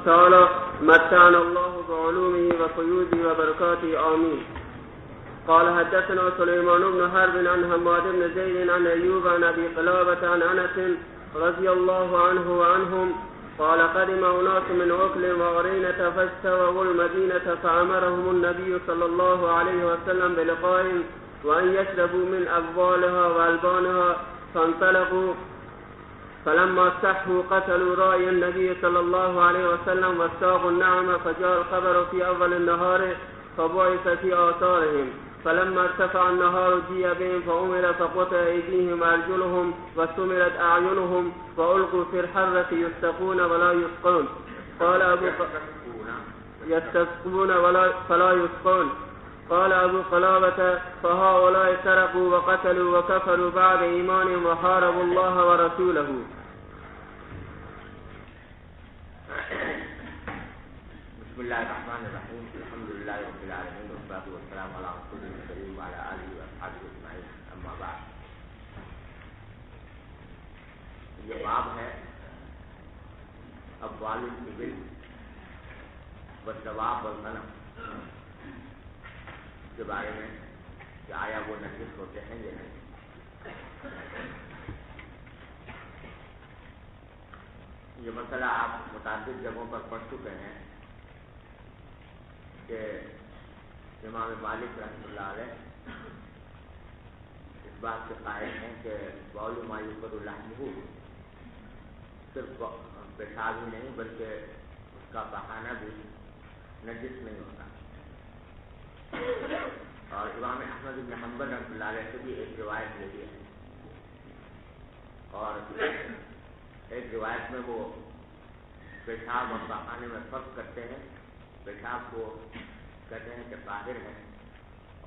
تعالى متعنا الله بعلومه وقيوده وبركاته آمين. قال حدثنا سليمان بن حرب عن حماد بن زيد عن أيوب عن أبي قلابة عن أنس رضي الله عنه وعنهم قال قدم أناس من عقل وعرينة فاستووا المدينة فأمرهم النبي صلى الله عليه وسلم بلقائهم وأن يشربوا من أبوالها وألبانها فانطلقوا فلما استحوا قتلوا راعي النبي صلى الله عليه وسلم واستاقوا النعم فجاء الخبر في أول النهار فبعث في آثارهم فلما ارتفع النهار جيء بهم فأمر فقطع أيديهم وأرجلهم وسمرت أعينهم وألقوا في الحرة يستسقون ولا يسقون. قال يستسقون فلا يسقون. قال أبو قلابة فهؤلاء سرقوا وقتلوا وكفروا بعد إيمانهم وحاربوا الله ورسوله. بسم الله الرحمن الرحيم. الحمد لله رب العالمين والصلاة والسلام على رسوله الكريم وعلى آله وأصحابه أجمعين. أما بعد، یہ باب ہے ابوال الابل والدواب والغنم کے بارے میں کہ آیا وہ نجس ہوتے ہیں یا نہیں. یہ مسئلہ آپ متعدد جگہوں پر پڑھ چکے ہیں کہ امام مالک رحمۃ اللہ علیہ اس بات کے قائل ہیں کہ بول ما یوقد لحمہ صرف پیشاب ہی نہیں بلکہ اس کا بہانہ بھی نجس نہیں ہوتا. اور امام احمد بن حنبل رحمۃ اللہ علیہ سے بھی ایک روایت ملی ہے، اور ایک روایت میں وہ پیشاب اور پخانے میں فرق کرتے ہیں. پیشاب کو کہتے ہیں کہ طاہر ہے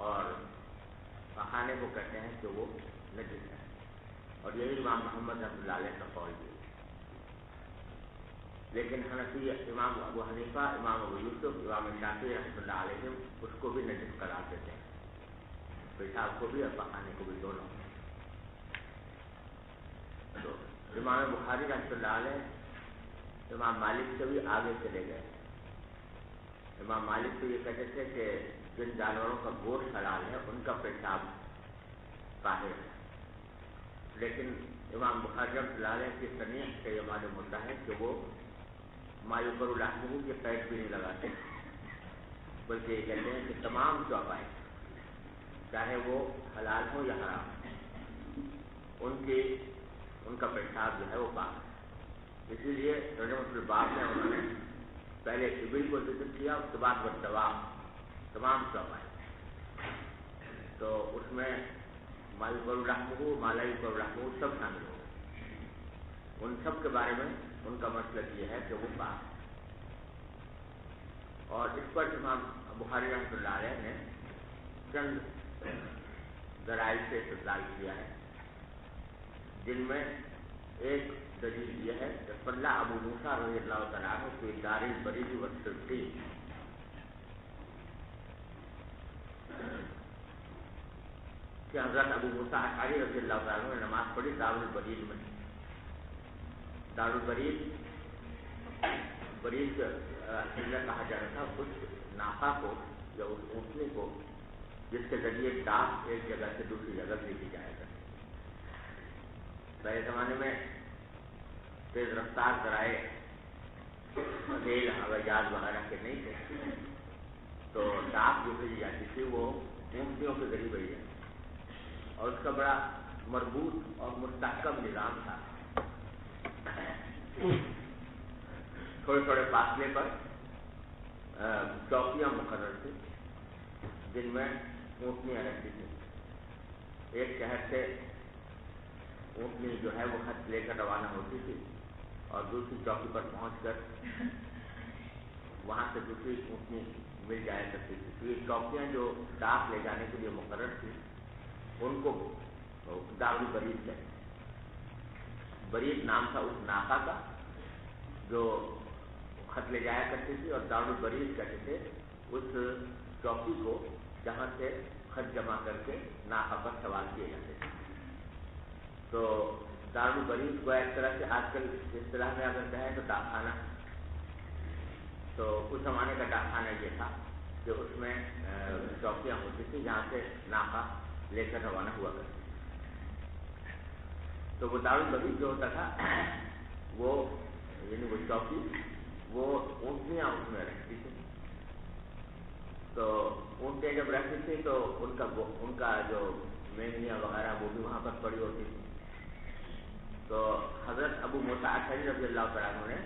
اور پخانے کو کہتے ہیں کہ وہ نجس ہے، اور یہی امام محمد رحمۃ اللہ علیہ کا قول بھی. لیکن حنفی امام ابو حنیفہ، امام ابو یوسف، امام شافعی رحمۃ اللہ علیہ اس کو بھی نجس قرار دیتے ہیں، پیشاب کو بھی اور پخانے کو بھی، دونوں. تو امام بخاری رحمۃ اللہ علیہ امام مالک سے بھی آگے چلے گئے. امام مالک تو یہ کہتے تھے کہ جن جانوروں کا گوشت حلال ہے ان کا پیشاب طاہر ہے، لیکن امام بخاری رحمۃ اللہ علیہ کی صنیع سے یہ معلوم ہوتا ہے کہ وہ ما یوقد لحمہ کے قید بھی نہیں لگاتے، بلکہ یہ کہتے ہیں کہ تمام چوپائے چاہے وہ حلال ہو یا حرام ان کا پیشاب جو ہے وہ پاک ہے. اسی لیے ترجمۃ الباب میں انہوں نے پہلے ابل کو ذکر کیا، اس کے بعد وہ دواب تمام چوپائے. تو اس میں ما یوقد لحمہ، ما لا یوقد لحمہ سب شامل ہو. ان سب کے بارے میں ان کا مسلک یہ ہے کہ وہ پاک ہے. اور اس پر امام بخاری رحمۃ اللہ علیہ نے چند ذرائع سے استدلال کیا ہے، جن میں ایک دلیل یہ ہے کہ صلی ابو موسیٰ رضی اللہ تعالیٰ عنہ فی دار البرید والصدیق، کہ حضرت ابو موسیٰ اشعری رضی اللہ تعالیٰ عنہ نے نماز پڑھی دار البرید میں. دار البرید برید کہا جاتا تھا اس ناقہ کو یا اس اونٹنی کو جس کے ذریعے ڈاک ایک جگہ سے دوسری جگہ بھیجی جائے گا. پہلے زمانے میں تیز رفتار ذرائع ریل، ہوائی جہاز وغیرہ کے نہیں تھے، تو ڈاک جو بھیجی جاتی تھی وہ اونٹنیوں کے ذریعے بھیجی جاتی تھی، اور اس کا بڑا مربوط اور مستحکم نظام تھا. تھوڑے تھوڑے فاصلے پر چوکیاں مقرر تھیں جن میں اونٹنیاں رہتی تھیں. ایک شہر سے اونٹنی جو ہے وہ خط لے کر روانہ ہوتی تھی اور دوسری چوکی پر پہنچ کر وہاں سے دوسری اونٹنی مل جایا کرتی تھی. تو یہ چوکیاں جو ڈاک لے جانے کے لیے مقرر تھی ان کو دار البرید کہتے. برید نام تھا اس ناقہ کا جو خط لے جایا کرتی تھی، اور دار البرید کہتے تھے اس چوکی کو جہاں سے خط جمع کر کے ناقہ پر سوار کیے جاتے تھے. تو دار البرید کو ایک طرح سے آج کل اصطلاح میں اگر کہیں تو ڈاک خانہ. تو اس زمانے کا ڈاکخانہ یہ تھا کہ اس میں چوکیاں ہوتی تھیں جہاں سے ناکہ لے کر روانہ ہوا کرتی تھی. تو وہ دارالبریز جو ہوتا تھا وہ یعنی وہ چوکی وہ اونٹنیاں اس میں رکھتی تھیں. تو اونٹیں جب رکھتی تھی تو ان کا جو مینگنیاں وغیرہ وہ بھی وہاں پر پڑی ہوتی تھی. تو حضرت ابو موسیٰ اشعری رضی اللہ تعالیٰ عنہ نے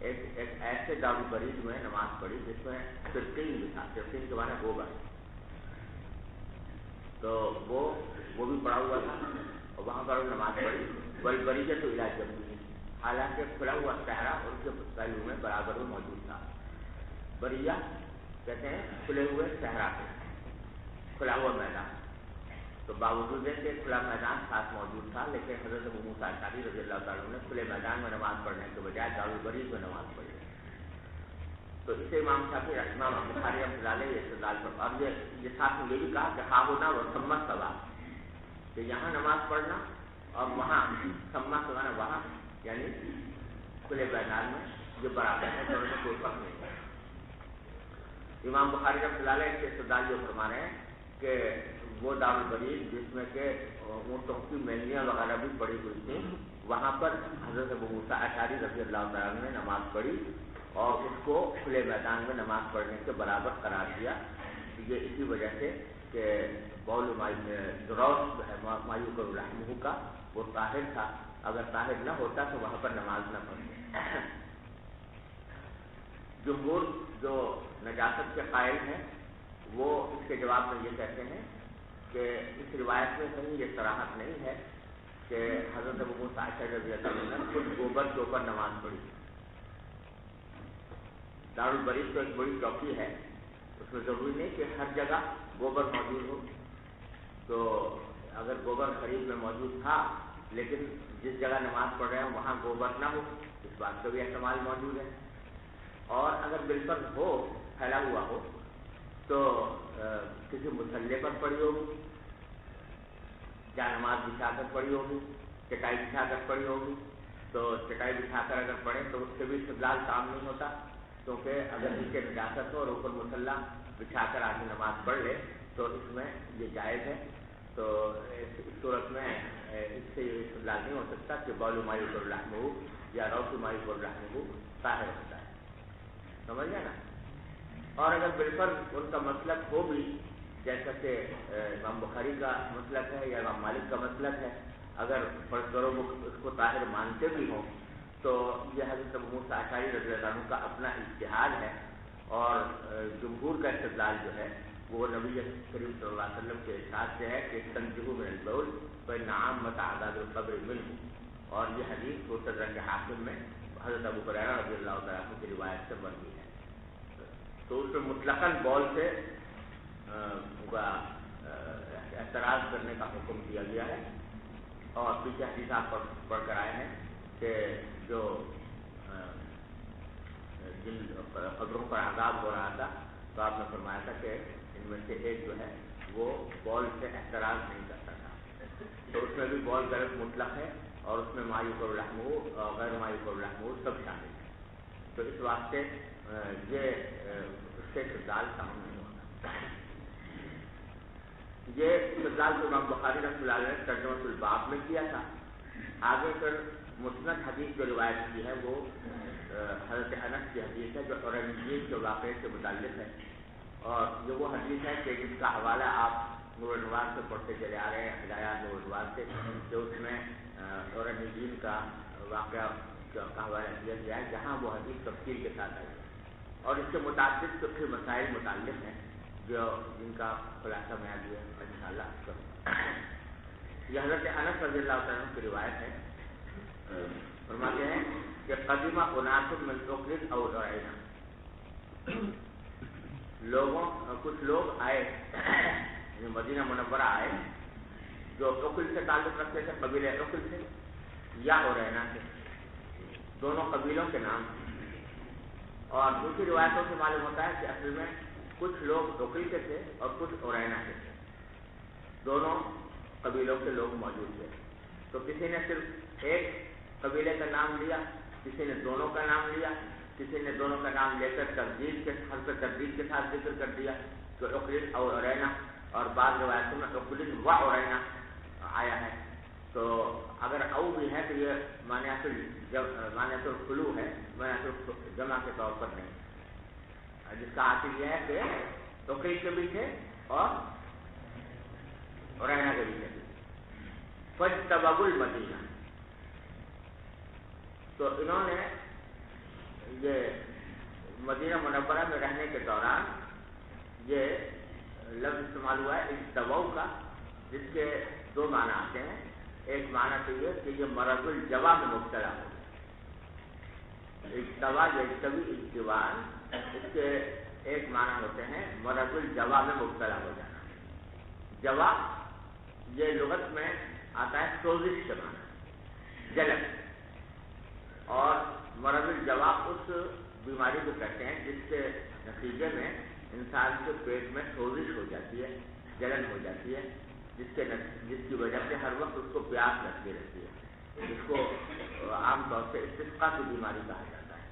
ایک ایسے دارالبریز میں نماز پڑھی جس میں سرطین بھی تھا. سرطین کے معنی گوبر. تو وہ بھی پڑا ہوا تھا اور وہاں پر نماز پڑھی. والبریجہ تو علاج جب حالانکہ کھلا ہوا صحرا ان کے پہلو میں برابر میں موجود تھا. بریہ کہتے ہیں کھلے ہوئے صحرا کو، کھلا ہوا میدان. تو باوجود کہ کھلا میدان ساتھ موجود تھا لیکن حضرت ابو موسیٰ اشعری رضی اللہ تعالیٰ عنہ نے کھلے میدان میں نماز پڑھنے کے بجائے دارالبریز میں نماز پڑھی. تو اسے امام شافعی امام بخاری رحمۃ اللہ علیہ استدلال پر اور یہ ساتھ میں یہ بھی کہا کہ ہا ہونا و ثم ثواب، کہ یہاں نماز پڑھنا اور وہاں ثم ثواب وہاں یعنی کھلے میدان میں یہ برابر ہے، دونوں میں کوئی فرق نہیں ہے. امام بخاری رحمۃ اللہ علیہ استدلال یہ فرما رہے ہیں کہ وہ دارالبریز جس میں کہ اونٹوں کی مینگنیاں وغیرہ بھی پڑی ہوئی تھیں وہاں پر حضرت ابو موسیٰ اشعری رضی اللہ تعالیٰ عنہ نے نماز پڑھی اور اس کو کھلے میدان میں نماز پڑھنے کے برابر قرار دیا. یہ اسی وجہ سے کہ بول دروس جو ہے مایوق الرحمہ کا وہ طاہر تھا، اگر طاہر نہ ہوتا تو وہاں پر نماز نہ پڑھتے. جمہور جو نجاست کے قائل ہیں وہ اس کے جواب میں یہ کہتے ہیں کہ اس روایت میں کہیں یہ صراحت نہیں ہے کہ حضرت ابو موسیٰ اشعری رضی اللہ عنہ نے خود گوبر کے اوپر نماز پڑھی. دارالبریز تو ایک بڑی چوکی ہے، اس میں ضروری نہیں کہ ہر جگہ گوبر موجود ہو. تو اگر گوبر قریب میں موجود تھا لیکن جس جگہ نماز پڑھ رہے ہیں وہاں گوبر نہ ہو، اس بات کا بھی احتمال موجود ہے. اور اگر بالکل ہو پھیلا ہوا ہو تو کسی مسلح پر پڑی ہوگی، یا نماز بچھا کر پڑی ہوگی، چٹائی بچھا کر پڑی ہوگی. تو چٹائی بچھا کر اگر پڑھیں تو اس سے بھی استدلال کام نہیں ہوتا، کیونکہ اگر نیچے نجاست ہو اور اوپر مسلح بچھا کر آدمی نماز پڑھ لے تو اس میں یہ جائز ہے. تو اس صورت میں اس سے یہ استدلال نہیں ہو سکتا کہ بول مایوق الرحمہ یا روح مایوق الرحمہ طاہر ہوتا ہے. سمجھ گیا نا. اور اگر بالکل ان کا مسلک ہو بھی، جیسا کہ امام بخاری کا مسلک ہے یا امام مالک کا مسلک ہے، اگر فرض کرو وہ اس کو طاہر مانتے بھی ہوں تو یہ حضرت ابو موسیٰ اشعری رضی اللہ عنہ کا اپنا اجتہاد ہے. اور جمہور کا استدلال جو ہے وہ نبی کریم صلی اللہ علیہ وسلم کے ارشاد سے ہے کہ تنزہوا من البول فإن عامة عذاب القبر منه. اور یہ حدیث مستدرک حاکم میں حضرت ابو ہریرہ رضی اللہ تعالیٰ عنہ کی روایت سے مروی ہے. تو اس میں مطلقاً بول سے اعتراض کرنے کا حکم دیا گیا ہے. اور پیچھے حدیث آپ پڑھ کر آئے ہیں کہ جو جن قبروں پر عذاب ہو رہا تھا تو آپ نے فرمایا تھا کہ ان میں سے ایک جو ہے وہ بول سے اعتراض نہیں کرتا تھا. تو اس میں بھی بول غلط مطلق ہے اور اس میں مایوق الرحمہ اور غیر مایوق الرحمہ سب شامل ہے. تو اس واسطے یہ اس سے استدلال کام نہیں ہوتا. یہ استدلال کو امام بخاری رحمۃ اللہ علیہ نے ترجمۃ الباب میں کیا تھا. آگے پھر مسند حدیث جو روایت کی ہے وہ حضرت انس کی حدیث ہے جو اورنگزیب کے واقعے سے متعلق ہے. اور یہ وہ حدیث ہے کہ جس کا حوالہ آپ نور الانوار سے پڑھتے چلے آ رہے ہیں، ہدایات نور الانوار سے، جو اس میں اورنگزیب کا واقعہ کا حوالہ دیا گیا ہے جہاں وہ حدیث تفصیل کے ساتھ آئی ہے. اور اس سے متعدد فقہی مسائل متعلق ہیں جو جن کا خلاصہ میں آج انشاءاللہ. یہ حضرت انس رضی اللہ تعالیٰ عنہ کی روایت ہے. فرماتے ہیں کہ قدیمہ اناس من عقل او عینا، لوگوں کچھ لوگ آئے مدینہ منورہ آئے جو عقل سے تعلق رکھتے تھے، قبیلہ عقل سے یا عرینا سے، دونوں قبیلوں کے نام. اور دوسری روایتوں سے معلوم ہوتا ہے کہ اصل میں کچھ لوگ عقل کے تھے اور کچھ عرینا کے تھے، دونوں قبیلوں کے لوگ موجود تھے. تو کسی نے صرف ایک قبیلے کا نام لیا، کسی نے دونوں کا نام لیا، کسی نے دونوں کا نام لے کر حرف تردید کے ساتھ ذکر کر دیا تو عقلن او عرینا، اور بعض روایتوں میں عقلن و عرینا آیا ہے. تو اگر او بھی ہے تو یہ معنی الخلو ہے، معنی جمع کے طور پر نہیں، جس کا حاصل یہ ہے کہ عقیل کے بھی تھے اور عرینا کے بھی تھے. فاجتبوا المدینہ، تو انہوں نے یہ مدینہ منورہ میں رہنے کے دوران یہ لفظ استعمال ہوا ہے اجتبوا کا، جس کے دو معنی آتے ہیں. ایک معنی تو یہ کہ یہ مرض الجوا میں مبتلا ہو. اجتوا یجتوی اجتوان، اس کے ایک معنی ہوتے ہیں مرض الجوا میں مبتلا ہو جانا. جوا یہ لغت میں آتا ہے سوزش کے معنی، جلن، اور مرض الجوا اس بیماری کو کہتے ہیں جس کے نتیجے میں انسان کے پیٹ میں سوزش ہو جاتی ہے، جلن ہو جاتی ہے، جس کی وجہ سے ہر وقت اس کو پیاس لگتی رہتی ہے. جس کو عام طور سے استسقاء کی بیماری کہا جاتا ہے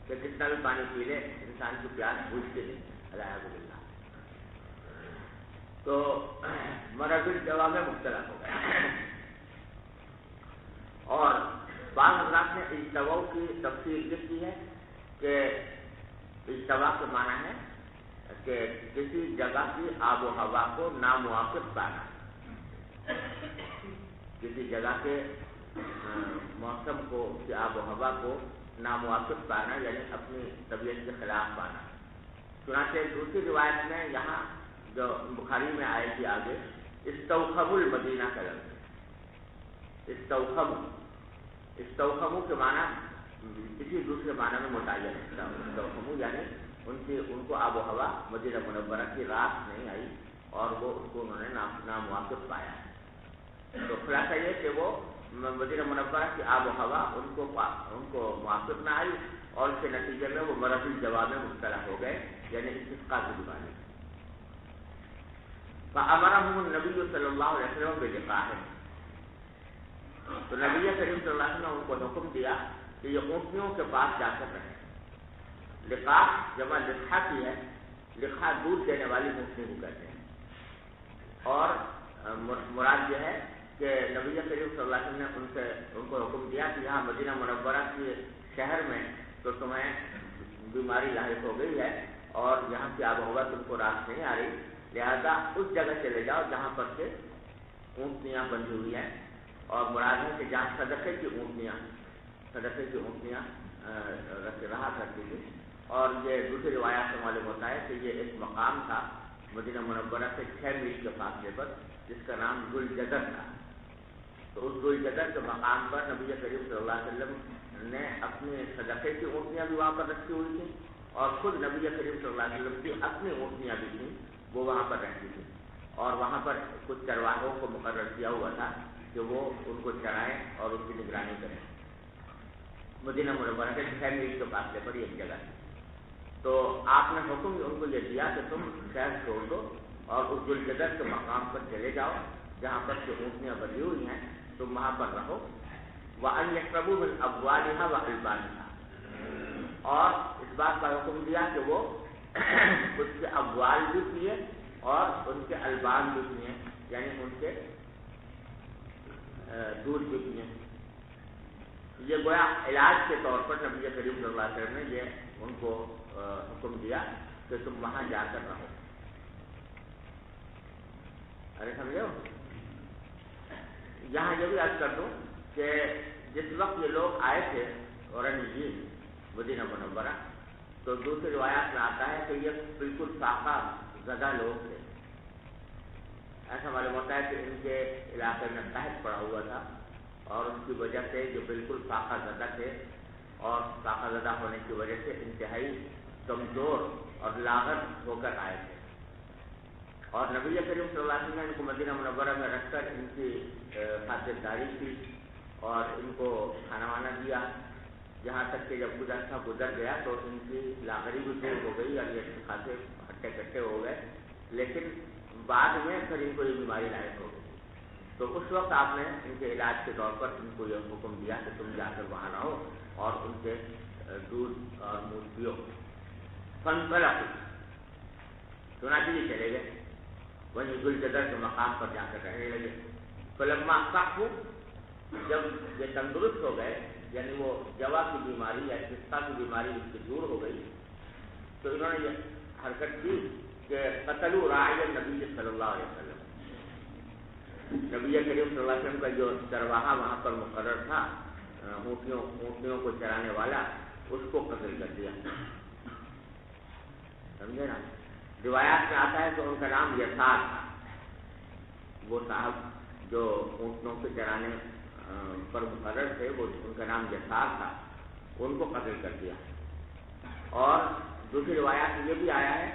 کہ جتنا بھی پانی پی لے انسان کی پیاس بجھتی نہیں، الحمد للہ. تو مرض الجوا میں مبتلا ہو گیا. اور بعض حضرات نے اجتوا کی تفسیر یہ کی ہے کہ اجتوا کا معنی ہے کہ کسی جگہ کی آب و ہوا کو ناموافق پانا، کسی جگہ کے موسم کو، کی آب و ہوا کو ناموافق پانا، یعنی اپنی طبیعت کے خلاف پانا. چنانچہ دوسری روایت میں یہاں جو بخاری میں آئے گی آگے، استوخموا المدینہ کا لفظ، استوخموا کے معنی کسی دوسرے معنی میں متعین ہے. استوخموا یعنی ان کو آب و ہوا مدینہ منورہ کی رات نہیں آئی اور وہ اس کو انہوں نے ناموافق پایا. تو خلاصہ یہ کہ وہ مدینہ منورہ کی آب و ہوا ان کو موافق نہ آئی اور اس کے نتیجے میں وہ مرض الجوا میں مبتلا ہو گئے، یعنی استسقاء کی بیماری. فأمرهم النبی صلی اللہ علیہ وسلم بلقاحهم، تو نبی کریم صلی اللہ علیہ وسلم نے ان کو حکم دیا کہ یہ اونٹنیوں کے پاس جا کر رہیں. لقاح جمع لقحہ کی ہے، لقحہ دودھ دینے والی اونٹنی کو کہتے ہیں. اور مراد یہ ہے کہ نبی کریم صلی اللہ علیہ وسلم نے ان کو حکم دیا کہ یہاں مدینہ منورہ کے شہر میں تو تمہیں بیماری لاحق ہو گئی ہے اور یہاں کی آب و ہوا تم کو راس نہیں آ رہی، لہذا اس جگہ چلے جاؤ جہاں پر سے اونٹنیاں بندھی ہوئی ہیں. اور مراد ہے کہ جہاں صدقے کی اونٹنیاں رہا کرتی تھی. اور یہ دوسری روایات سے معلوم ہوتا ہے کہ یہ ایک مقام تھا مدینہ منورہ سے 6 میل کے فاصلے پر، جس کا نام ذوالجدر تھا. تو اس ذوالجدر کے مقام پر نبی کریم صلی اللہ علیہ وسلم نے اپنے صدقے کی اونٹنیاں بھی وہاں پر رکھی ہوئی تھیں، اور خود نبی کریم صلی اللہ علیہ وسلم کی اپنی اونٹنیاں بھی تھیں، وہ وہاں پر رہتی تھیں. اور وہااں پر کچھ چرواہوں کو مقرر کیا ہوا تھا کہ وہ ان کو چرائیں اور ان کی نگرانی کریں. مدینہ منورہ کے 6 میل کے فاصلے پر ایک جگہ تھی. تو آپ نے حکم ان کو یہ دیا کہ تم شہر چھوڑ دو اور اس ذوالجدر کے مقام پر چلے جاؤ جہاں پر جو اونٹنیاں بندھی ہوئی ہیں، تم وہاں پر رہو. وَأَنْ يَشْرَبُوا مِنْ أَبْوَالِهَا وَأَلْبَانِهَا، اور اس بات کا حکم دیا کہ وہ اس کے ابوال بھی پیے اور ان کے البان بھی پیے، یعنی ان کے دودھ بھی پیے. یہ گویا علاج کے طور پر نبی کریم صلی اللہ علیہ وسلم نے یہ ان کو حکم دیا کہ تم وہاں جا کر رہو. ارے سمجھے ہو؟ یہاں یہ بھی عرض کر دوں کہ جس وقت یہ لوگ آئے تھے اورنجین مدینہ منورہ، تو دوسری روایات میں آتا ہے کہ یہ بالکل فاقہ زدہ لوگ تھے. ایسا معلوم ہوتا ہے کہ ان کے علاقے میں قحط پڑا ہوا تھا اور اس کی وجہ سے جو بالکل فاقہ زدہ تھے، اور فاقہ زدہ ہونے کی وجہ سے انتہائی کمزور اور لاغر ہو کر آئے تھے. اور نبی کریم صلی اللہ علیہ وسلم نے ان کو مدینہ منورہ میں رکھ کر ان کی خاطرداری کی اور ان کو کھانا وانا دیا، یہاں تک کہ جب کچھ عرصہ گزر گیا تو ان کی لاغری بھی دور ہو گئی اور یہ خاصے ہٹے کٹے ہو گئے. لیکن بعد میں پھر ان کو یہ بیماری لاحق ہو گئی. تو اس وقت آپ نے ان کے علاج کے طور پر ان کو یہ حکم دیا کہ تم جا کر وہاں رہو اور ان کے دودھ اور منہ پیو. فانطلقوا، چنانچہ یہ چلے گئے وہیں ذوالجدر کے مقام پر جا کر رہنے لگے. فلما صحوا، جب یہ تندرست ہو گئے، یعنی وہ جوا کی بیماری یا پستہ کی بیماری اس کی دور ہو گئی، تو انہوں نے یہ حرکت کی کہ قتلوا راعی النبی صلی اللہ علیہ وسلم. نبی کریم صلی اللہ علیہ وسلم کا جو چرواہا وہاں پر مقرر تھا، اونٹنیوں کو چرانے والا، اس کو قتل کر دیا. سمجھے نا؟ روایات میں آتا ہے کہ ان کا نام یسار تھا. وہ صاحب جو اونٹنوں کے چرانے پر مقرر تھے، وہ ان کا نام یسار تھا، ان کو قتل کر دیا. اور دوسری روایات میں یہ بھی آیا ہے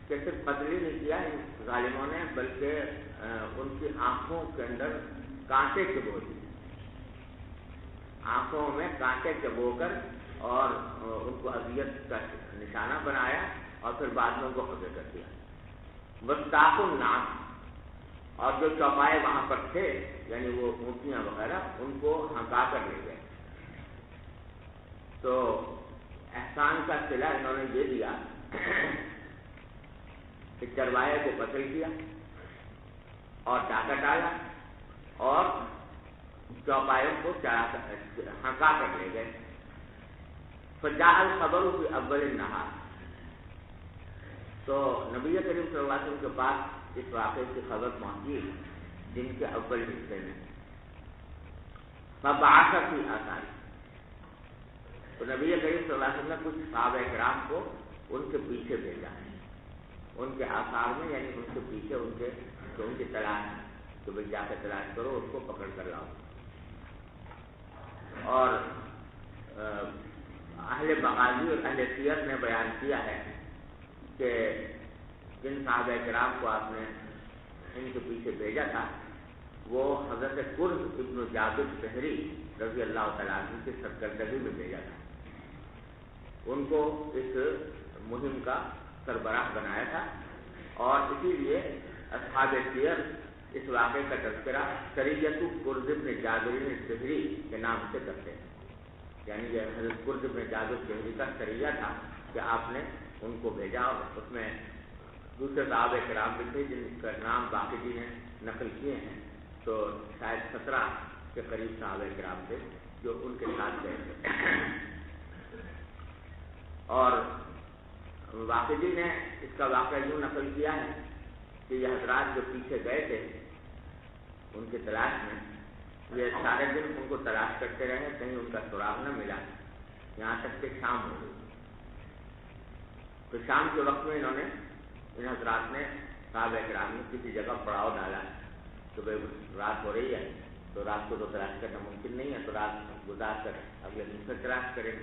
کہ صرف قتل ہی نہیں کیا ان ظالموں نے، بلکہ ان کی آنکھوں کے اندر کانٹے چبو دیے، آنکھوں میں کانٹے چبو کر اور ان کو اذیت کا نشانہ بنایا اور پھر بعد میں ان کو قتل کر دیا. وسطاق الناس، اور جو چوپائے وہاں پر تھے یعنی وہ اونٹیاں وغیرہ، ان کو ہنکا کر لے گئے. تو احسان کا صلہ انہوں نے یہ دیا کہ چروائے کو قتل کیا اور ڈاکہ ڈالا اور چوپایوں کو ہنکا کر لے گئے. فجاء الخبر فی اول النہار، تو نبی کریم صلی اللہ علیہ وسلم کے پاس اس واقعے کی خبر پہنچی دن کے اول حصے میں. فبعث فی آثار، تو نبی کریم صلی اللہ علیہ وسلم نے کچھ صحابہ کرام کو ان کے پیچھے بھیجا، ان کے آثار میں، یعنی ان کے پیچھے ان کی تلاش، تو بھائی جا کے تلاش کرو، اس کو پکڑ کر لاؤ. اور اہل مغازی اور اہل سیر نے بیان کیا ہے کہ جن صحابہ کرام کو آپ نے ان کے پیچھے بھیجا تھا، وہ حضرت قرظ ابن جابر شہری رضی اللہ تعالیٰ عنہ کی سرکردگی میں بھیجا تھا. ان کو اس مہم کا سربراہ بنایا تھا، اور اسی لیے اصحاب سیر اس واقعے کا تذکرہ سریۃ قرظ ابن جابر شہری کے نام سے کرتے ہیں. یعنی یہ حضرت قرظ ابن جابر شہری کا سریہ تھا کہ آپ نے ان کو بھیجا، اور اس میں دوسرے صحابہ کرام بھی تھے جن کا نام باقی نے نقل کیے ہیں. تو شاید 17 کے قریب صحابہ کرام تھے جو ان کے ساتھ گئے تھے. اور واقعی نے اس کا واقعہ یوں نقل کیا ہے کہ یہ حضرات جو پیچھے گئے تھے ان کی تلاش میں، یہ سارے دن ان کو تلاش کرتے رہے، کہیں ان کا سراغ نہ ملا، یہاں تک کہ شام ہو گئی. تو شام کے وقت میں انہوں نے، ان حضرات نے، صحابہ کرام نے کسی جگہ پڑاؤ ڈالا کہ بھائی رات ہو رہی ہے، تو رات کو تو تلاش کرنا ممکن نہیں ہے، تو رات گزار کر اگلے دن سے تلاش کریں.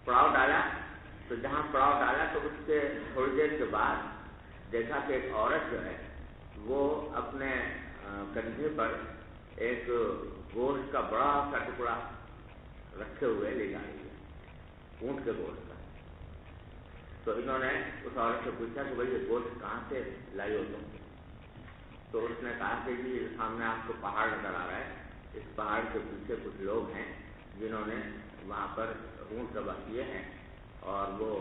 پڑاؤ ڈالا، تو جہاں پڑاؤ ڈالا تو اس کے تھوڑی دیر کے بعد دیکھا کہ ایک عورت جو ہے وہ اپنے کندھے پر ایک گوشت کا بڑا سا ٹکڑا رکھے ہوئے لے جا رہی ہے، اونٹ کے گوشت کا. تو انہوں نے اس عورت سے پوچھا کہ بھائی یہ گوشت کہاں سے لائی ہو تم؟ تو اس نے کہا کہ جی سامنے آپ کو پہاڑ نظر آ رہا ہے، اس پہاڑ کے پیچھے کچھ لوگ ہیں جنہوں نے وہاں پر اونٹ ذبح کیے ہیں، اور وہ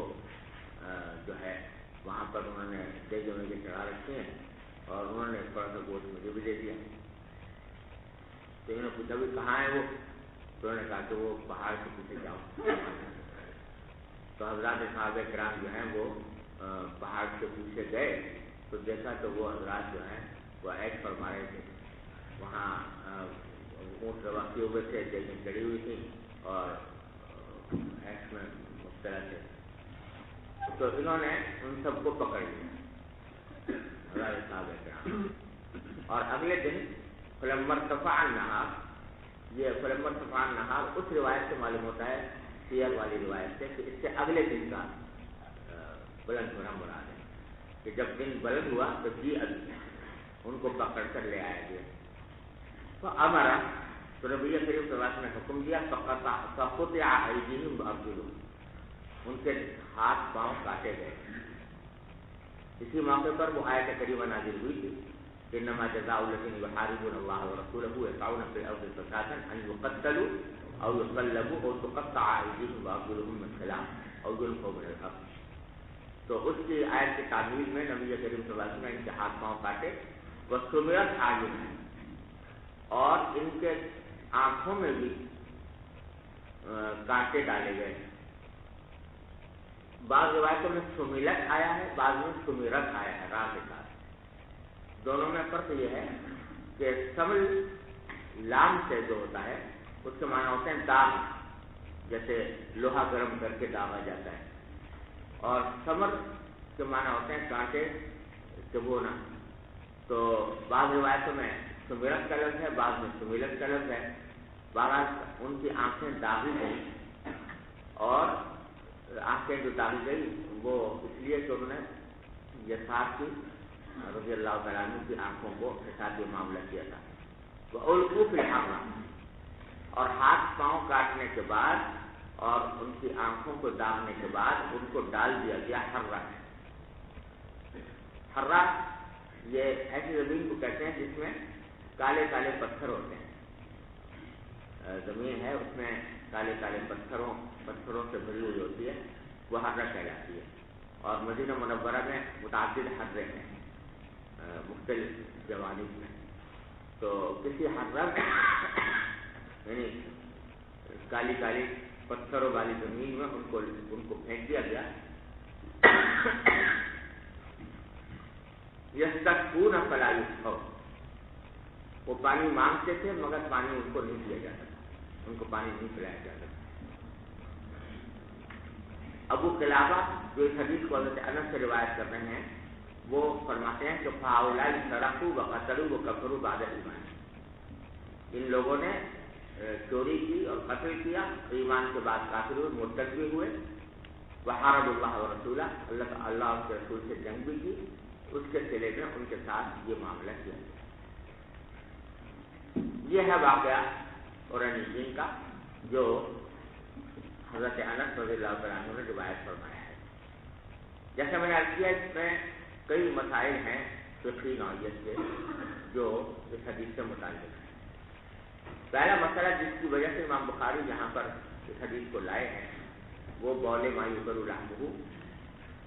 جو ہے وہاں پر انہوں نے دیگے ویگے چڑھا رکھے ہیں، اور انہوں نے تھوڑا سا گوشت مجھے بھی دے دیا. تو انہوں نے پوچھا بھی کہاں ہے وہ؟ تو انہوں نے کہا کہ وہ پہاڑ کے پیچھے جاؤ. تو حضرات صحابہ کرام جو ہیں وہ پہاڑ کے پیچھے گئے، تو دیکھا تو وہ حضرات جو ہیں وہ عیش فرما رہے تھے. وہاں اونٹ ذبح کیے ہوئے تھے، دیگیں چڑھی ہوئی تھیں اور عیش میں مبتلا تھے. تو انہوں نے ان سب کو پکڑ لیا حضرات صحابہ کرام. اور اگلے دن فلما ارتفع النہار، یہ فلما ارتفع النہار اس روایت سے معلوم ہوتا ہے، سیر والی روایت سے، کہ اس سے اگلے دن کا بلند ہونا مراد ہے، کہ جب دن بلند ہوا تو جی ان کو پکڑ کر لے آیا گیا. تو امرا، تو نبی کریم صلی اللہ علیہ وسلم نے حکم دیا فقطع ایدیہم وارجلہم، ان کے ہاتھ پاؤں کاٹے گئے. اسی موقع پر وہ آیت کریمہ نازل ہوئی تھی کہ انما جزاء الذین یحاربون اللہ ورسولہ یسعون فی الارض فسادا ان یقتلوا او یقلبوا او تقطع ایدیہم وارجلہم من خلاف او یلقوا من الارض. تو اس کی آیت کی تعمیل میں نبی کریم صلی اللہ علیہ وسلم نے ان کے ہاتھ پاؤں کاٹے. وسمرت اعینہم، اور ان کے آنکھوں میں بھی کانٹے ڈالے گئے. بعض روایتوں میں سمیلت آیا ہے، بعض میں سمیرت آیا ہے راہ کے ساتھ. دونوں میں فرق یہ ہے کہ سمل لام سے جو ہوتا ہے اس کے معنی ہوتے ہیں داغ، جیسے لوہا گرم کر کے داغا جاتا ہے، اور سمر کے معنی ہوتے ہیں کانٹے چبونا. تو بعض روایتوں میں سمیرت کا لفظ ہے، بعض میں سمیلت کا لفظ ہے. بہرحال ان کی آنکھیں داغی گئی، اور آنکھیں جو داغی گئی وہ اس لیے کہ انہوں نے یسار کی رضی اللہ تعالیٰ عنہ کی آنکھوں کو کے ساتھ یہ معاملہ کیا تھا. وَأُلْقُوا فِي الْحَرَّةِ، اور ہاتھ پاؤں کاٹنے کے بعد اور ان کی آنکھوں کو داغنے کے بعد ان کو ڈال دیا گیا حرہ. حرہ یہ ایسی زمین کو کہتے ہیں جس میں کالے کالے پتھر ہوتے ہیں. زمین ہے اس میں کالے کالے پتھروں سے بھری ہوئی ہوتی ہے، وہ حرہ کہلاتی ہے. اور مدینہ منورہ میں متعدد حرے ہیں مختلف جوانب میں. تو کسی حرہ یعنی کالی کالی پتھروں والی زمین میں ان کو پھینک دیا گیا. یستسقون فلا یسقون، وہ پانی مانگتے تھے مگر پانی ان کو نہیں دیا جاتا تھا، ان کو پانی نہیں پلایا جاتا تھا. ابو قلابہ جو اس حدیث کو حضرت انس سے روایت کر رہے ہیں وہ فرماتے ہیں کہ فَهَؤُلَاءِ سَرَقُوا وَقَتَلُوا وَكَفَرُوا بَعْدَ الْإِيمَانِ، ان لوگوں نے چوری کی اور قتل کیا، ایمان کے بعد کافر ہوئے، مرتد بھی ہوئے. وَحَارَبُوا اللَّهَ وَرَسُولَهُ، اللہ اور اس کے رسول سے جنگ بھی کی. اس کے صلے میں ان کے ساتھ یہ معاملہ کیا گیا. یہ ہے واقعہ اورنیین کا جو حضرت انس رضی اللہ تعالیٰ عنہ نے روایت فرمایا ہے. جیسے میں نے عرض کیا اس میں کئی مسائل ہیں فقہی نوعیت کے جو اس حدیث سے متعلق ہیں. پہلا مسئلہ جس کی وجہ سے امام بخاری یہاں پر اس حدیث کو لائے ہیں وہ بول ما یؤکل لحمہ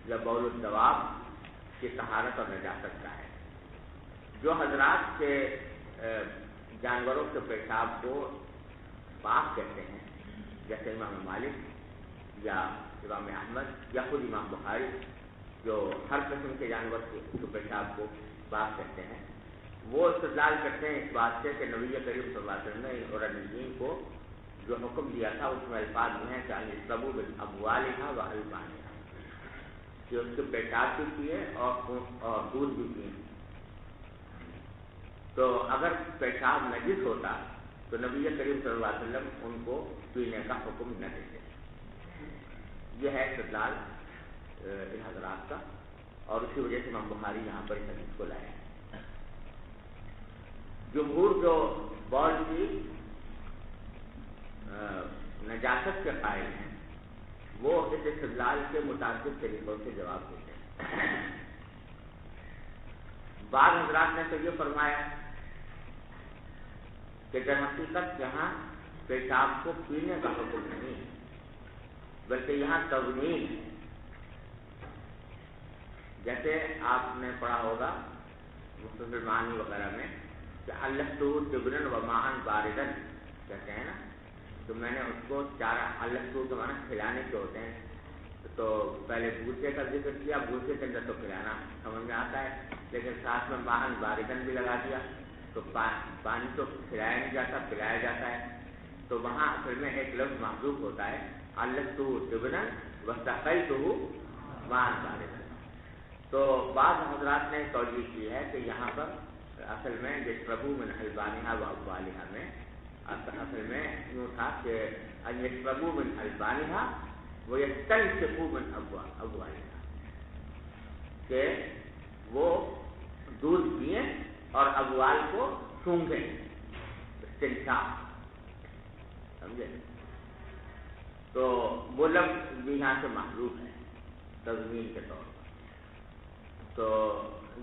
یا بول الدواب کی طہارت اور نجاست کا ہے. جو حضرات کے جانوروں کے پیشاب کو پاک کہتے ہیں جیسے امام مالک یا امام احمد یا خود امام بخاری جو ہر قسم کے جانور کے پیشاب کو پاک کہتے ہیں، وہ استدلال کرتے ہیں اس بات سے کہ نبی کریم صلی اللہ علیہ وسلم نے اورنیین کو جو حکم دیا تھا اس میں الفاظ میں ہے کہ یشربوا من اموالها والبانها، کہ اس کے پیشاب بھی پیے اور دودھ بھی پیے. تو اگر پیشاب نجس ہوتا تو نبی کریم صلی اللہ علیہ وسلم ان کو پینے کا حکم نہ دیتے. یہ ہے استدلال ان حضرات کا، اور اسی وجہ سے امام بخاری یہاں پر اس حدیث کو لائے ہیں. جمہور جو بول کی نجاست کے قائل ہیں وہ اس استدلال کے متعدد طریقوں سے جواب دیتے ہیں. بعض حضرات نے تو یہ فرمایا کہ در حقیقت یہاں پیشاب کو پینے کا حکم نہیں ہے بلکہ یہاں تضمین ہے. جیسے آپ نے پڑھا ہوگا مختصر المعانی وغیرہ میں کہ الستو جبرن و ماء باردن کہتے ہیں نا، تو میں نے اس کو چارہ الستو کے معنی کھلانے کے ہوتے ہیں. تو پہلے بھوسے کا ذکر کیا، بھوسے کے اندر تو کھلانا سمجھ میں آتا ہے، لیکن ساتھ میں ماء باردن بھی لگا دیا تو پانی تو کھلایا نہیں جاتا، پلایا جاتا ہے. تو وہاں اصل میں ایک لفظ محذوف ہوتا ہے الستو جبرن وسقیتہ ماء باردن. تو بعض حضرات نے توجیہ کی ہے کہ یہاں پر اصل میں یشربوا من البانها و ابوالها میں اصل میں یوں تھا کہ یشربوا من البانها و یستنشقوا من ابوالها، کہ وہ دودھ پئیں اور ابوال کو سونگھیں، استنشاق، سمجھے. تو وہ لفظ بھی یہاں سے محذوف ہے تضمین کے طور پر. تو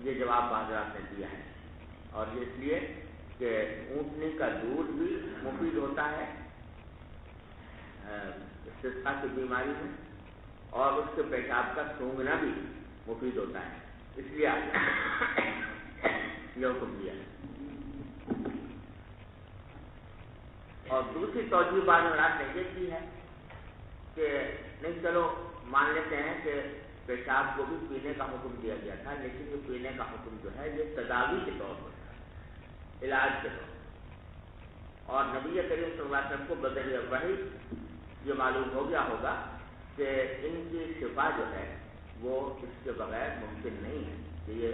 یہ جواب حضرات نے دیا ہے، اور یہ اس لیے کہ اونٹنی کا دودھ بھی مفید ہوتا ہے استسقاء کی بیماری میں، اور اس کے پیشاب کا سونگنا بھی مفید ہوتا ہے، اس لیے یہ حکم دیا ہے۔ اور دوسری توجہ بعض حضرات نے یہ کی ہے کہ نہیں چلو مان لیتے ہیں کہ پیشاب کو بھی پینے کا حکم دیا گیا تھا، لیکن یہ پینے کا حکم جو ہے یہ تداوی کے طور پر، علاج کے طور پر، اور نبی کریم صلی اللہ علیہ وسلم کو بذریعہ وحی یہ معلوم ہو گیا ہوگا کہ ان کی شفا جو ہے وہ اس کے بغیر ممکن نہیں ہے کہ یہ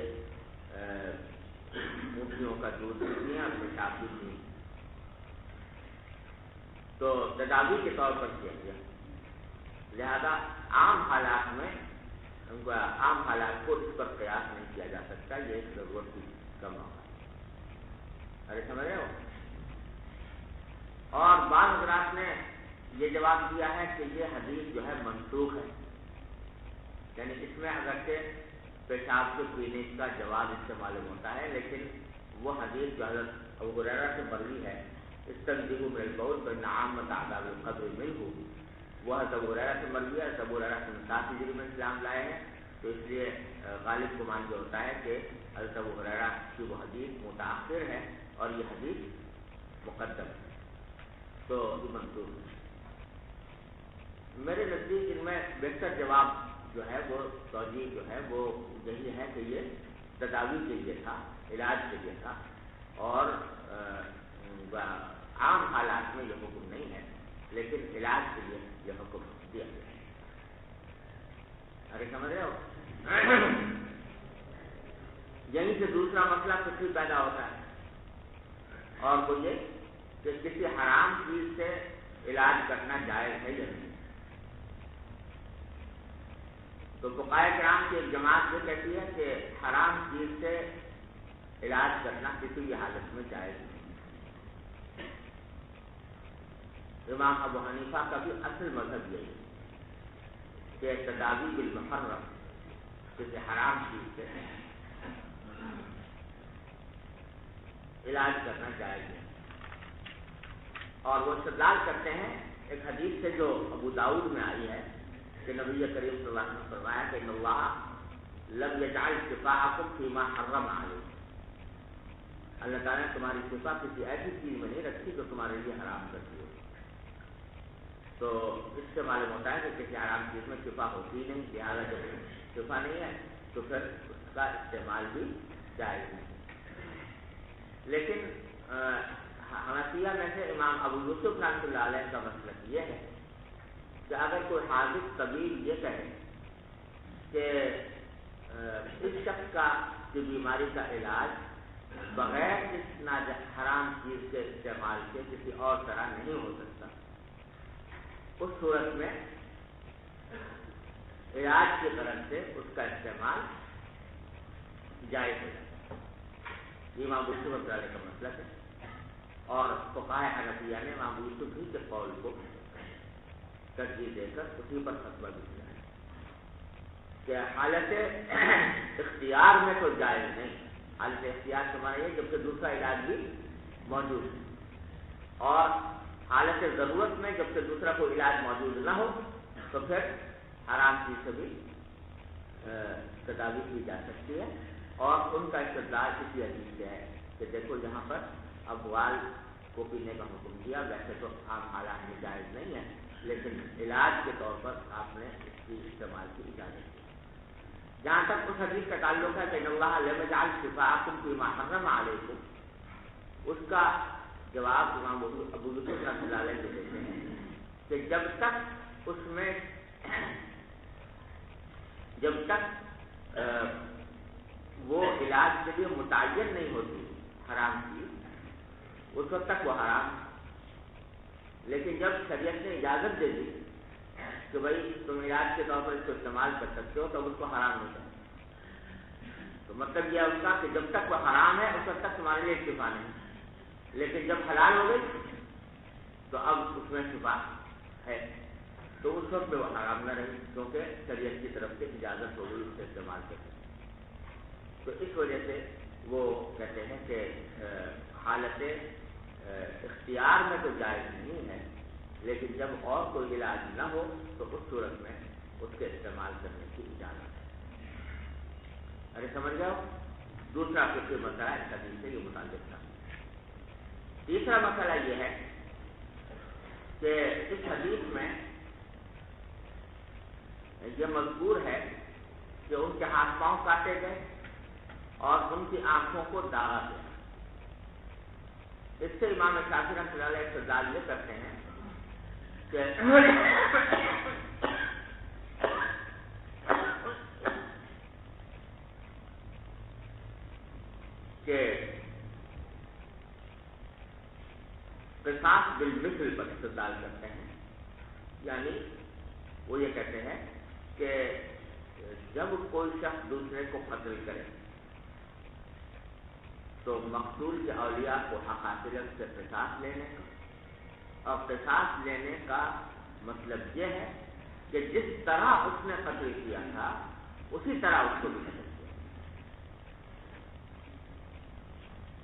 اونٹنیوں کا دودھ بھی پئیں اور پیشاب بھی پئیں، تو تداوی کے طور پر کیا گیا، لہذا عام حالات میں عام حالات کو اس پر قیاس نہیں کیا جا سکتا، یہ ایک ضرورت کی کم ہوگا۔ ارے سمجھ رہے ہو؟ اور بعض حضرات نے یہ جواب دیا ہے کہ یہ حدیث جو ہے منسوخ ہے، یعنی اس میں اگرچہ پیشاب کے پینے کا جواز اس سے معلوم ہوتا ہے، لیکن وہ حدیث جو حضرت ابو ہریرہ سے مروی ہے، استنزہ من البول فإن عامة آداب القبر منه، وہ حضرت ابو ہریرہ سے مروی ہے۔ حضرت ابو ہریرہ 7 ہجری میں اسلام لائے ہیں، تو اس لیے غالب گمان یہ ہوتا ہے کہ حضرت ابو ہریرہ کی وہ حدیث متأخر ہے اور یہ حدیث مقدم ہے، تو یہ منسوخ ہے۔ میرے نزدیک ان میں بہتر جواب جو ہے وہ توجیہ جو ہے وہ یہی ہے کہ یہ تداوی کے لیے تھا، علاج کے لیے تھا، اور عام حالات میں یہ حکم نہیں ہے، لیکن علاج کے لیے یہ حکم دیا گیا ہے۔ ارے سمجھ رہے ہو؟ یہیں سے دوسرا مسئلہ فقہی پیدا ہوتا ہے، اور وہ یہ کہ کسی حرام چیز سے علاج کرنا جائز ہے یا نہیں۔ تو فقہاء کرام کی ایک جماعت یہ کہتی ہے کہ حرام چیز سے علاج کرنا کسی بھی حالت میں جائز نہیں۔ امام ابو حنیفہ کا بھی اصل مذہب یہی ہے کہ تداوی بالمحرم، کسی حرام چیز سے علاج کرنا جائز ہے، اور وہ استدلال کرتے ہیں ایک حدیث سے جو ابو داؤد میں آئی ہے کہ نبی کریم صلی اللہ علیہ وسلم نے فرمایا کہ ان اللہ لم یجعل شفاءکم فیما حرم علیکم، اللہ تعالیٰ نے تمہاری شفا کسی ایسی چیز میں نہیں رکھی جو تمہارے لیے حرام کرتی ہو۔ تو اس سے معلوم ہوتا ہے کہ کسی حرام چیز میں شفا ہوتی نہیں، لہٰذا جب شفا نہیں ہے تو پھر اس کا استعمال بھی جائز نہیں۔ لیکن حنفیہ میں سے امام ابو یوسف رحمۃ اللہ علیہ کا مسلک یہ ہے کہ اگر کوئی حاذق طبیب یہ کہے کہ اس شخص کا کی بیماری کا علاج بغیر اس حرام چیز کے استعمال کے کسی اور طرح نہیں ہو سکتا، اس صورت میں علاج کی طرف سے اس کا استعمال جائز ہے۔ یہ امام یوسف رحمۃ اللہ علیہ کا مسلک ہے، اور فقہاء حنفیہ نے امام یوسف ہی کے قول کو ترجیح دے کر اسی پر فتویٰ بھی دیا ہے کہ حالت اختیار میں تو جائز نہیں، حالت اختیار کے معنی ہے جبکہ دوسرا علاج بھی موجود ہے، اور حالت ضرورت میں جبکہ دوسرا کوئی علاج موجود نہ ہو تو پھر حرام چیز سے بھی تداوی کی جا سکتی ہے، اور ان کا استدلال کسی حدیث سے ہے کہ دیکھو یہاں پر ابوال کو پینے کا حکم دیا، ویسے تو عام حالات میں جائز نہیں ہے، لیکن علاج کے طور پر آپ نے اس کی استعمال کی اجازت دی۔ جہاں تک اس حدیث کا تعلق ہے کہ ان اللہ لم یجعل شفاءکم فیما حرم علیکم، اس کا جواب امام ابو یوسف رحمۃ اللہ علیہ کو دیتے ہیں کہ جب تک وہ علاج کے لیے متعین نہیں ہوتی حرام چیز، اس وقت تک وہ حرام، لیکن جب شریعت نے اجازت دے دی کہ بھائی تم علاج کے طور پر اس کو استعمال کر سکتے ہو، تو اب اس کو حرام نہیں کرنا۔ تو مطلب یہ ہے اس کا کہ جب تک وہ حرام ہے اس وقت تک تمہارے لیے شفا نہیں، لیکن جب حلال ہو گئی تو اب اس میں شفا ہے، تو اس وقت میں وہ حرام نہ رہی، کیونکہ شریعت کی طرف سے اجازت ہو گئی اس سے استعمال کرنے۔ تو اس وجہ سے وہ کہتے ہیں کہ حالت اختیار میں تو جائز نہیں ہے، لیکن جب اور کوئی علاج نہ ہو تو اس صورت میں اس کے استعمال کرنے کی اجازت ہے۔ ارے سمجھ جاؤ، دوسرا فقہی مسئلہ اس حدیث سے یہ متعلق تھا۔ تیسرا مسئلہ یہ ہے کہ اس حدیث میں یہ مذکور ہے کہ ان کے ہاتھ پاؤں کاٹے گئے اور ان کی آنکھوں کو داغا گیا۔ اس سے امام شافعی رحمۃ اللہ علیہ استدلال یہ کرتے ہیں کہ قصاص بالمثل پر استدلال کرتے ہیں، یعنی وہ یہ کہتے ہیں کہ جب کوئی شخص دوسرے کو قتل کرے تو مقتول کے اولیاء کو حق حاصل ہے اس سے قصاص لینے کا، اور قصاص لینے کا مطلب یہ ہے کہ جس طرح اس نے قتل کیا تھا اسی طرح اس کو بھی قتل کیا،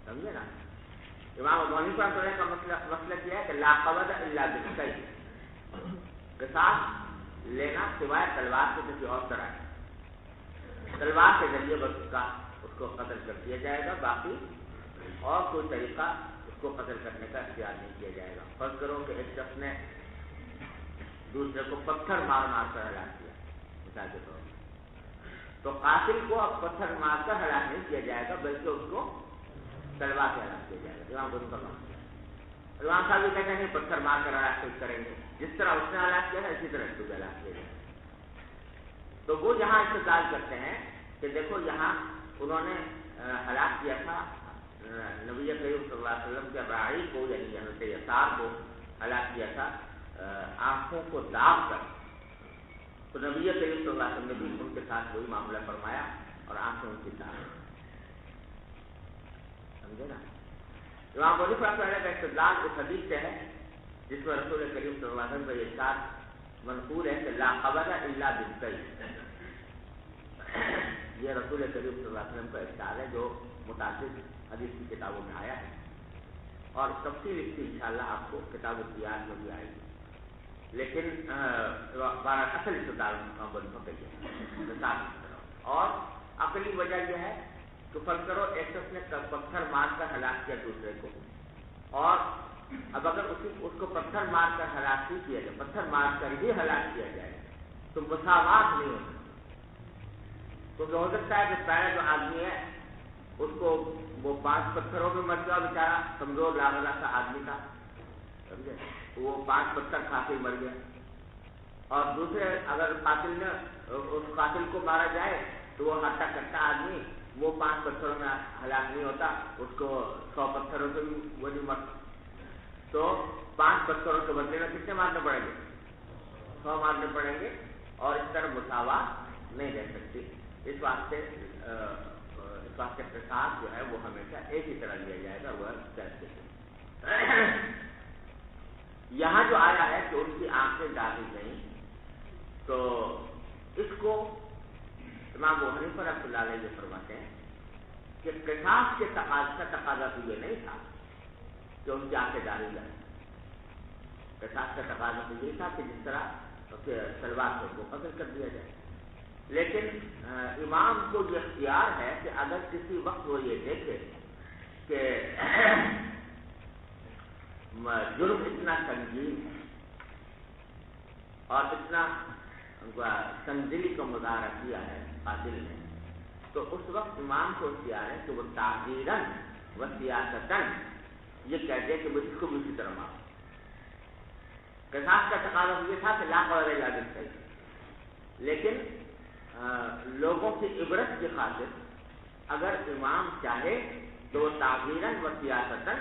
سمجھے نا؟ امام ابو حنیفہ رحمۃ اللہ کا مسئلہ یہ ہے کہ لا قبض الا بالسیف، قصاص لینا سوائے تلوار سے کسی اور طرح ہے، تلوار کے ذریعے بس اس کو قتل کر دیا جائے گا، باقی اور کوئی طریقہ اس کو قتل کرنے کا اختیار نہیں کیا جائے گا۔ فرض کرو کہ ایک شخص نے دوسرے کو پتھر مار مار کر ہلاک کیا مثال کے طور پر، تو قاتل کو اب پتھر مار کر ہلاک نہیں کیا جائے گا بلکہ اس کو تلوار سے ہلاک کیا جائے گا۔ امام صاحب یہ کہتے ہیں پتھر مار کر ہلاک کریں گے، جس طرح اس نے ہلاک کیا ہے اسی طرح اس کو بھی ہلاک کیا جائے گا۔ تو وہ یہاں استدلال کرتے ہیں کہ دیکھو یہاں انہوں نے ہلاک کیا تھا نبی کریم صلی اللہ علیہ وسلم کے راعی کو، یعنی حضرت یسار کو ہلاک کیا تھا آنکھوں کو داغ کر، تو نبی کریم صلی اللہ علیہ وسلم نے بھی ان کے ساتھ وہی معاملہ فرمایا اور آنکھیں ان کی داغ، سمجھے نا؟ امام ابو حنیفہ رحمۃ اللہ کا استدلال اس حدیث سے ہے جس میں رسول کریم صلی اللہ علیہ وسلم کا یہ ارشاد منقول ہے کہ لا قبض الا بالسیف، یہ رسول کریم صلی اللہ علیہ وسلم کا ارشاد ہے جو متعدد حدیث کی کتابوں میں آیا ہے، اور تفصیل اس کی انشاءاللہ آپ کو کتاب الدیات میں بھی آئے گی، لیکن اصل استدلال اور عقلی وجہ یہ ہے کہ فرض کرو ایک شخص نے پتھر مار کر ہلاک کیا دوسرے کو، اور اب اگر اس کو پتھر مار کر ہلاک نہیں کیا جائے، پتھر مار کر ہی ہلاک کیا جائے تو مساوات نہیں ہوتا، کیونکہ ہو سکتا ہے کہ پہلا جو آدمی ہے اس کو وہ 5 پتھروں میں مر گیا، بیچارہ کمزور لاغلا سا آدمی تھا، سمجھے، وہ 5 پتھر کھا کے مر گیا، اور دوسرے اگر قاتل نے اس قاتل کو مارا جائے تو وہ ہٹا کٹا آدمی وہ 5 پتھروں میں ہلاک نہیں ہوتا، اس کو 100 پتھروں سے بھی وہ نہیں مرتا، تو 5 پتھروں کے بدلے میں کتنے مارنے پڑیں گے؟ 100 مارنے پڑیں گے، اور اس طرح مساوات نہیں رہ سکتی، اس واسطے قصاص جو ہے وہ ہمیشہ ایک ہی طرح لیا جائے گا، وہ کیسے یہاں جو آیا ہے کہ ان کی آنکھیں داغی گئیں، تو اس کو امام ابو حنیفہ رحمۃ اللہ علیہ یہ فرماتے ہیں کہ قصاص کے تقاضا تو یہ نہیں تھا کہ ان کی آنکھیں داغی گئیں، قصاص کا تقاضا تو یہ تھا کہ جس طرح تلوار سے کو قتل کر دیا جائے، لیکن امام کو یہ اختیار ہے کہ اگر کسی وقت وہ یہ دیکھے کہ جرم اتنا سنگین ہے اور اتنا سنگدلی کا مظاہرہ کیا ہے قاتل نے، تو اس وقت امام کو اختیار ہے کہ وہ تعزیراً و سیاستاً یہ کہہ دے کہ وہ اس کو بھی اسی طرح مارو۔ قصاص کا تقاضا یہ تھا کہ لا قبض الا بالسیف، لیکن لوگوں کی عبرت کی خاطر اگر امام چاہے تو وہ تعزیراً و سیاستاً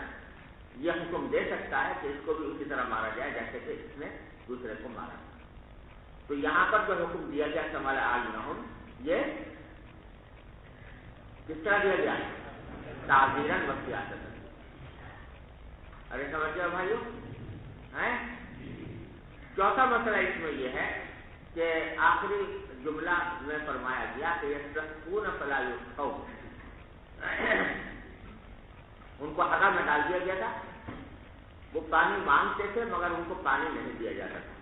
یہ حکم دے سکتا ہے کہ اس کو بھی اسی طرح مارا جائے جیسے کہ اس نے دوسرے کو مارا۔ تو یہاں پر جو حکم دیا گیا سمال آجنہم، یہ کس طرح دیا گیا؟ تعزیراً و سیاستاً۔ ارے سمجھو بھائیو، ہیں؟ چوتھا مسئلہ اس میں یہ ہے کہ آخری جملہ میں فرمایا گیا کہ یستسقون فلا یسقون، ان کو حرام میں ڈال دیا گیا تھا وہ پانی مانگتے تھے مگر ان کو پانی نہیں دیا جاتا تھا.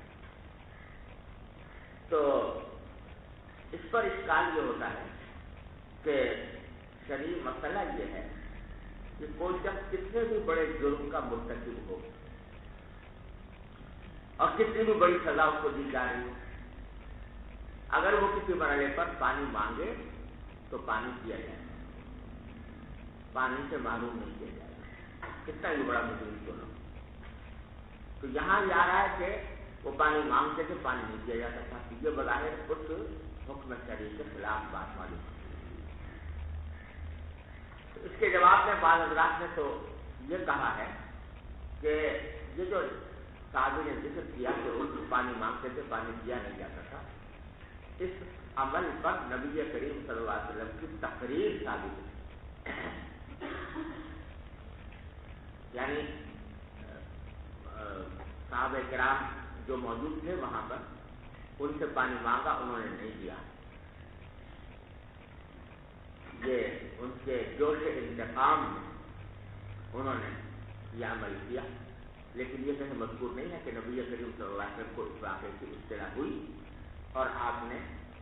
تو اس پر اشکال یہ ہوتا ہے کہ شرعی مسئلہ یہ ہے کہ کوئی شخص کتنے بھی بڑے جرم کا مرتکب ہو اور کتنی بھی بڑی سزا اس کو دی جا رہی ہو، اگر وہ کسی مرحلے پر پانی مانگے تو پانی دیا جائے، پانی سے محروم نہیں کیا جائے، کتنا بھی بڑا مجرم کیوں نہ ہو. تو یہاں یہ آ رہا ہے کہ وہ پانی مانگتے تھے، پانی نہیں دیا جاتا تھا. یہ بظاہر اس حکم شرعی کے خلاف بات معلوم ہے. اس کے جواب میں بعض حضرات نے تو یہ کہا ہے کہ یہ جو صحابی نے ذکر کیا کہ وہ پانی مانگتے تھے، پانی دیا نہیں جاتا تھا، اس عمل پر نبی کریم صلی اللہ علیہ وسلم کی تقریر ثابت ہے. یعنی صحابہ کرام جو موجود تھے وہاں پر، ان سے پانی مانگا، انہوں نے نہیں دیا. یہ ان کے جوش انتقام میں انہوں نے یہ عمل کیا، لیکن یہ کہیں مذکور نہیں ہے کہ نبی کریم صلی اللہ علیہ وسلم کو اس واقعے کی اطلاع ہوئی اور آپ نے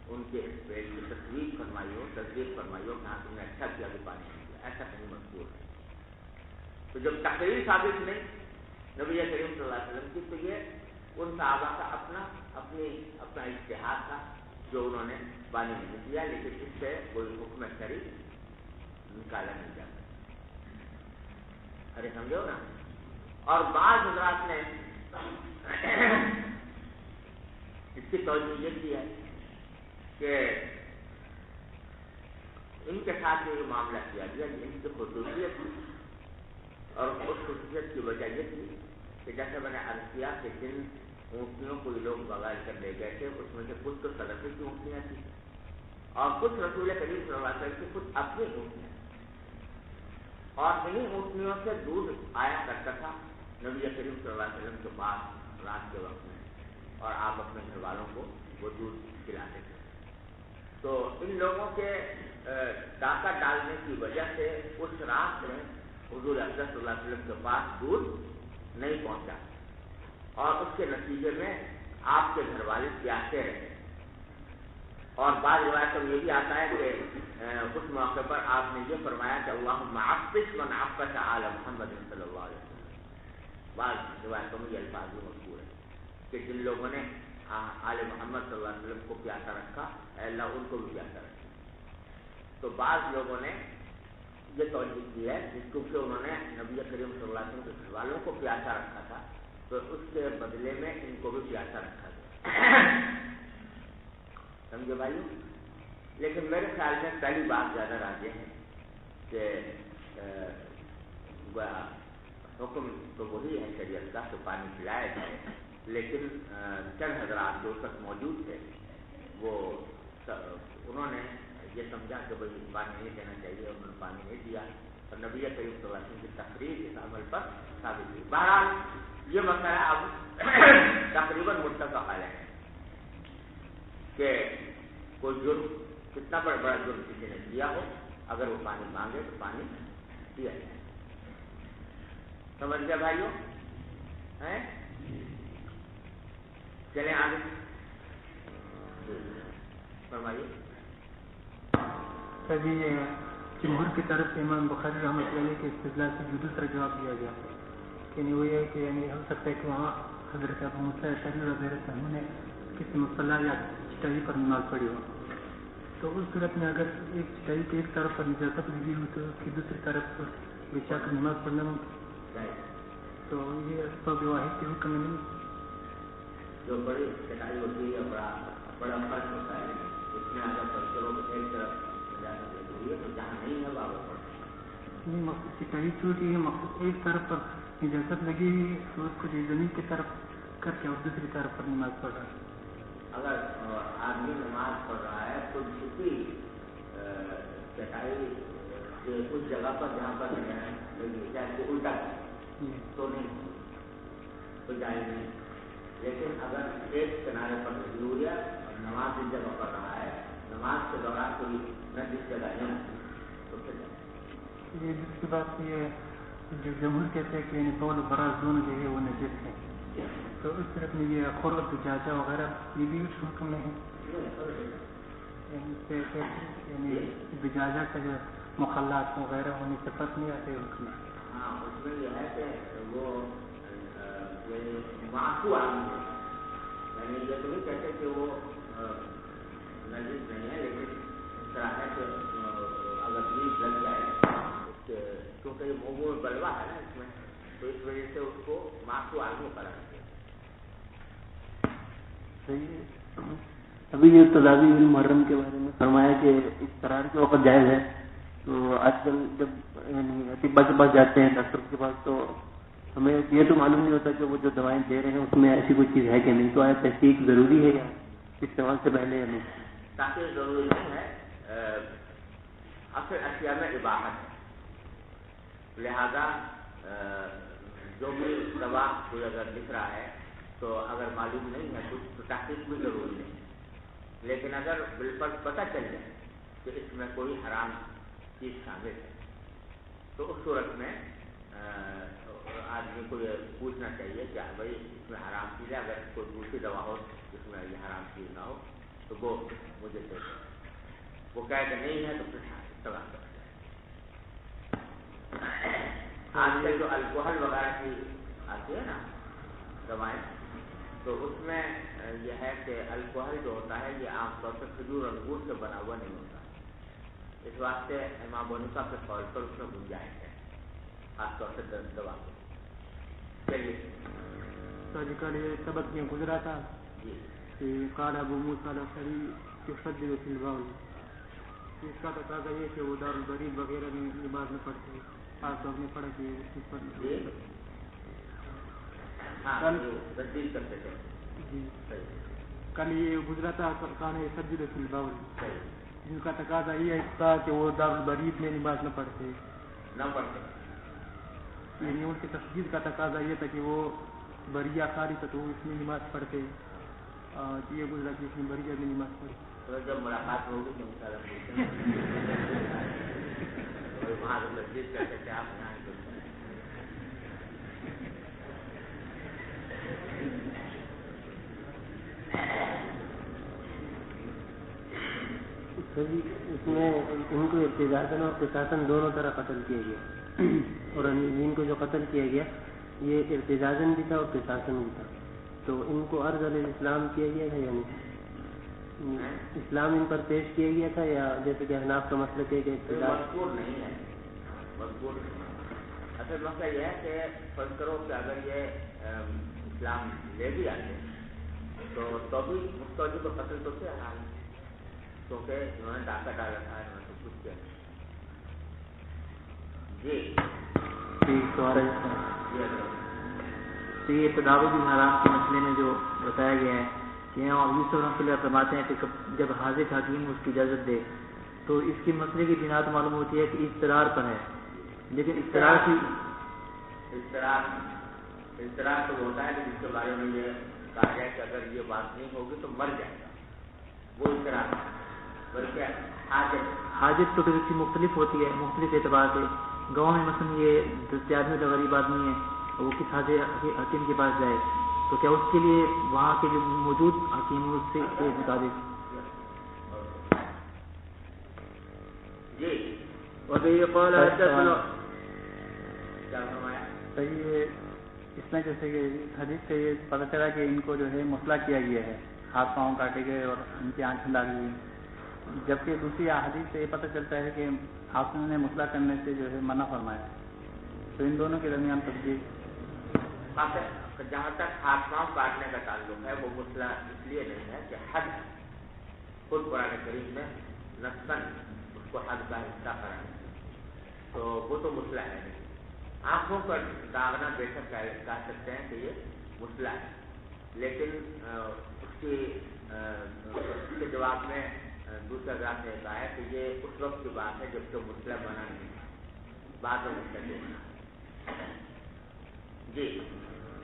ان کے اس فعل کی تصدیق فرمائی ہو، تصدیق فرمائی ہو کہ ہاں تم نے اچھا کیا کہ پانی نہیں دیا. ایسا کہیں مذکور ہے. تو جب تقریر ثابت نہیں نبی کریم صلی اللہ علیہ وسلم کی، تو یہ ان صحابہ کا اپنا اجتہاد تھا جو انہوں نے پانی نہیں دیا، لیکن اس سے کوئی حکم شرعی نکالا نہیں جاتا. ارے سمجھو نا. اور بعض حضرات نے اس کی توجہ یہ کی ہے کہ ان کے ساتھ یہ معاملہ کیا گیا، ان کی خصوصیت تھی، اور اس خصوصیت کی وجہ یہ تھی کہ جیسے میں نے عرض کیا کہ جن اونٹنیوں کو یہ لوگ بغیر کر لے گئے تھے اس میں سے کچھ تو صدقے کی اونٹنیاں تھیں اور کچھ رسول کریم صلی اللہ علیہ وسلم کی کچھ اپنی اونٹنیاں، اور انہیں اونٹنیوں سے دودھ آیا کرتا تھا نبی کریم صلی اللہ علیہ وسلم کے پاس رات کے وقت میں، اور آپ اپنے گھر والوں کو وہ دودھ پلاتے تھے. تو ان لوگوں کے ڈاکہ ڈالنے کی وجہ سے اس رات میں حضور اکرم صلی اللہ علیہ وسلم کے پاس دودھ نہیں پہنچا، اور اس کے نتیجے میں آپ کے گھر والے پیاسے رہے. اور بعض روایتوں میں یہ بھی آتا ہے کہ اس موقع پر آپ نے یہ فرمایا کہ اللہم عطش من عطش آل محمد صلی اللہ علیہ وسلم. بعض روایتوں میں یہ الفاظ بھی مذکور ہے کہ جن لوگوں نے آل محمد صلی اللہ علیہ وسلم کو پیاسا رکھا، اے اللہ ان کو بھی پیاسا رکھا. تو بعض لوگوں نے یہ توجہ کی ہے کہ کیونکہ انہوں نے نبی کریم صلی اللہ علیہ وسلم کے گھر والوں کو پیاسا رکھا تھا تو اس کے بدلے میں ان کو بھی پیاسا رکھا گیا. سمجھے بھائی؟ لیکن میرے خیال میں پہلی بات زیادہ راجح ہے کہ حکم تو وہی ہے شریعت کا کہ پانی پلایا جائے، لیکن چند حضرات جو تک موجود تھے وہ انہوں نے یہ سمجھا کہ بھائی پانی نہیں دینا چاہیے، انہوں نے پانی نہیں دیا اور نبی کریم صلی اللہ علیہ وسلم کی تقریر اس عمل پر ثابت ہوئی. بہرحال یہ مسئلہ اب تقریباً متفق علیہ ہے کہ کوئی جرم، کتنا بڑا جرم کسی نے کیا ہو، اگر وہ پانی مانگے تو پانی دیا جائے. سمجھ گیا بھائیوں؟ چلیں آگے فرمائیے. ابھی جمہور کی طرف سے امام بخاری رحمۃ اللہ علیہ کے استدلال سے جو دوسرا جواب دیا گیا کہ وہ یہ ہے کہ یعنی ہو سکتا ہے کہ وہاں حضرت ابو موسیٰ اشعری رضی اللہ عنہ نے کسی مصلی یا چٹائی پر نماز پڑھی ہو، تو اس صورت میں اگر ایک چٹائی کی ایک طرف پر نجاست لگی ہو تو اس کی دوسری طرف پر بچا کر نماز پڑھنا ممکن، تو یہ سب واحد کے حکم نہیں. جو بڑی چٹائی ہوتی ہے بڑا فرق ہوتا ہے، اس میں اگر پتھروں کو ایک طرف نجاست لگی ہے تو جہاں نہیں ہے وہاں پڑھ نہیں. مقصد چٹائی چھوٹی ہے، مقصد ایک طرف پر نجاست لگی ہوئی تو اس کو زمین کی طرف کر کے اور دوسری طرف پر نماز پڑھ رہا ہے. اگر آدمی نماز پڑھ رہا ہے تو چھٹی چٹائی اس جگہ پر جہاں پر چاہے کو الٹا تو نہیں تو جائے نہیں، لیکن اگر ایک کنارے پر لگی ہوئی ہے اور نماز جس جگہ پڑھ رہا ہے، نماز کے دوران کوئی نہ جس جگہ نہیں تو پھر یہ دوسری بات یہ ہے جو جمہور کہتے ہیں کہ یعنی بول و براز دونوں جو ہے وہ نجس ہے، تو اس طرف میں یہ خور و دجاجہ وغیرہ یہ بھی اس حکم میں ہے، یعنی دجاجہ کا جو مخلات وغیرہ ہونے سے پس نہیں آتے حکم میں؟ ہاں، اس میں یہ ہے کہ وہ معفو آدمی ہے، یعنی یہ تو نہیں کہتے کہ وہ نجس نہیں ہے، لیکن اس طرح ہے کہ اگر بیج لگ جائے کیونکہ یہ مومو بلوا ہے نا اس میں، تو اس وجہ سے اس کو معفو آدمی پر رکھتے ہیں۔ صحیح ہے۔ ابھی یہ تدابیر محرم کے بارے میں فرمایا کہ اضطرار کے وقت جائز ہے، تو آج کل جب اطباء کے پاس جاتے ہیں ڈاکٹر کے پاس تو ہمیں یہ تو معلوم نہیں ہوتا کہ وہ جو دوائیں دے رہے ہیں اس میں ایسی کوئی چیز ہے کہ نہیں، تو آیا تحقیق ضروری ہے یا استعمال سے پہلے یا نہیں؟ تاکہ ضروری نہیں ہے، اصل اشیاء میں اباحت ہے، لہذا جو بھی دوا کوئی اگر لکھ رہا ہے تو اگر معلوم نہیں ہے تو تحقیق بھی ضروری نہیں، لیکن اگر بالکل پتہ چل جائے کہ اس میں کوئی حرام چیز شامل ہے تو اس صورت میں آدمی کو یہ پوچھنا چاہیے کہ بھائی اس میں حرام چیز ہے، اگر کوئی دوسری دوا ہو جس میں یہ حرام چیز نہ ہو تو وہ مجھے دے دیں، وہ کہے کہ نہیں ہے تو پھر استعمال کرنا چاہیے۔ آج کل جو الکوہل وغیرہ کی آتی ہے نا دوائیں، تو اس میں یہ ہے کہ الکوہل جو ہوتا ہے یہ عام طور پر کھجور انگور سے بنا ہوا نہیں ہوتا، اس واسطے امام حنیفہ کے قول پر اس میں گنجائش ہے، خاص طور سے دوا کو۔ چلیے تو آج کل یہ سبق میں گزرا تھا کہ قال ابو موسیٰ الاشعری یصلی فی البول، اس کا تقاضا یہ کہ وہ دارالبرید وغیرہ میں نماز میں پڑھتے، آپ لوگ نے پڑھا کہ اس پر تصدیق کرتے تھے جی کل یہ گزرا تھا کان یصلی فی البول، جن کا تقاضا یہ تھا کہ وہ دارالبرید میں نماز نہ پڑھتے، یعنی ان کی تسجیل کا تقاضا یہ تھا کہ وہ بریہ خالی تھا تو اس میں نماز پڑھتے، یہ گزرا کہ اس میں بریہ میں نماز پڑھی۔ تو جب ملاقات ہوگی تو وہاں سے تصدیق کرتے تھے آپ یہاں اس میں ان کو ارتجاجن اور قصاصن دونوں طرح قتل کیا گیا، اور ان کو جو قتل کیا گیا یہ ارتجاجن بھی تھا اور قصاصن بھی تھا، تو ان کو عرض علیہ السلام کیا گیا تھا، یعنی اسلام ان پر پیش کیا گیا تھا، یا جیسے کہ حناف کا مسئلہ ہے کہ مذکور نہیں ہے، مذکور اصل مسئلہ یہ ہے کہ فرض کرو کہ اگر یہ اسلام لے بھی آتے تو بھی مستوجب کو قتل تو سے حال، کیونکہ انہوں نے ڈاکہ ڈالا تھا، انہوں نے سب کچھ کیا۔ جی تو یہ تداوت حرام کے مسئلے میں جو بتایا گیا ہے کہ یوسف رحمۃ اللہ فرماتے ہیں کہ جب حاضر حکیم اس کی اجازت دے تو اس کے مسئلے کی بنا تو معلوم ہوتی ہے کہ اضطرار پر ہے، لیکن اضطرار تو ہوتا ہے کہ جس کے بارے میں یہ کہا جائے کہ اگر یہ بات نہیں ہوگی تو مر جائے گا، وہ اضطرار ہے، بلکہ حاجت تو پھر اس کی مختلف ہوتی ہے، مختلف اعتبار سے۔ گاؤں میں مثلا یہ دستیاب میں غریب آدمی ہے وہ کس حاضر حکیم کے پاس جائے تو کیا اس کے لیے وہاں کے جو موجود حکیم اس سے کے مطابق جی وبه قال حدثنا اس میں جیسے کہ حدیث سے یہ پتہ چلا کہ ان کو جو ہے مسئلہ کیا گیا ہے، ہاتھ پاؤں کاٹے گئے اور ان کی آنکھیں ڈالی گئی، جبکہ دوسری حدیث سے یہ پتہ چلتا ہے کہ آپ نے مسئلہ کرنے سے جو ہے منع فرمایا، تو ان دونوں کے درمیان تفصیل جہاں تک ہاتھ پاؤں کاٹنے کا تعلق ہے وہ مسئلہ اس لیے نہیں ہے کہ حد خود قرآن کریم میں نقصاً اس کو حد کا حصہ کرائیں، تو وہ تو مسئلہ ہے نہیں۔ آنکھوں پر داغنا بے شک کہہ سکتے ہیں کہ یہ مسئلہ ہے، لیکن اس کے جواب میں دوسرا ذات نے کہا ہے کہ یہ اس وقت کی بات ہے جب تو مسئلہ بنا نہیں، بعد میں مسئلہ ہونا۔ جی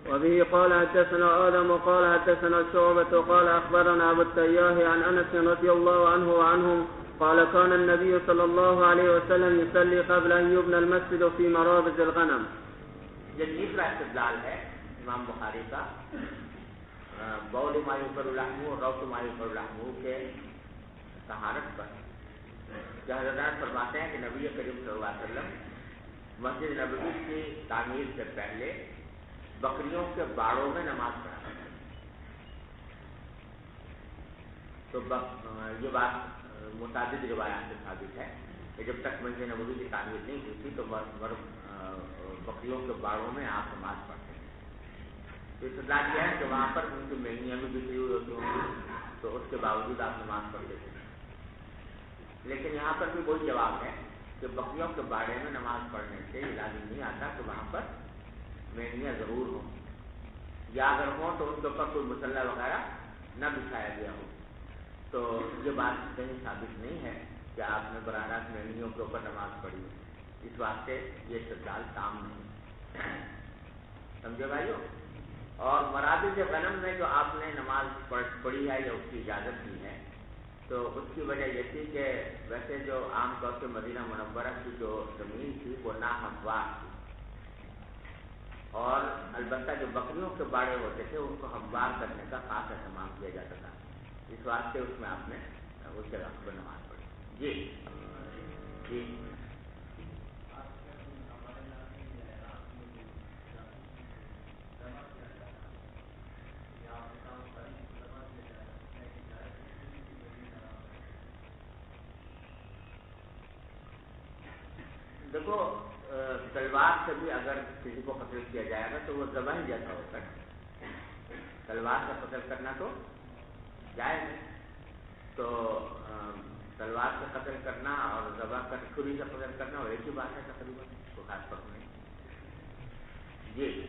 وبه قال حدثنا آدم قال حدثنا شعبة قال أخبرنا أبو التياه عن أنس رضي الله عنه وعنهم قال كان النبي صلى الله عليه وسلم يصلي قبل أن يبنى المسجد في مرابض الغنم. یہ تیسرا استدلال ہے امام بخاری کا بول ما یوکر اللحم اور روث ما یوکر اللحم کے طہارت پر. کہ حضرات فرماتے ہیں کہ نبی کریم صلی اللہ علیہ وسلم مسجد نبوی کی تعمیر سے پہلے بکریوں کے باڑوں میں نماز پڑھا. تو یہ بات متعدد روایات سے ثابت ہے کہ جب تک مسجد نبوی کی تعمیر نہیں ہوئی تھی تو بکریوں کے باڑوں میں آپ نماز پڑھتے ہیں. تو استدلال یہ ہے کہ وہاں پر ان کی مہنگیاں بھی بکری ہوئی ہوتی ہوں گی تو اس کے باوجود آپ نماز پڑھتے تھے. لیکن یہاں پر بھی وہی جواب ہے کہ بکریوں کے باڑے میں نماز پڑھنے سے یہ لازم نہیں آتا کہ وہاں پر مہنگیاں ضرور ہوں, یا اگر ہوں تو ان کے اوپر کوئی مسلح وغیرہ نہ بچھایا گیا ہو. تو یہ بات کہیں ثابت نہیں ہے کہ آپ نے براہ راست مہنگیوں کے اوپر نماز پڑھی. اس واسطے یہ استدلال تام نہیں. سمجھے بھائیو؟ اور مرابض غنم میں جو آپ نے نماز پڑھی ہے یا اس کی اجازت دی ہے تو اس کی وجہ یہ تھی کہ ویسے جو عام طور سے مدینہ منورہ کی جو زمین تھی وہ ناہموار تھی, اور البتہ جو بکریوں کے باڑے ہوتے تھے ان کو ہموار کرنے کا خاص اہتمام کیا جاتا تھا. اس واسطے اس میں آپ نے اس جگہ پر نماز پڑھی. جی جی دیکھو, تلوار سے بھی اگر کسی کو قتل کیا جائے گا تو وہ ذبح جیسا ہوتا ہے. تلوار سے قتل کرنا تو جائز ہے. تو تلوار سے قتل کرنا اور ذبح کر چھری سے قتل کرنا اور ایک ہی بات ہے تقریباً, تو خاص فرق نہیں. جی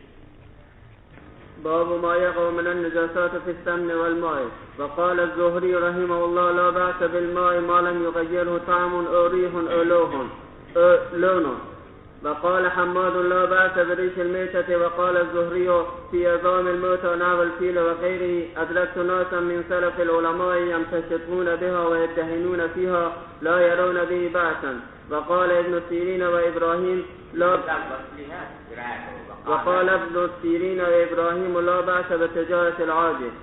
باب ما يقع من النجاسات في السمن والماء. وقال الزهري رحمه الله لا بأس بالماء ما لم يغيره طعم أو ريح أو لون. وقال حماد لا بأس بريش الميتة. وقال الزهري في عظام الموت ونحو الفيل وغيره أدركت ناسا من سلف العلماء يمتشطون بها ويدهنون فيها لا يرون به بأسا. وقال ابن سيرين وإبراهيم لا بأس بتجارة العاجز.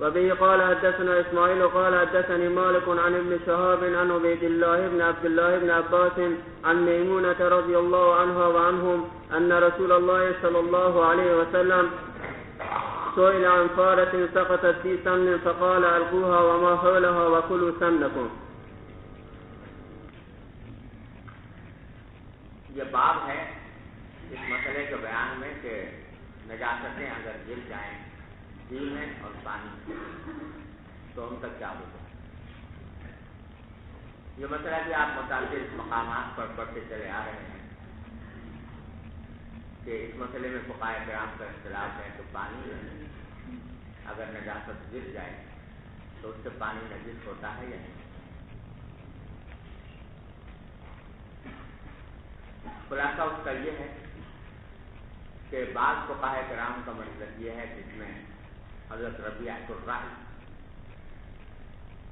وبه قال حدثنا إسماعيل قال حدثني مالك عن ابن شهاب عن عبيد الله بن عبد الله بن عباس عن ميمونة رضي الله عنها وعنهم أن رسول الله صلى الله عليه وسلم سئل عن فارة سقطت في سمن فقال ألقوها وما حولها وكلوا سمنكم. یہ باب ہے اس مسئلے کے بیان میں کہ نجاستیں اگر گر جائیں جی میں اور پانی تو ان تک کیا ہوگا. یہ مسئلہ بھی آپ متعدد مقامات پر پڑھتے چلے آ رہے ہیں کہ اس مسئلے میں فقہائے کرام کا اختلاف ہے کہ پانی اگر نجاست گر جائے تو اس سے پانی نجس ہوتا ہے یا نہیں. خلاصہ اس کا یہ ہے کہ بعض فقہائے کرام کا مطلب یہ ہے جس میں حضرت ربیعۃ الرأی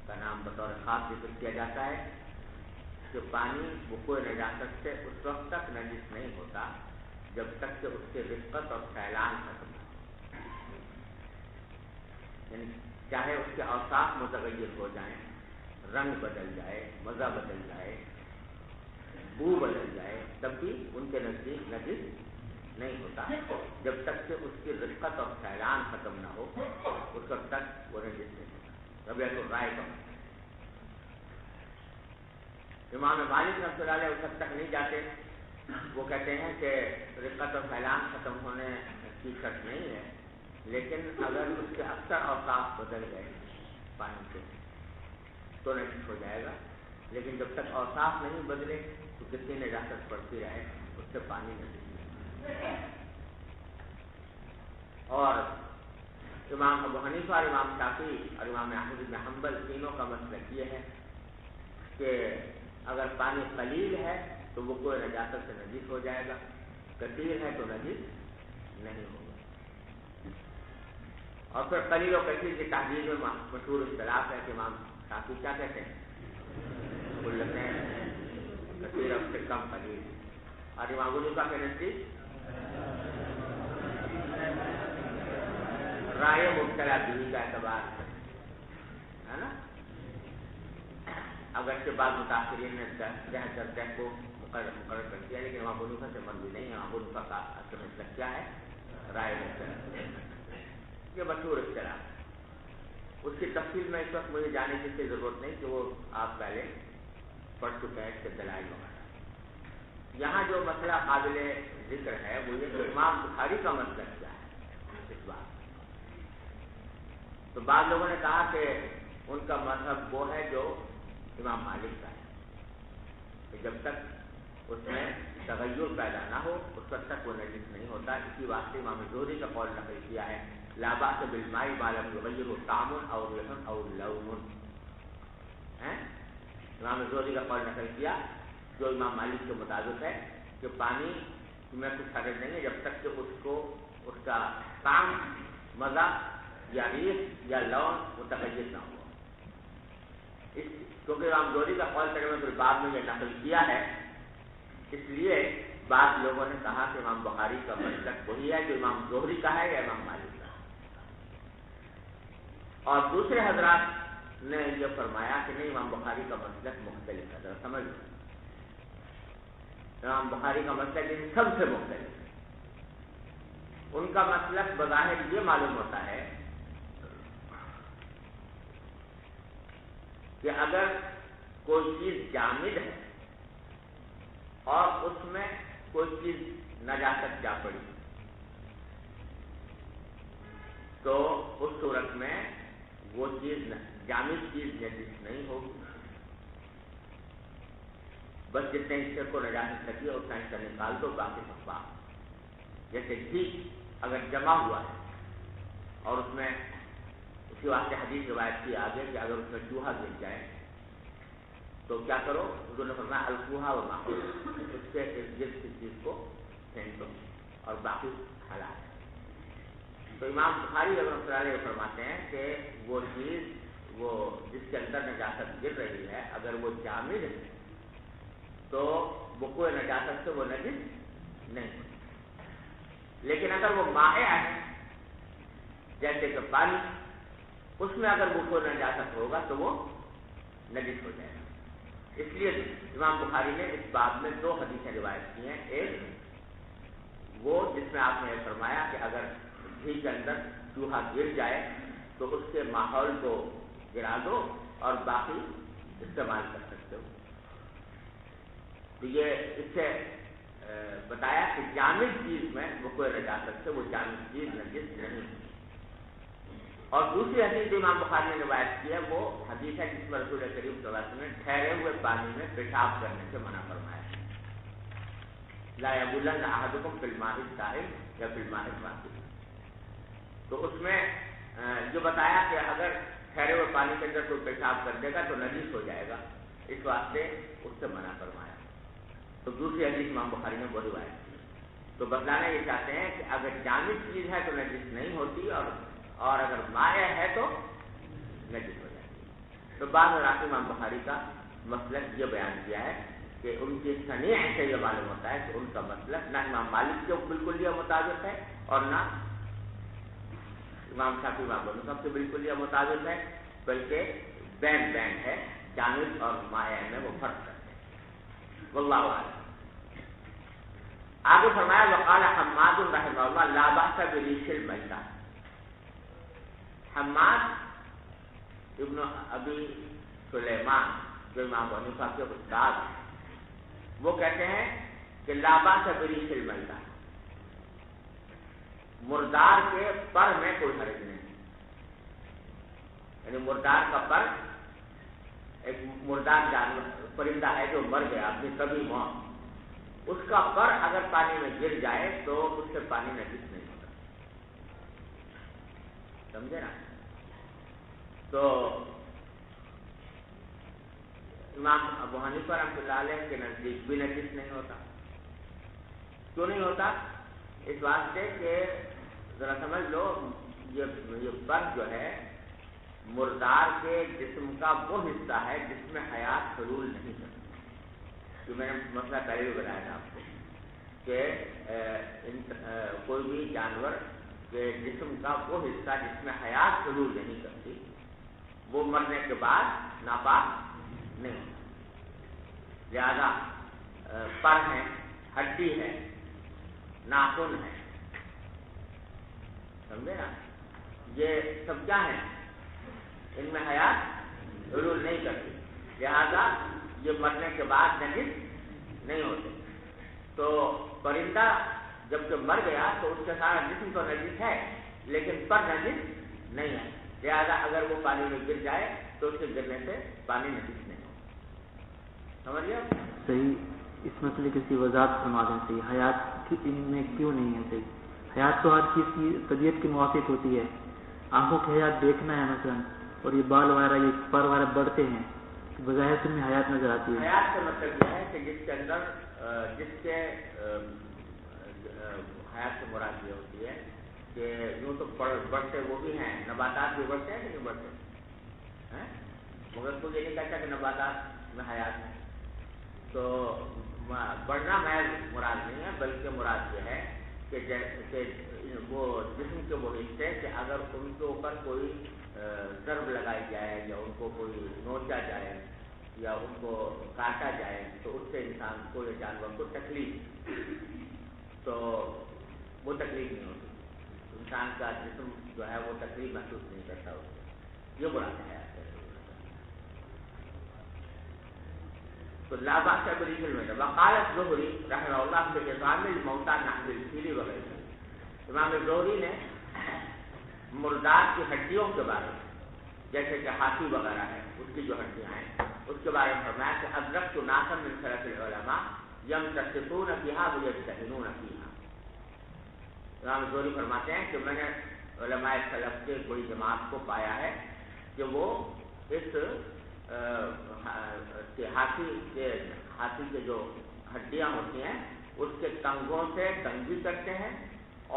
کا نام بطور خاص ذکر کیا جاتا ہے کہ پانی وقوع نجاست سے اس وقت تک نجس نہیں ہوتا جب تک کہ اس کے رقت اور سیلان ختم ہو. یعنی چاہے اس کے اوصاف متغیر ہو جائیں, رنگ بدل جائے, مزہ بدل جائے, بو بدل جائے, تب بھی ان کے نزدیک نجس نہیں ہوتا جب تک کہ اس کی رقت اور سیلان ختم نہ ہو, اس وقت تک وہ نجس نہیں ہوتا. ربیعۃ الرأی کا امام مالک رحمۃ اللہ علیہ اس حد تک نہیں جاتے. وہ کہتے ہیں کہ رقت اور سیلان ختم ہونے کی شرط نہیں ہے, لیکن اگر اس کے اکثر اوصاف بدل گئے پانی کے تو نجس ہو جائے گا. لیکن جب تک اوصاف نہیں بدلے تو کتنی نجاست پڑتی رہے اس سے پانی نجس نہیں. اور امام ابو حنیفہ اور امام شافعی اور امام احمد بن حنبل تینوں کا مسلک یہ ہے کہ اگر پانی قلیل ہے تو وہ کوئی نجاست سے نجس ہو جائے گا, کثیر ہے تو نجس نہیں ہوگا. اور پھر قلیل و کثیر کی تعبیر میں مشہور اختلاف ہے کہ امام شافعی کیا کہتے ہیں, کثیر اب سے کم قلیل. اور امام ابو حنیفہ کے نزدیک رائے مبتلا بھی کا اعتبار ہے نا. اگرچہ بعض متاثرین نے 10 کو مقرر کر دیا، لیکن امام ابو حنیفہ سے مروی نہیں ہے. امام ابو حنیفہ کا اصل مسلک کیا ہے؟ رائے مبتلا. یہ مشہور اختلاف. اس کی تفصیل میں اس وقت مجھے جانے کی ضرورت نہیں کہ وہ آپ پہلے پڑھ چکے ہیں اس کے دلائل وغیرہ. یہاں جو مسئلہ قابل ذکر ہے وہ یہ کہ امام بخاری کا مسلک کیا ہے اس بات. تو بعض لوگوں نے کہا کہ ان کا مذہب وہ ہے جو امام مالک کا ہے کہ جب تک اس میں تغیر پیدا نہ ہو اس وقت تک وہ نجس نہیں ہوتا. اسی واسطے امام زہری کا قول نقل کیا ہے لا باس بالماء ما لم يغيره طعم او ريح او لون. امام زہری کا قول نقل کیا جو امام مالک کے مطابق ہے کہ پانی میں کچھ حرج نہیں ہے جب تک کہ اس کا طعم، مزہ یا ریح یا لون متغیر نہ ہو. کیونکہ امام زہری کا قول کرنے میں بعد میں یہ نقل کیا ہے، اس لیے بعض لوگوں نے کہا کہ امام بخاری کا مسلک وہی ہے جو امام زہری کا ہے یا امام مالک کا ہے. اور دوسرے حضرات نے یہ فرمایا کہ نہیں، امام بخاری کا مسلک مختلف ہے. ذرا سمجھ لو، امام بخاری کا مسلک ان سب سے مختلف ہے. ان کا مسلک بظاہر یہ معلوم ہوتا ہے کہ اگر کوئی چیز جامد ہے اور اس میں کوئی چیز نجاست جا پڑی تو اس صورت میں وہ چیز جامد چیز نجس نہیں ہوگی. بس جتنے حصے کو نجاست لگی ہے اتنا حصہ نکال دو، باقی سب پاک. جیسے گھی اگر جمع ہوا ہے اور اس میں اسی واسطے حدیث روایت کی آگے کہ اگر اس میں چوہا گر جائے تو کیا کرو؟ حضور نے فرمایا الکوہا و ماحول، اس سے اس گرد کی چیز کو پھینک دو اور باقی حلال ہے. تو امام بخاری رحمۃ اللہ علیہ فرماتے ہیں کہ وہ چیز وہ جس کے اندر نجاست گر رہی ہے اگر وہ جامد ہے تو وقوع نجاست سے وہ نجس نہیں. لیکن اگر وہ مائع ہے جیسے کہ پانی، اس میں اگر وقوع نجاست ہوگا تو وہ نجس ہو جائے گا. اس لیے امام بخاری نے اس باب میں 2 حدیثیں روایت کی ہیں. ایک وہ جس میں آپ نے فرمایا کہ اگر گھی کے اندر چوہا گر جائے تو اس کے ماحول کو گرا دو اور باقی استعمال کر سکتے ہو. تو یہ اس سے بتایا کہ جامد چیز میں وقوع نجاست سے وہ جامد چیز نجس نہیں. اور دوسری حدیث جو امام بخاری نے روایت کی ہے وہ حدیث ہے جس میں رسول کریم صلی اللہ علیہ وسلم نے ٹھہرے ہوئے پانی میں پیشاب کرنے سے منع فرمایا. لا یبولن احدکم فی الماء السائل یا فی الماء الواقف. تو اس میں جو بتایا کہ اگر ٹھہرے ہوئے پانی کے اندر کوئی پیشاب کر دے گا تو نجس ہو جائے گا، اس واسطے اس سے منع فرمایا. تو دوسری حدیث امام بخاری نے وہ روایت کی. تو بتلانا یہ چاہتے ہیں کہ اگر جامد چیز ہے تو نجس نہیں ہوتی اور اگر مائع ہے تو نجس ہو جاتی ہے. تو بعض حضرات امام بخاری کا مسلک یہ بیان کیا ہے کہ ان کی صنیع سے یہ معلوم ہوتا ہے کہ ان کا مسلک نہ امام مالک کے بالکل یہ مطابق ہے اور نہ امام شافعی امام ابو حنیفہ سے بالکل یہ مطابق ہے، بلکہ بین ہے، جامد اور مائع میں وہ فرق کرتے ہیں. واللہ اعلم. آگے فرمایا وقال حماد رحمہ اللہ لا باس بریش المیتہ. حماد ابن ابی سلیمان جو امام ابو حنیفہ کے استاد ہیں وہ کہتے ہیں کہ لا باس بریش المیتہ، مردار کے پر میں کوئی حرج نہیں. یعنی مردار کا پر، ایک مردار جانور پرندہ ہے جو مر گیا اپنی کبھی موت، اس کا پر اگر پانی میں گر جائے تو اس سے پانی نجس نہیں ہوتا. سمجھے نا؟ تو امام ابو حنیفہ رحمۃ اللہ علیہ کے نزدیک بھی نجس نہیں ہوتا. کیوں نہیں ہوتا؟ اس واسطے کہ ذرا سمجھ لو یہ پر جو ہے مردار کے جسم کا وہ حصہ ہے جس میں حیات حلول نہیں کرتی. جو میں نے مسئلہ پہلے بھی بتایا تھا آپ کو کہ کوئی بھی جانور کے جسم کا وہ حصہ جس میں حیات حلول نہیں کرتی وہ مرنے کے بعد ناپاک نہیں ہوتا. لہذا پر ہے، ہڈی ہے، ناخن ہے، سمجھے نا، یہ سب کیا ہے؟ ان میں حیات حلول نہیں کرتی، لہذا یہ مرنے کے بعد نجس نہیں ہوتے. تو پرندہ جب کہ مر گیا تو اس کا سارا جسم تو نجس ہے لیکن پر نجس نہیں ہے، لہذا اگر وہ پانی میں گر جائے تو اس کے گرنے سے پانی نجس نہیں ہوگا. سمجھ گیا؟ صحیح. اس مسئلے کی وضاحت فرما دیں. صحیح حیات ان میں کیوں نہیں ہے؟ صحیح حیات تو ہر چیز کی طبیعت کے موافق ہوتی ہے. آنکھوں کی حیات دیکھنا ہے مثلا، اور یہ بال وغیرہ یہ پر وغیرہ بڑھتے ہیں، بظاہر سے میں حیات نظر آتی ہے. حیات کا مطلب یہ ہے کہ جس کے اندر جس کے حیات سے مراد یہ ہوتی ہے کہ یوں تو بڑھتے وہ بھی ہیں، نباتات بھی بڑھتے ہیں کہ نہیں بڑھتے، مگر تو یہ نہیں کہتا کہ نباتات میں حیات ہے. تو بڑھنا محض مراد نہیں ہے، بلکہ مراد یہ ہے کہ جیسے وہ جسم کے وہ حصے کہ اگر ان کے اوپر کوئی ضرب لگائی جائے یا ان کو کوئی نوچا جائے یا ان کو کاٹا جائے تو اس سے انسان کو یا جانور کو تکلیف، تو وہ تکلیف نہیں ہوتی. انسان کا جسم جو ہے وہ تکلیف محسوس نہیں کرتا اس سے. یہ مراد ہے. تو لا باس بریل میں وقالت زہری رحمہ اللہ کے نظام الموتى نحو الفیل وغیرہ. امام زہری نے مردار کی ہڈیوں کے بارے میں، جیسے کہ ہاتھی وغیرہ ہے اس کی جو ہڈیاں ہیں، اس کے بارے میں فرمایا کہ ادرکت ناسا من سلف العلماء یمتصفون فیہا ویجتہنون فیہا. امام زہری فرماتے ہیں کہ میں نے علماء سلف کے بڑی جماعت کو پایا ہے کہ وہ اس ہاتھی کے جو ہڈیاں ہوتی ہیں اس کے ٹنگوں سے کنگھی کرتے ہیں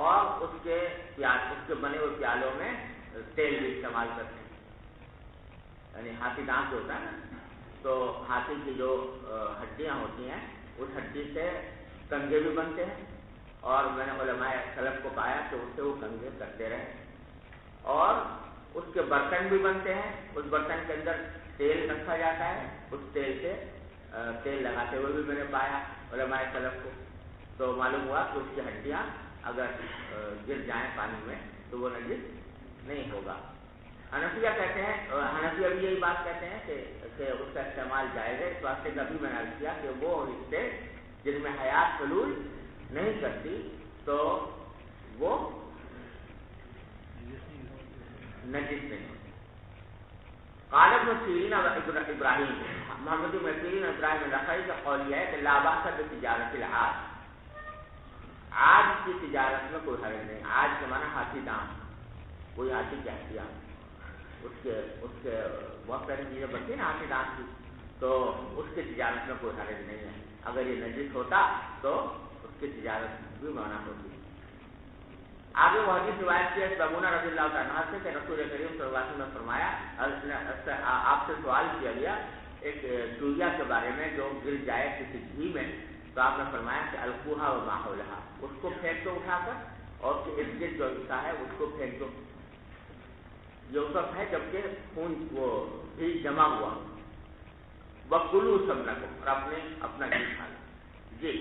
اور اس کے بنے ہوئے پیالوں میں تیل بھی استعمال کرتے ہیں. یعنی ہاتھی دانت ہوتا ہے نا، تو ہاتھی کی جو ہڈیاں ہوتی ہیں اس ہڈی سے کنگھے بھی بنتے ہیں، اور میں نے علماء سلف کو پایا کہ اس سے وہ کنگھے کرتے رہے. اور اس کے برتن بھی بنتے ہیں، اس برتن کے اندر تیل رکھا جاتا ہے، اس تیل سے تیل لگاتے ہوئے بھی میں نے پایا علماء سلف کو. تو معلوم ہوا کہ اس کی ہڈیاں اگر گر جائیں پانی میں تو وہ نجس نہیں ہوگا. حنفیہ کہتے ہیں، حنفیہ بھی یہی بات کہتے ہیں کہ اس کا استعمال جائز ہے. اس واسطے کبھی میں نے عرض کیا کہ وہ حصے جن میں حیات حلول نہیں کرتی تو وہ نجس نہیں ہوتی. قال ابن سیرین ابراہیم، محمد بن سیرین ابراہیم النخعی کا قول یہ ہے کہ لا باس بتجارت العاج، آج کی تجارت میں کوئی حرج نہیں. آج کے معنی ہاتھی دانت، کوئی ہاتھی کی ہڈیاں اس کے بہت ساری چیزیں بنتی ہیں نا ہاتھی دانت کی، تو اس کی تجارت میں کوئی حرج نہیں ہے. اگر یہ نجس ہوتا تو اس کی تجارت بھی منع ہوتی. آگے وہ حدیث روایت کی ہے سمونہ رضی اللہ تعالیٰ عنہ سے کہ رسول کریم صلی اللہ علیہ وسلم نے فرمایا، آپ سے سوال کیا گیا ایک چوہیا کے بارے میں جو گر جائے کسی گھی میں، تو آپ نے فرمایا کہ القوہا و ما حولہا، اس کو پھینک دو اٹھا کر، اور اس کے ارد گرد جو حصہ ہے اس کو پھینک دو. یہ اس وقت ہے جبکہ خون وہ گھی جمع ہوا. وَكُلُوا سَبْنَكُمْ، اور اپنا گھی کھا لو. جی.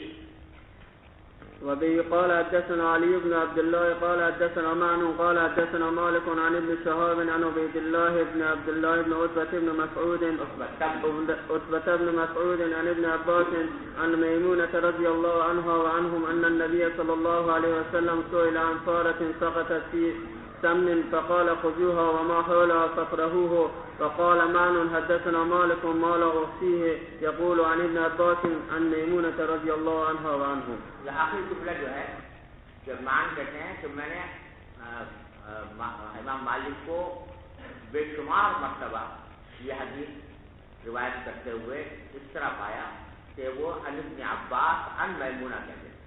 وبه قال حدثنا علي بن عبد الله قال حدثنا معن قال حدثنا مالك عن ابن شهاب عن عبيد الله بن عبد الله بن عتبة بن مسعود عن ابن عباس عن ميمونة رضي الله عنها وعنهم أن النبي صلى الله عليه وسلم سئل عن فارة سقطت في سمن فقال خذوها وما حولها فاطرحوه. فقال معن حدثنا مالك ما لا أحصيه يقول عن ابن عباس عن ميمونة رضي الله عنها وعنهم. آخری ٹکڑا جو ہے کہ مان کہتے ہیں کہ میں نے امام مالک کو بے شمار مرتبہ یہ حدیث روایت کرتے ہوئے اس طرح پایا کہ وہ عن ابن عباس عن میمونہ کہتے ہیں.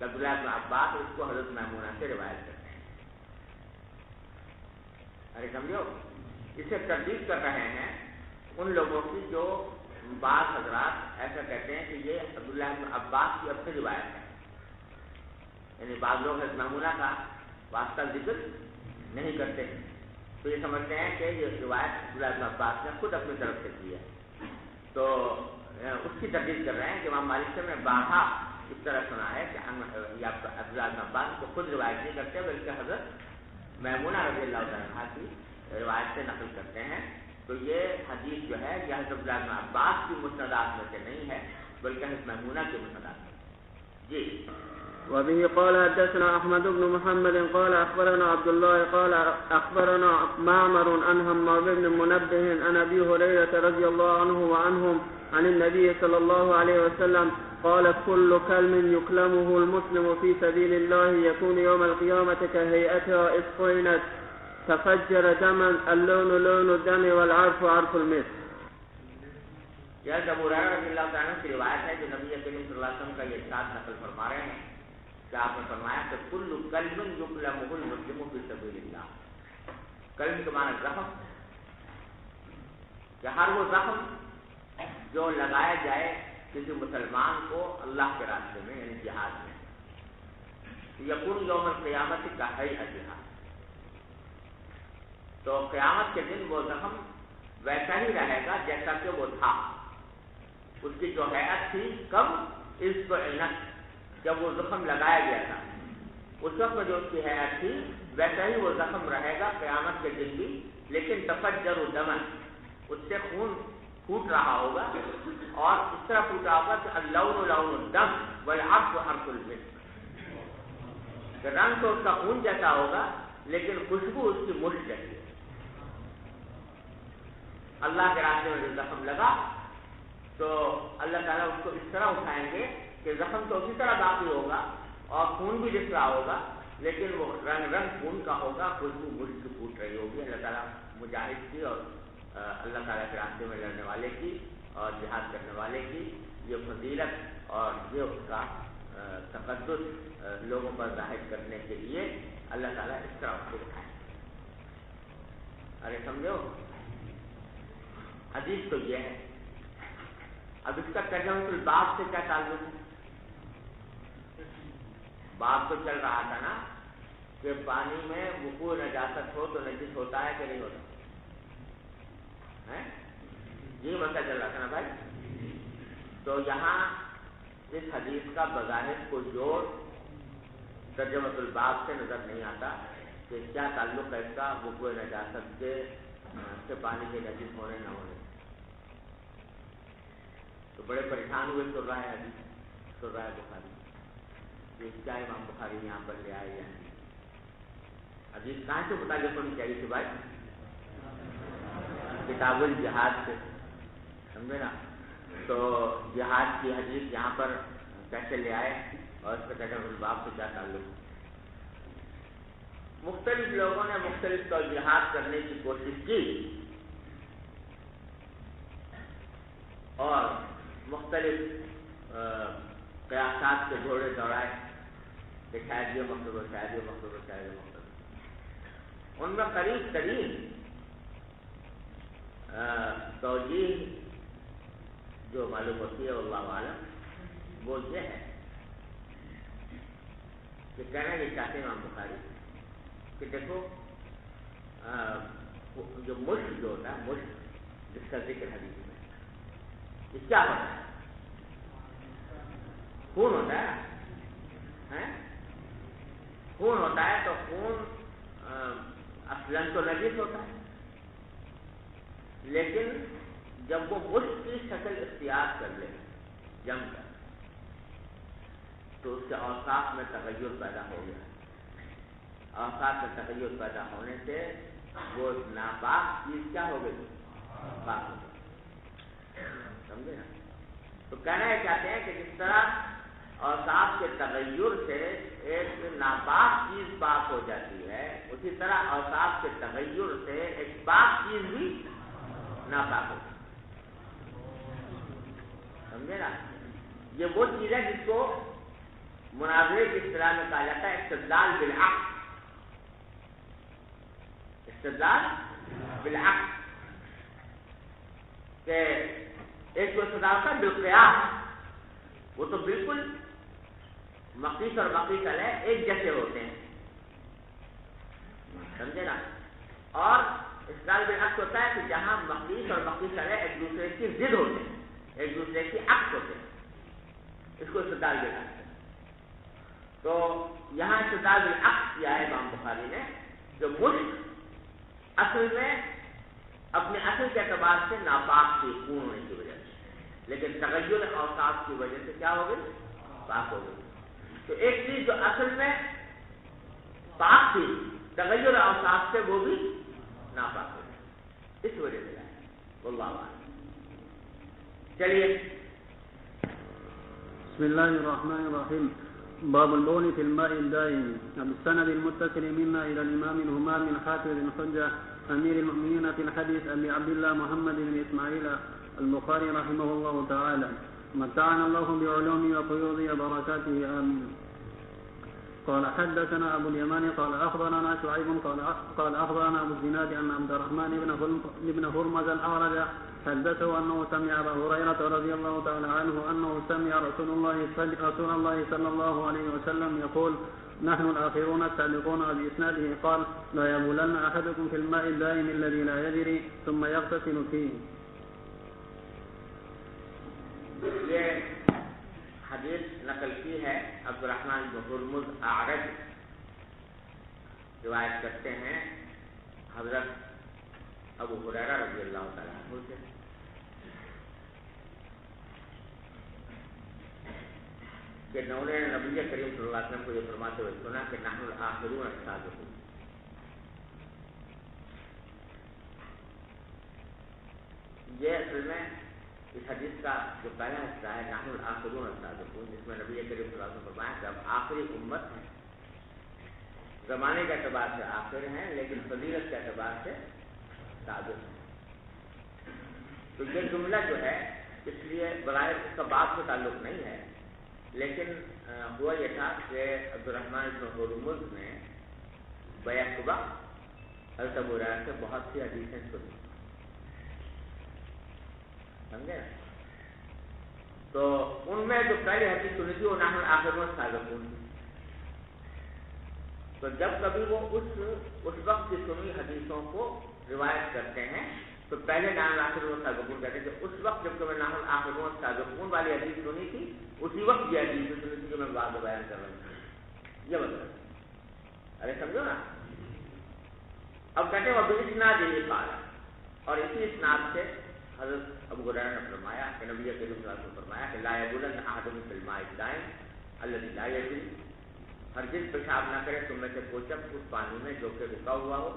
عبداللہ ابن عباس اس کو حضرت میمونہ سے روایت کرتے ہیں. ارے سمجھو اسے تردید کر رہے ہیں ان لوگوں کی جو بعض حضرات ایسا کہتے ہیں کہ یہ عبداللہ بن عباس کی اپنی روایت ہے، یعنی بعض لوگ اس نمونہ کا واسطہ ذکر نہیں کرتے، تو یہ سمجھتے ہیں کہ یہ روایت عبداللہ بن عباس نے خود اپنی طرف سے کی ہے، تو اس کی تردید کر رہے ہیں کہ امام مالک سے میں بارہا اس طرح سنا ہے کہ عبداللہ بن عباس کو خود روایت نہیں کرتے بلکہ حضرت میمونہ رضی اللہ عنہا کی روایت سے نقل کرتے ہیں، تو یہ حدیث جو ہے یہ حضرت عبداللہ بن عباس کی مسندات میں سے نہیں ہے بلکہ حضرت میمونہ کی مسندات میں جی۔ وبه قال حدثنا أحمد بن محمد قال أخبرنا عبد الله قال أخبرنا معمر عن همام بن منبه عن أبي هريرة رضي الله عنه وعنهم عن النبي صلى الله عليه وسلم قال كل كلم يكلمه المسلم في سبيل الله يكون يوم القيامة كهيئتها إذ قرنت تفجر دما اللون لون الدم والعرف عرف المسك۔ یہ ابو ہریرہ رضی اللہ عنہ کی روایت ہے جو نبی کریم صلی اللہ علیہ وسلم کا یہ ارشاد نقل فرما رہے ہیں کہ آپ نے فرمایا کہ کل کلم یکلمہ المسلم فی سبیل اللہ، کلم کے معنی زخم، کہ ہر وہ زخم جو لگایا جائے کسی مسلمان کو اللہ کے راستے میں یعنی جہاد میں، یکون یوم القیامت کا ہیئتھا، تو قیامت کے دن وہ زخم ویسا ہی رہے گا جیسا کہ وہ تھا، اس کی جو حیات تھی کب اس کو جب وہ زخم لگایا گیا تھا اس وقت میں جو اس کی حیات تھی ویسا ہی وہ زخم رہے گا قیامت کے دن بھی، لیکن تفجر دما، اس سے خون پھوٹ رہا ہوگا اور اس طرح پھوٹا ہوگا کہ اللون لون الدم والعرف عرف المسک، کہ رنگ تو اس کا خون جیسا ہوگا لیکن خوشبو اس کی مشک جیسی ہے۔ اللہ کے راستے میں جو زخم لگا تو اللہ تعالیٰ اس کو اس طرح اٹھائیں گے کہ زخم تو اسی طرح باقی ہوگا اور خون بھی دکھ رہا ہوگا لیکن وہ رنگ خون کا ہوگا، خوشبو مشک پھوٹ رہی ہوگی۔ اللہ تعالیٰ مجاہد کی اور اللہ تعالیٰ کے راستے میں لڑنے والے کی اور جہاد کرنے والے کی یہ فضیلت اور یہ اس کا تقدس لوگوں پر ظاہر کرنے کے لیے اللہ تعالیٰ اس طرح اس کو اٹھائیں۔ ارے سمجھو حدیث تو یہ ہے، اب اس کا ترجمہ الباب سے کیا تعلق ہے؟ باب تو چل رہا تھا نا کہ پانی میں وقوع نجاست ہو تو نجس ہوتا ہے کہ نہیں ہوتا ہے، یہ مسئلہ چل رہا تھا نا بھائی۔ تو یہاں اس حدیث کا بظاہر کوئی جوڑ ترجمہ الباب سے نظر نہیں آتا کہ کیا تعلق ہے اس کا وقوع نجاست سے پانی کے نجس ہونے نہ ہونے، تو بڑے پریشان ہوئے سن رہا ہے حدیث، سن رہا ہے بخاری، یہ کیا امام بخاری یہاں پر لے آئے یا نہیں، حدیث کہاں سے متعلق ہونی چاہیے تھی بھائی؟ کتاب الجہاد سے، سمجھے نا؟ تو جہاد کی حدیث یہاں پر کیسے لے آئے اور اس کا ترجمہ الباب سے کیا تعلق؟ مختلف لوگوں نے مختلف توجیہات کرنے کی کوشش کی اور مختلف قیاسات کے گھوڑے دوڑائے کہ شاید یہ مقصد ہو، شاید یہ مقصد ہو، شاید یہ مقصد ہو۔ ان میں قریب ترین توجیہ جو معلوم ہوتی ہے اللہ عالم وہ یہ ہے کہ کہنا یہ چاہتے ہیں امام بخاری کہ دیکھو جو مشک جو ہوتا ہے، مشک جس کا ذکر حدیث میں، یہ کیا ہوتا ہے؟ خون ہوتا ہے، خون ہوتا ہے، تو خون اصلاً تو نجس ہوتا ہے، لیکن جب وہ مشک کی شکل اختیار کر لے جم کر تو اس کے اوصاف میں تغیر پیدا ہو گیا، اوصاف میں تغیر پیدا ہونے سے وہ ناپاک چیز کیا ہو گئی؟ پاک ہو گئی، سمجھے نا؟ تو کہنا یہ چاہتے ہیں کہ جس طرح اوصاف کے تغیر سے ایک ناپاک چیز پاک ہو جاتی ہے، اسی طرح اوصاف کے تغیر سے ایک پاک چیز بھی ناپاک ہو جاتی ہے، سمجھے نا؟ یہ وہ چیز ہے جس کو مناظرے کی اصطلاح میں کہا جاتا ہے استدلال بالعقل، استدلال بالعکس کہ ایک جو استدلال کا بالقیاس وہ تو بالکل مقیس اور مقیس علیہ ایک جیسے ہوتے ہیں، سمجھے نا؟ اور استدلال بالعکس ہوتا ہے کہ جہاں مقیس اور مقیس علیہ ایک دوسرے کی ضد ہوتے ہیں، ایک دوسرے کی عکس ہوتے ہیں، اس کو استدلال بالعکس ہے۔ تو یہاں استدلال بالعکس کیا ہے امام بخاری نے، جو مشک اصل میں اپنے اصل کے اعتبار سے ناپاک تھی خون ہونے کی وجہ سے، لیکن تغیر اوصاف کی وجہ سے کیا ہو گئی؟ پاک ہو گئی۔ تو ایک چیز جو اصل میں پاک تھی تغیر اوصاف سے وہ بھی ناپاک ہو گئی، اس وجہ سے واللہ اعلم۔ چلیے بسم الله الرحمن الرحيم. باب البول في الماء الدائم. بالسند المتصل منا إلى الإمام الهمام من حافظ الحجة أمير المؤمنين في الحديث أبي عبد الله محمد بن إسماعيل البخاري رحمه الله تعالى. متعنا الله بعلومه وفيوضه وبركاته آمين. قال حدثنا أبو اليمان قال أخبرنا شعيب قال أخبرنا أبو الزناد أن عبد الرحمن بن هرمز الأعرج حدثه أنه سمع أبا هريرة رضي الله تعالى عنه أنه سمع رسول الله صلى الله عليه وسلم يقول نحن الآخرون السابقون. بإسناده قال لا يبولن أحدكم في الماء الدائم الذي لا يجري ثم يغتسل فيه. یہ حدیث نقل کی ہے عبد الرحمن بن ہرمز اعرج روایت کرتے ہیں حضرت ابو ہریرہ رضی اللہ تعالیٰ عنہ سے کہ انہوں نے نبی کریم صلی اللہ علیہ وسلم کو یہ فرماتے ہوئے سنا کہ نحن الآخرون السابقون. یہ اصل میں اس حدیث کا جو پہلا حصہ ہے نحن الآخرون السابقون، جس میں نبی کریم صلی اللہ علیہ وسلم نے فرمایا کہ اب آخری امت ہے، زمانے کے اعتبار سے آخر ہیں لیکن فضیلت کے اعتبار سے سابق ہیں. تو یہ جملہ جو ہے اس لیے بظاہر اس کا بات سے تعلق نہیں ہے، لیکن ہوا یہ تھا کہ عبد الرحمن بن ہرمز نے بیک وقت حضرت ابو ہریرہ سے بہت سی حدیثیں سنی، سمجھے؟ تو ان میں جو پہلی حدیث سنی تھی وہ نحن الآخرون السابقون تھی. تو جب کبھی وہ اس وقت کی سنی حدیثوں کو روایت کرتے ہیں تو پہلے نحن الآخرون السابقون کہتے ہیں کہ اس وقت جب کہ میں نحن الآخرون السابقون والی حدیث سنی تھی اسی وقت یہ حدیث سنی تھی جو میں بعد بیان کر رہا ہوں. یہ مطلب ارے سمجھو نا. اب کہتے ہیں وہ بِإِسْنَادِ قال، اور اسی اسناد سے حضرت ابو ہریرہ نے فرمایا کہ نبی کریم صلی اللہ علیہ وسلم نے فرمایا کہ لا يبولن احدكم في الماء الدائم الذي لا يجري، ہرگز پیشاب نہ کرے تم میں سے کوئی شخص اس پانی میں جو کہ رکا ہوا ہو،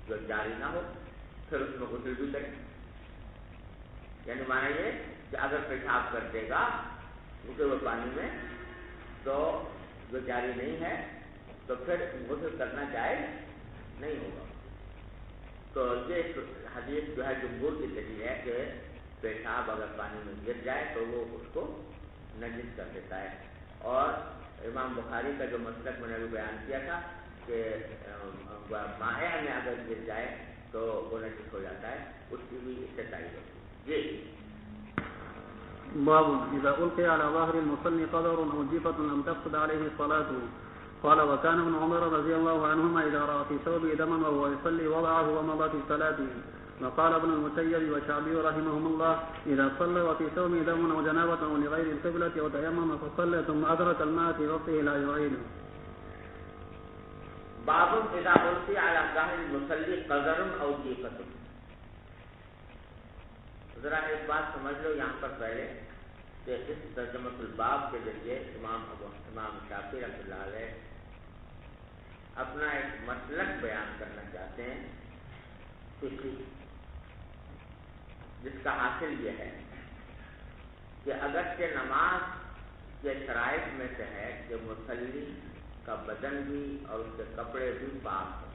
جو جاری نہ ہو، پھر اس میں غسل بھی کرے. یعنی مانا یہ کہ اگر پیشاب کر دے گا رکے ہوئے پانی میں تو جو جاری نہیں ہے تو پھر غسل کرنا جائز نہیں ہوگا. تو یہ حدیث جو ہے جمہور کی دلیل ہے کہ پیشاب اگر پانی میں گر جائے تو وہ اس کو نجس کر دیتا ہے. اور امام بخاری کا جو مسلک میں نے بھی بیان کیا تھا کہ مائع میں اگر گر جائے تو وہ نجس ہو جاتا ہے، اس کی بھی اس سے تعریف ہوتی ہے. جی باب إذا ألقي على ظهر المصلي قدر أو جيفة لم تفسد عليه صلاته. قال وكان ابن عمر رضي الله عنهما إذا رأى في ثوبه دما وهو يصلي وضعه ومضى في صلاته. وقال ابن المسيب وشعبي رحمهم الله إذا صلى وفي ثوبه دم أو جنابة أو لغير القبلة أو تيمم فصلى ثم أدرك الماء في رأسه لا يعيده. باب اذا ألقي على ظهر المصلي قدر أو جيفة. ذرا ایک بات سمجھ لو یہاں پر پہلے کہ اس ترجمۃ الباب کے ذریعے امام شافعی رحمۃ اللہ علیہ اپنا ایک مسلک بیان کرنا چاہتے ہیں فقہی، جس کا حاصل یہ ہے کہ اگرچہ نماز کے شرائط میں سے ہے کہ مصلی کا بدن بھی اور اس کے کپڑے بھی پاک ہوں.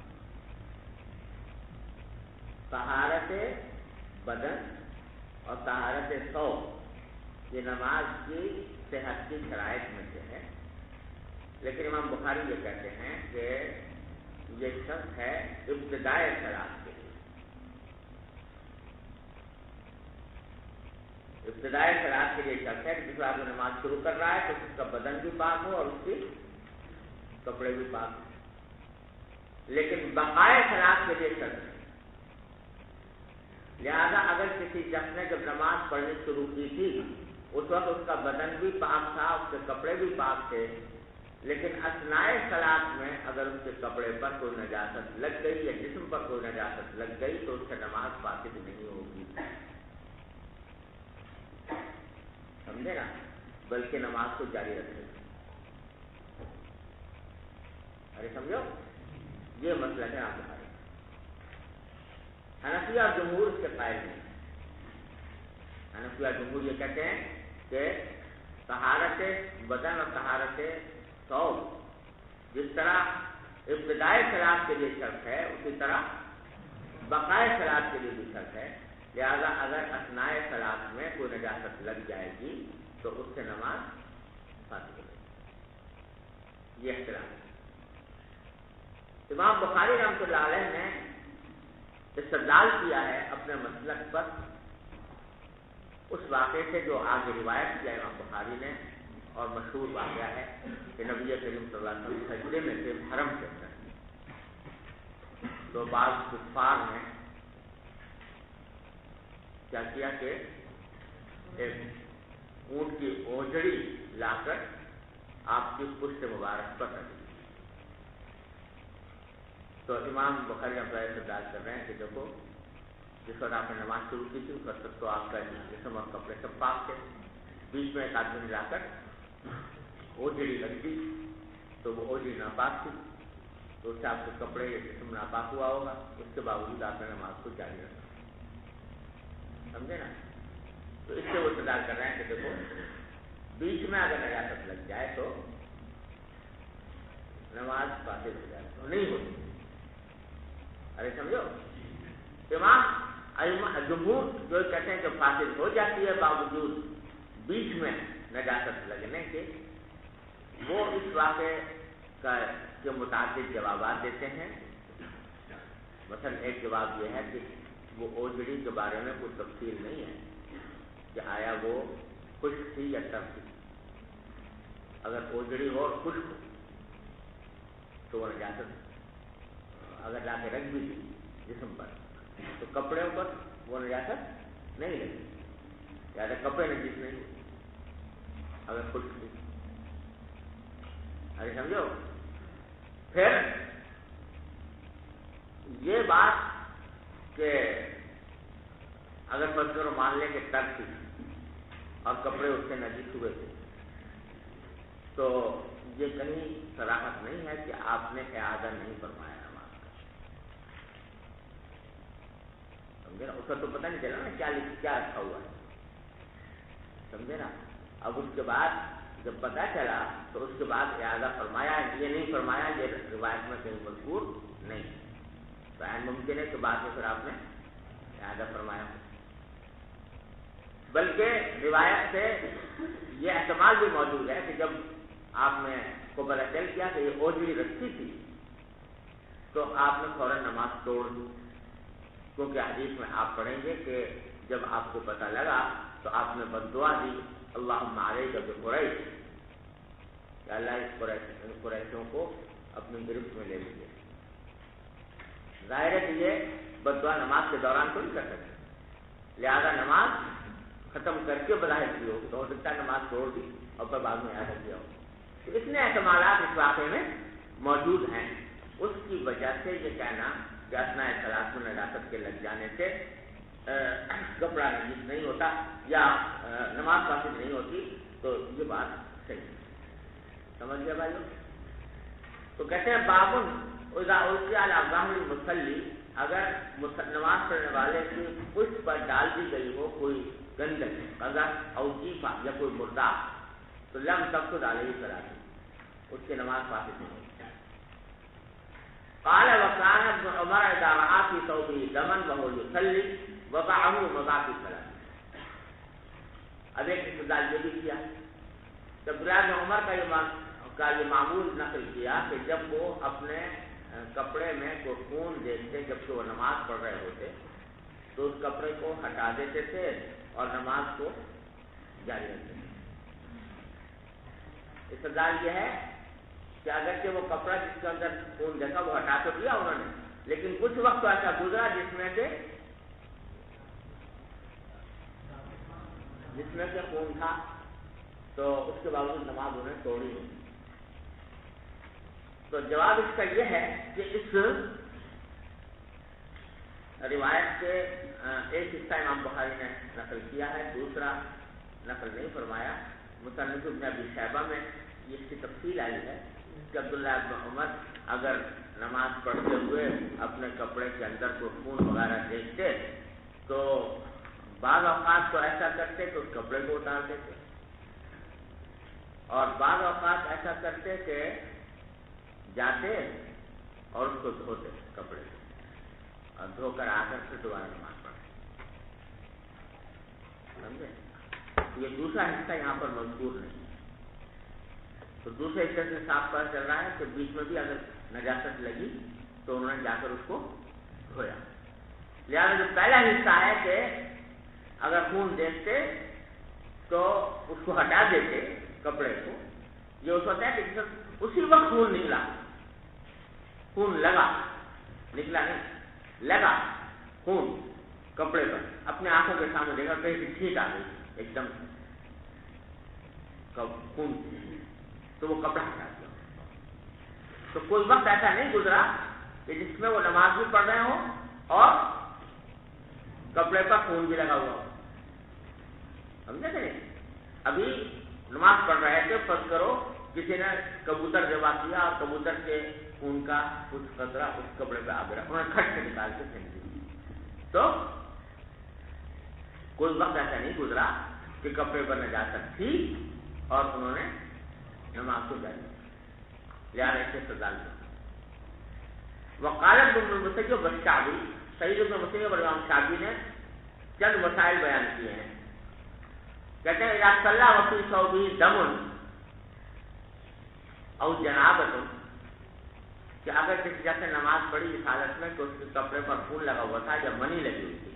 طہارت بدن اور طہارت ثوب یہ نماز کی صحت کی شرائط میں سے ہے، لیکن امام بخاری یہ کہتے ہیں کہ یہ شخص ہے ابتدائی صلاۃ کے لیے، ابتدائی صلاۃ کے لیے شرط ہے کہ جس وقت نماز شروع کر رہا ہے تو اس کا بدن بھی پاک ہو اور اس کے کپڑے بھی پاک ہو، لیکن بقائے صلاۃ کے لیے شرط ہے۔ لہذا اگر کسی شخص نے جب نماز پڑھنی شروع کی تھی اس وقت اس کا بدن بھی پاک تھا، اس کے کپڑے بھی پاک تھے، لیکن اثناء صلاۃ میں اگر اس کے کپڑے پر کوئی نجاست لگ گئی یا جسم پر کوئی نجاست لگ گئی تو اس سے نماز فاسد نہیں ہوگی، سمجھے نا، بلکہ نماز کو جاری رکھے۔ ارے سمجھو، یہ مسئلہ ہے آپ بتائیں۔ حنفیہ اور جمہور اس کے قائل نہیں۔ حنفیہ اور جمہور یہ کہتے ہیں کہ طہارت بدن اور طہارت ثوب جس طرح ابتدائی صلاۃ کے لیے شرط ہے اسی طرح بقائے صلاۃ کے لیے بھی شرط ہے، لہذا اگر اثناء صلاۃ میں کوئی نجاست لگ جائے گی تو اس سے نماز فاسد ہو جائے گی۔ یہ اختلاف ہے۔ امام بخاری رحمۃ اللہ علیہ نے استدلال کیا ہے اپنے مسلک پر اس واقعے سے جو آگے روایت کیا امام بخاری نے، اور مشہور واقعہ ہے کہ نبی کریم صلی اللہ علیہ وسلم سجدے میں تھے حرم کے اندر، تو بعض کفار نے کیا کیا کہ ایک اونٹ کی اوجڑی لا کر آپ کی پشت مبارک پر رکھ دی۔ تو امام بخاری استدلال کر رہے ہیں کہ دیکھو جس وقت آپ نے نماز شروع کی تھی اس وقت تک تو آپ کا جسم اور کپڑے سب پاک تھے، بیچ میں ایک آدمی نے لا کر اوجڑی لگ دی تو وہ اوجڑی ناپاک تھی، تو اس سے آپ کے کپڑے یا جسم ناپاک ہوا ہوگا، اس کے باوجود آپ نے نماز کو جاری رکھا، سمجھے نا۔ تو اس سے وہ استدلال کر رہے ہیں کہ دیکھو بیچ میں اگر نجاست لگ جائے تو نماز فاسد ہو جائے تو نہیں ہوتی۔ ارے سمجھو، امام جمہور جو کہتے ہیں کہ فاسد ہو جاتی ہے باوجود بیچ میں نجاست لگنے کے، وہ اس واقعے کے متعدد جوابات دیتے ہیں۔ مثلا ایک جواب یہ ہے کہ وہ اوجڑی کے بارے میں کوئی تفصیل نہیں ہے کہ آیا وہ خشک تھی یا تر تھی، اگر اوجڑی ہو اور خشک ہو تو وہ نجاست، اگر لا کے رکھ بھی دی جسم پر تو کپڑے پر وہ نجاست نہیں لگی، زیادہ کپڑے نجیس نہیں اگر خشک تھی۔ ارے سمجھو، پھر یہ بات کہ اگر پتھر مان لیں کہ تر تھی اور کپڑے اس سے نجیس ہوئے تھے تو یہ کہیں صراحت نہیں ہے کہ آپ نے اعادہ نہیں فرمایا نماز کا، سمجھے نا۔ اس کا تو پتہ نہیں چلا نا کیا رکھا ہوا ہے، سمجھے نا۔ اب اس کے بعد جب پتہ چلا تو اس کے بعد اعادہ فرمایا، یہ نہیں فرمایا، یہ روایت میں کہیں مذکور نہیں، تو عین ممکن ہے کہ بعد میں پھر آپ نے اعادہ فرمایا، بلکہ روایت سے یہ احتمال بھی موجود ہے کہ جب آپ نے کو پتہ چل کیا کہ یہ اوجڑی رکھی تھی تو آپ نے فوراً نماز توڑ دی، کیونکہ حدیث میں آپ پڑھیں گے کہ جب آپ کو پتہ لگا تو آپ نے بد دعا دی، اللہم علیک بقریش، کہ اللہ اس قریشوں کو اپنی گرفت میں لے لیجیے۔ ظاہر ہے کہ یہ بد دعا نماز کے دوران تو نہیں کر سکتے، لہذا نماز ختم کر کے بظاہر کی ہوگی، تو ہو سکتا ہے نماز توڑ دی اور پھر بعد میں اعادہ کیا ہو۔ تو اتنے احتمالات اس واقعے میں موجود ہیں، اس کی وجہ سے یہ کہنا کہ اثناء صلاۃ میں نجاست کے لگ جانے سے کپڑا نجیس نہیں ہوتا یا نماز فاسد نہیں ہوتی، تو یہ بات صحیح ہے، سمجھ گئے بھائیو۔ تو کہتے ہیں بابن اذا القی علی ظہر المصلی، اگر نماز پڑھنے والے کی پشت پر ڈال دی گئی ہو کوئی گندگ، قذف او جیفہ یا کوئی مردہ، تو لم تفسد علیہ صلاۃ، اس کی نماز فاسد نہیں ہوتی۔ قال وكان ابن عمر اذا راى في ثوبه دما وهو يصلي وضعه وضع في الصلاه۔ اب ایک استدلال یہ بھی کیا کہ عبداللہ بن عمر کا یہ معمول نقل کیا کہ جب وہ اپنے کپڑے میں کوئی خون دیکھتے جبکہ وہ نماز پڑھ رہے ہوتے تو اس کپڑے کو ہٹا دیتے تھے اور نماز کو جاری رکھتے ہیں۔ استدلال یہ ہے کہ اگرچہ وہ کپڑا جس کے اندر خون دیکھا وہ ہٹا تو دیا انہوں نے، لیکن کچھ وقت ایسا گزرا جس میں سے خون تھا، تو اس کے باوجود نماز انہیں توڑی نہیں۔ تو جواب اس کا یہ ہے کہ اس روایت سے ایک حصہ امام بخاری نے نقل کیا ہے، دوسرا نقل نہیں فرمایا۔ مصنف ابن ابی شیبہ میں اس کی تفصیل آئی ہے کہ عبداللہ ابن عمر اگر نماز پڑھتے ہوئے اپنے کپڑے کے اندر کوئی خون وغیرہ دیکھتے تو بعض اوقات تو ایسا کرتے کہ اس کپڑے کو اتار دیتے، اور بعض اوقات ایسا کرتے کہ جاتے اور اس کو دھوتے کپڑے کو، اور دھو کر آ کر پھر دوبارہ نماز پڑھتے۔ سمجھے؟ یہ دوسرا حصہ یہاں پر مذکور نہیں ہے، تو دوسرے حصے سے صاف پتہ چل رہا ہے کہ بیچ میں بھی اگر نجاست لگی تو انہوں نے جا کر اس کو دھویا۔ لہٰذا جو پہلا حصہ ہے کہ اگر خون دیکھتے تو اس کو ہٹا دیتے کپڑے کو، یہ اس وقت ہے کہ اسی وقت خون نکلا، خون لگا، نکلا نہیں، لگا خون کپڑے پر، اپنے آنکھوں کے سامنے دیکھا کہیں سے چھینٹ آ گئی ایک دم خون، تو وہ کپڑا ہٹا دیا۔ تو کوئی وقت ایسا نہیں گزرا کہ جس میں وہ نماز بھی پڑھ رہے ہوں اور کپڑے پر خون بھی لگا ہوا ہو، سمجھے کہ نہیں؟ ابھی نماز پڑھ رہے تھے، فرض کرو کسی نے کبوتر ذبح کیا اور کبوتر کے خون کا کچھ قطرہ اس کپڑے پہ آ گیا، انہوں نے کھٹ سے نکال کے پھینک دیا، تو کوئی وقت ایسا نہیں گزرا کہ کپڑے پر نجاست تھی اور انہوں نے نماز کو جاری کیا، لہٰذا اس سے سزا ملی۔ وقالت ابن المسیب والشعبی، سعید ابن مسیب اور امام شعبی نے چند مسائل بیان کیے ہیں۔ کہتے ہیں اذا صلی وفی ثوبہ دم او جنابۃ، کہ اگر کسی جیسے نماز پڑھی اس حالت میں کہ اس کے کپڑے پر خون لگا ہوا تھا یا منی لگی ہوئی تھی،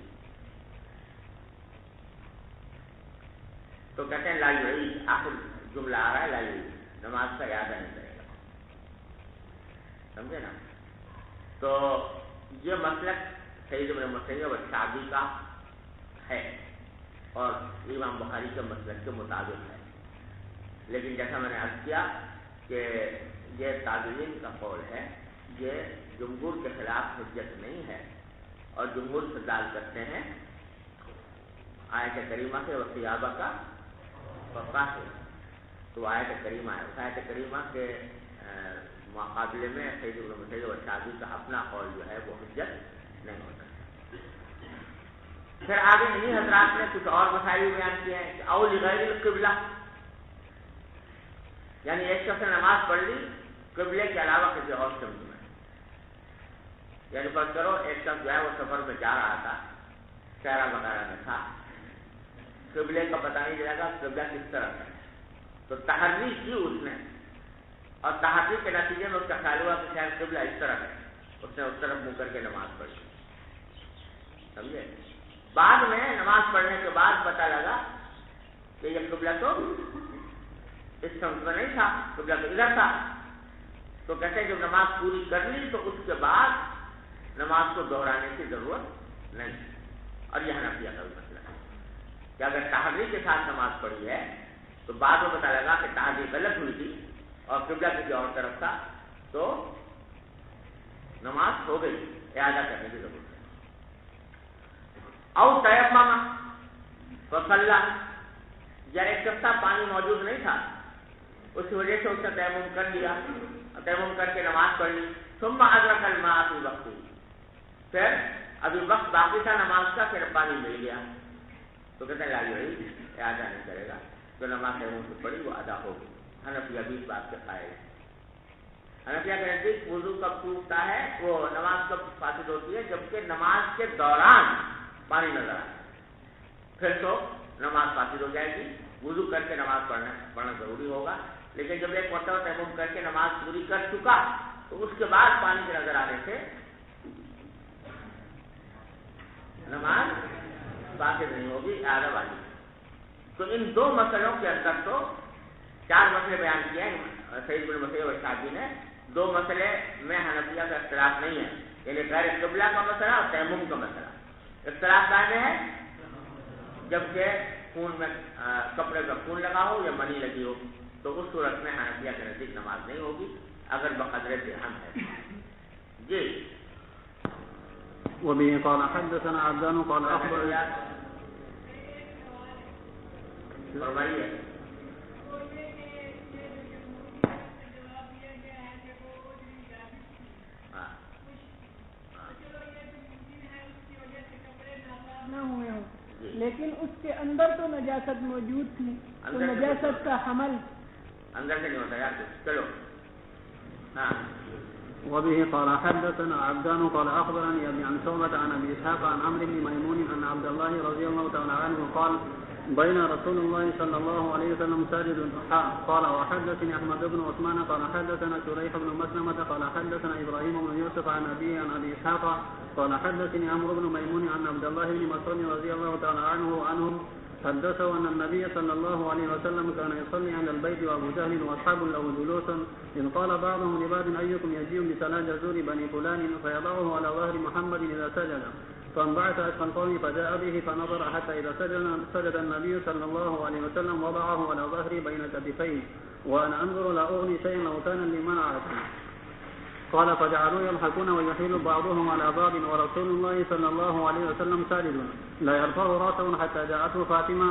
تو کہتے ہیں لا یعید، آخر جملہ آ رہا ہے لا یعید، نماز کا اعادہ نہیں کرے گا، سمجھے نا؟ تو یہ مسلک سعید بن مسیب اور شعبی کا ہے اور امام بخاری کے مسلک کے مطابق ہے، لیکن جیسا میں نے عرض کیا کہ یہ تابعین کا قول ہے، یہ جمہور کے خلاف حجت نہیں ہے، اور جمہور استدلال کرتے ہیں آیت کریمہ سے وثیابہ کا وفا ہے، تو آیت کریمہ ہے، اس آیت کریمہ کے مقابلے میں سعید بن مسیب اور شعبی کا اپنا قول جو ہے وہ حجت نہیں ہوتا۔ پھر آگے انہی حضرات نے کچھ اور مسائل بیان کیے ہیں کہ او لغیر القبلہ، یعنی ایک شخص نے نماز پڑھ لی قبلے کے علاوہ کسی اور سمت میں، یعنی فرض کرو ایک شخص جو ہے وہ سفر میں جا رہا تھا، شہرہ وغیرہ میں تھا، قبلے کا پتہ نہیں چلا گا قبلہ کس طرف ہے، تو تحری کی اس نے، اور تحری کے نتیجے میں اس کا خیال ہوا کہ شاید قبلہ اس طرف ہے، اس نے اس طرف منہ کر کے نماز پڑھی، سمجھے؟ بعد میں نماز پڑھنے کے بعد پتہ لگا کہ یہ قبلہ تو اس سمت میں نہیں تھا، قبلہ تو ادھر تھا، تو کہتے ہیں جب نماز پوری کر لی تو اس کے بعد نماز کو دہرانے کی ضرورت نہیں، اور یہ حنفیہ کا بھی مسئلہ ہے کہ اگر تحری کے ساتھ نماز پڑھی ہے تو بعد میں پتہ لگا کہ تحری غلط ہوئی تھی اور قبلہ کسی اور طرف تھا، تو نماز ہو گئی، اعادہ کرنے کی ضرورت ہے۔ او تیمم فصلی، یا ایک شخص پانی موجود نہیں تھا، اس کی وجہ سے اس نے تیمم کر لیا، تیمم کر کے نماز پڑھ لی، ثم ادرک الماء فی وقت، پھر ابھی وقت باقی تھا نماز کا، پھر پانی مل گیا، تو کہتے ہیں لا یعید، اعادہ نہیں کرے گا، جو نماز تیمم سے پڑھی وہ ادا ہوگی۔ حنفیہ بھی اس بات کے قائل ہے۔ حنفیہ کے نزدیک وضو کب ٹوٹتا ہے، وہ نماز کب فاسد ہوتی ہے، جبکہ نماز کے دوران پانی نظر آئے، پھر تو نماز فاسد ہو جائے گی، وضو کر کے نماز پڑھنا ضروری ہوگا، لیکن جب ایک مرتبہ تیمم کر کے نماز پوری کر چکا تو اس کے بعد پانی کے نظر آنے سے نماز فاسد نہیں ہوگی، اعادہ واجب۔ تو ان دو مسئلوں کے اندر تو 4 مسئلے بیان کیے ہیں سعید بن مسیب اور شافعی نے. 2 مسئلے میں حنفیہ کا اختلاف نہیں ہے، یعنی غیر قبلہ کا مسئلہ اور تیمم کا مسئلہ. اختلاف کہنے ہے جبکہ خون میں کپڑے کا خون لگا ہو یا منی لگی ہو، تو اس صورت میں حنفیہ کے نزدیک نماز نہیں ہوگی اگر بقدر درہم ہے. جی وبه قال حدثنا عبدان قال أخبرنا فرمائیے. نہ ہوئے ہوں لیکن اس کے اندر تو نجاست موجود تھی، تو نجاست کا حمل اندر سے نہیں ہوتا یار. چلو ہاں. وبه قال حدثنا عبدان قال أخبرني أبي عن شعبة عن أبي إسحاق عن عمرو بن ميمون أن عبد الله رضي الله تعالى عنه قال بين رسول الله صلى الله عليه وسلم ساجد قال وحدثني أحمد بن عثمان قال حدثنا شريح بن مسلمة قال حدثنا إبراهيم بن يوسف عن أبيه عن أبي إسحاق قال حدثني عمرو بن ميمون عن عبد الله بن مسعود رضي الله تعالى عنهم حدثه أن النبي صلى الله عليه وسلم كان يصلي عند البيت وأبو جهل وأصحاب له جلوس إذ قال بعضهم لبعض أيكم يجيء بصلاة جزور بني فلان فيضعه على ظهر محمد إذا سجد فانبعث أشقى القوم فجاء به فنظر حتى إذا سجد النبي صلى الله عليه وسلم وضعه على ظهري بين كتفيه وأنا أنظر لا أغني شيئا لو كان لمنعته. قال فجعلوا يضحكون ويحيل بعضهم على بعض ورسول الله صلى الله عليه وسلم ساجد لا يرفع راسه حتى جاءته فاطمة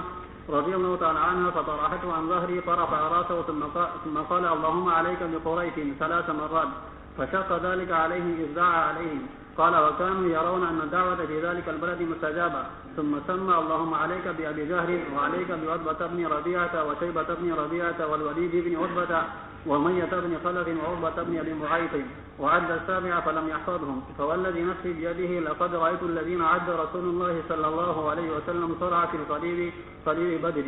رضي الله تعالى عنها فطرحته عن ظهري فرفع راسه ثم قال اللهم عليك بقريش 3 مرات فشق ذلك عليه إذ دعا عليهم. قال وكانوا يرون أن الدعوة في ذلك البلد مستجابة ثم سمى اللهم عليك بأبي جهل وعليك بعتبة بن ربيعة وشيبة بن ربيعة والوليد بن عتبة وأمية بن خلف وعقبة بن أبي معيط وعد 7 فلم يحفظهم فوالذي نفسي بيده لقد رأيت الذين عد رسول الله صلى الله عليه وسلم صرع في قليل بدر.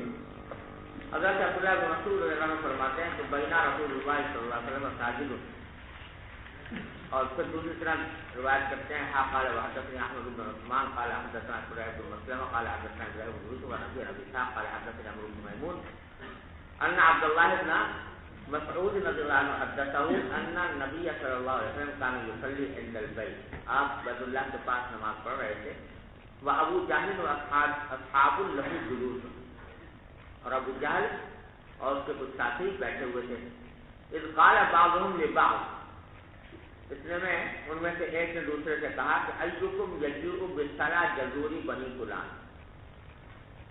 حضرت عبداللہ بن مسعود رضی اللہ عنہ فرماتے ہیں کہ بینا رسول اللہ صلی اللہ علیہ وسلم ساجد. اور پھر دوسری طرح روایت کرتے ہیں قال وحدثني احمد بن عثمان قال حدثنا شريح بن مسلم قال حدثنا ابراهيم بن يوسف عن ابي اسحاق قال حدثنا عمرو بن ميمون ان عبد الله بن مسعود رضي الله عنه حدثه ان النبي صلى الله عليه وسلم كان يصلي عند البيت. آپ بیت اللہ کے پاس نماز پڑھ رہے تھے. وابو جہل و اصحاب له جلوس اور ابو جہل اور اس کے کچھ ساتھی بیٹھے ہوئے تھے. اذ قال بعضهم لبعض اتنے میں ان میں سے ایک نے دوسرے سے کہا کہ ایکم یجیء بصلاۃ جزوری بنی فلان،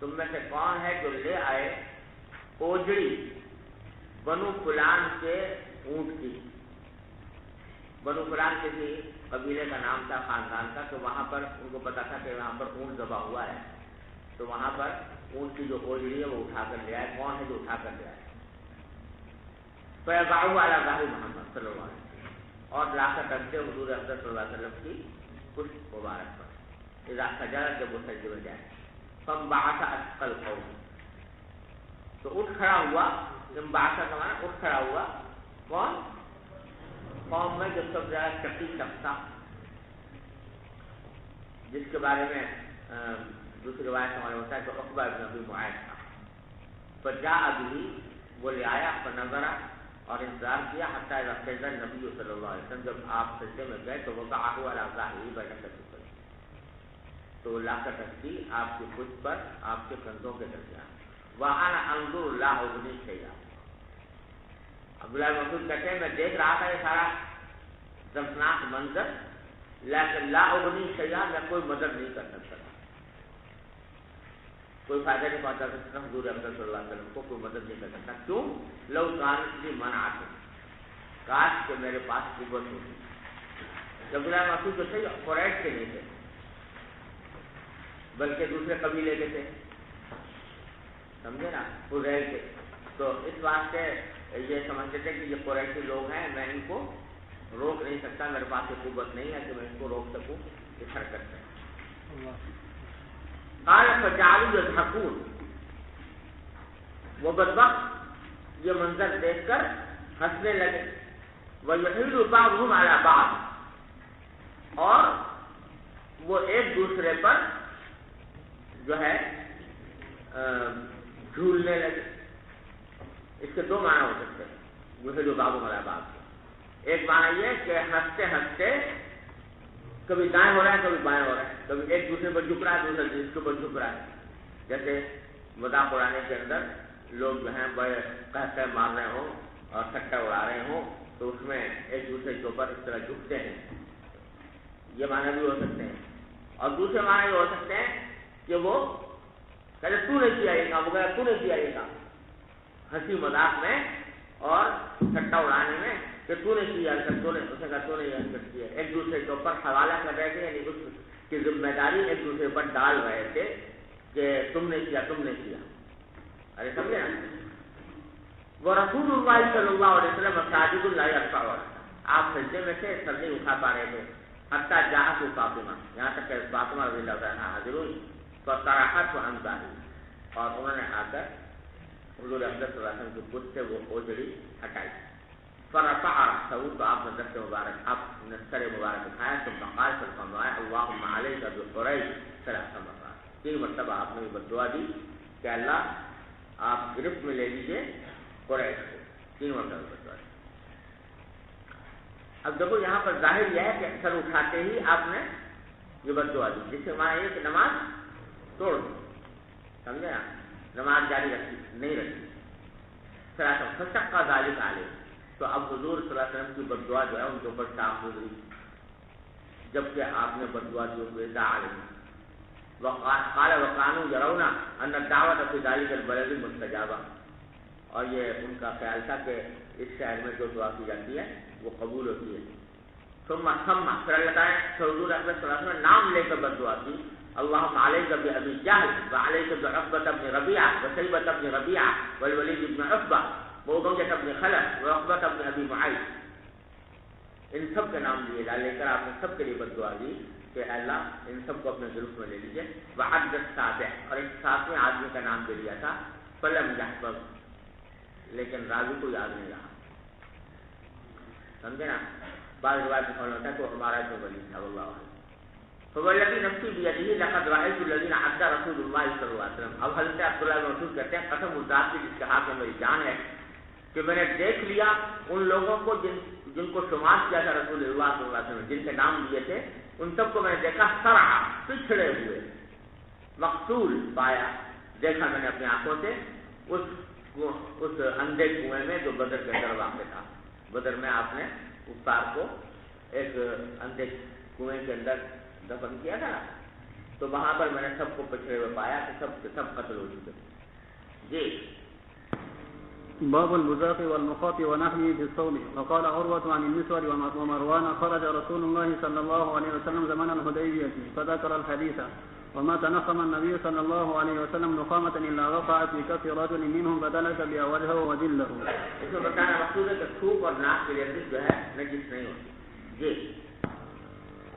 تم میں سے کون ہے جو لے آئے اوجڑی بنو فلان کے اونٹ کی. بنو فلان کسی قبیلے کا نام تھا، خاندان کا، تو وہاں پر ان کو پتا تھا کہ وہاں پر اونٹ ذبح ہوا ہے، تو وہاں پر اونٹ کی جو اوجڑی ہے وہ اٹھا کر لے آئے. کون ہے جو اٹھا کر لے آئے؟ فَيَضَعُهُ عَلَى ظَهْرِ محمد صلی اللہ علیہ وسلم، اور لا کر رکھتے حضور اقدس صلی اللہ علیہ وسلم کی پشت مبارک پر. اذا سجد جب وہ سجدے میں جائے. فانبعث اشقى القوم، تو اٹھ کھڑا ہوا. انبعث کا معنی اٹھ کھڑا ہوا. کون؟ قوم میں جو سب زیادہ شقی شخص تھا، جس کے بارے میں دوسری روایت میں معلوم ہوتا ہے کہ عقبہ بن ابی معیط تھا. فجاء به، وہ لے آیا. فنظر، اور انتظار کیا. حتی اذا سجد النبی صلی اللہ علیہ وسلم، جب آپ سجدے میں گئے تو وقعه على ظهره بين كتفيه، تو لا کر رکھی آپ کی پشت پر آپ کے کندھوں کے درمیان. وانا انظر لا اغنی شیئا، عبداللہ بن مسعود کہتے ہیں میں دیکھ رہا تھا یہ سارا دردناک منظر، لیکن لا اغنی شیئا، میں کوئی مدد نہیں کر سکتا تھا، کوئی فائدہ نہیں پہنچا سکتا حضور اکرم صلی اللہ علیہ وسلم کو، کوئی مدد نہیں کر سکتا. کیوں؟ لو کانت لی منعت، کاش کہ میرے پاس قوت ہوتی. عبداللہ بن مسعود جو تھے قریش کے نہیں تھے بلکہ دوسرے قبیلے کے تھے، سمجھے نا، حذیل کے. تو اس واسطے یہ سمجھتے تھے کہ یہ قریشی لوگ ہیں، میں ان کو روک نہیں سکتا، میرے پاس یہ قوت نہیں ہے کہ میں ان کو روک سکوں اس حرکت سے. قال فجعلوا يضحكون، وہ بدبخت یہ منظر دیکھ کر ہنسنے لگے. ويحيل بعضهم على بعض، اور وہ ایک دوسرے پر جو ہے جھولنے لگے. اس کے دو معنی ہو سکتے ہیں جیسے جو بابو ملا باب کے. ایک معنی یہ کہ ہنستے ہنستے کبھی دائیں ہو رہا ہے کبھی بائیں ہو رہا ہے, کبھی ایک دوسرے پر جھک رہا ہے دوسرے اس کے اوپر جھک رہا ہے. جیسے مذاق اڑانے کے اندر لوگ جو ہیں بڑے قہقہ مار رہے ہوں اور سٹا اڑا رہے ہوں تو اس میں ایک دوسرے کے اوپر اس طرح جھکتے ہیں. یہ معنی بھی ہو سکتے ہیں. اور دوسرے معنی یہ ہو سکتے ہیں کہ وہ کہتے تو نے کیا یہ کام, وہ کہتا تو نے کیا یہ کام, ہنسی مذاق میں اور سٹا اڑانے میں کہ تو نے کیا تو نے, اسے کہا تو نے یہ حرکت کی ہے. ایک دوسرے کے اوپر حوالہ کر رہے تھے, یعنی اس کی ذمہ داری ایک دوسرے پر ڈال رہے تھے کہ تم نے کیا تم نے کیا. ارے سمجھے نا. وہ رسول اللہ صلی اللہ علیہ وسلم مساجد اللہ ارفع, آپ سجدے میں سے سر نہیں اٹھا پا رہے تھے. حتیٰ جاءت فاطمہ, یہاں تک کہ فاطمہ رضی اللہ عنہا حاضر ہوئی فطرحت عن ظهره, اور انہوں نے آ کر حضور اقدس صلی اللہ علیہ وسلم کی پشت سے وہ اوجڑی ہٹائی. فرفع رأسه, تو آپ نے دست مبارک آپ نے سر مبارک اٹھایا. ثم قال فرمایا اللهم عليك بقريش ثلاث مرات, 3 مرتبہ آپ نے بد دعا دی کہ اللہ آپ گرفت میں لے لیجیے قریش کو. 3 مرتبہ بد دعا دی. اب دیکھو یہاں پر ظاہر یہ ہے کہ سر اٹھاتے ہی آپ نے یہ بد دعا دی, جس سے معنی یہ کہ نماز توڑ دی. سمجھے نا, نماز جاری رکھی نہیں رکھی. سراثم فشق ذلك علیہ, تو اب حضور صلی اللہ علیہ وسلم کی بد دعا جو ہے ان کے اوپر صاف گزری, جبکہ آپ نے بد دعا دی ہوئے علیہ. قال وقانوا يرون ان الدعوة في ذلك البلد مستجابة, اور یہ ان کا خیال تھا کہ اس شہر میں جو دعا کی جاتی ہے وہ قبول ہوتی ہے. ثم پھر اللہ تعالیٰ نے حضور اکرم صلی اللہ علیہ وسلم نام لے کر بد دعا کی. اللهم عليك بأبي جهل وعليك بعقبة بن ربيعة وشيبة بن ربيعة والوليد بن عقبة وأمية بن خلف وعقبة بن أبي معيط, ان سب کے نام لیے لے کر آپ نے سب کے لیے بد دعا دی کہ اللہ ان سب کو اپنے گروپ میں لے لیجیے. وعد السابع, اور ایک 7ویں آدمی کا نام دے دیا تھا. فلم يحفظ, لیکن راوی کو یاد نہیں رہا. سمجھے نا, بعض روایت میں ہوتا ہے تو ہمارا جو ولی تھا واللہ عنہ. فوالذی نفسی بیدہ لقد رأیت الذین عد رسول اللہ صلی اللہ علیہ وسلم. اب حضرت عبداللہ بن مسعود کہتے ہیں قسم اس ذات کی جس کے ہاتھ میں میری جان ہے کہ میں نے دیکھ لیا ان لوگوں کو جن کو شمار کیا تھا رسول اللہ صلی اللہ علیہ وسلم, جن کے نام دیے تھے ان سب کو میں نے دیکھا سرعا پچھڑے ہوئے, مقتول پایا, دیکھا میں نے اپنی آنکھوں سے اس اندھے کنویں میں جو بدر کے اندر واقع تھا. بدر میں آپ نے کفار کو ایک اندھے کنویں کے اندر دفن کیا تھا, تو وہاں پر میں نے سب کو پچھڑے ہوئے پایا کہ سب کے سب قتل ہو چکے. جی باب المزاح والمخاط ونحوه بالصوم. وقال عروة عن النسور ومروان خرج رسول الله صلى الله عليه وسلم زمن الحديبية فذكر الحديث وما تنخم النبي صلى الله عليه وسلم نخامة إلا وقعت في كف رجل منهم فدلك بها وجهه وجله. اس میں بتانا مقصود ہے کہ تھوک اور ناک کے لیے جو ہے نجس نہیں ہوتی. جی.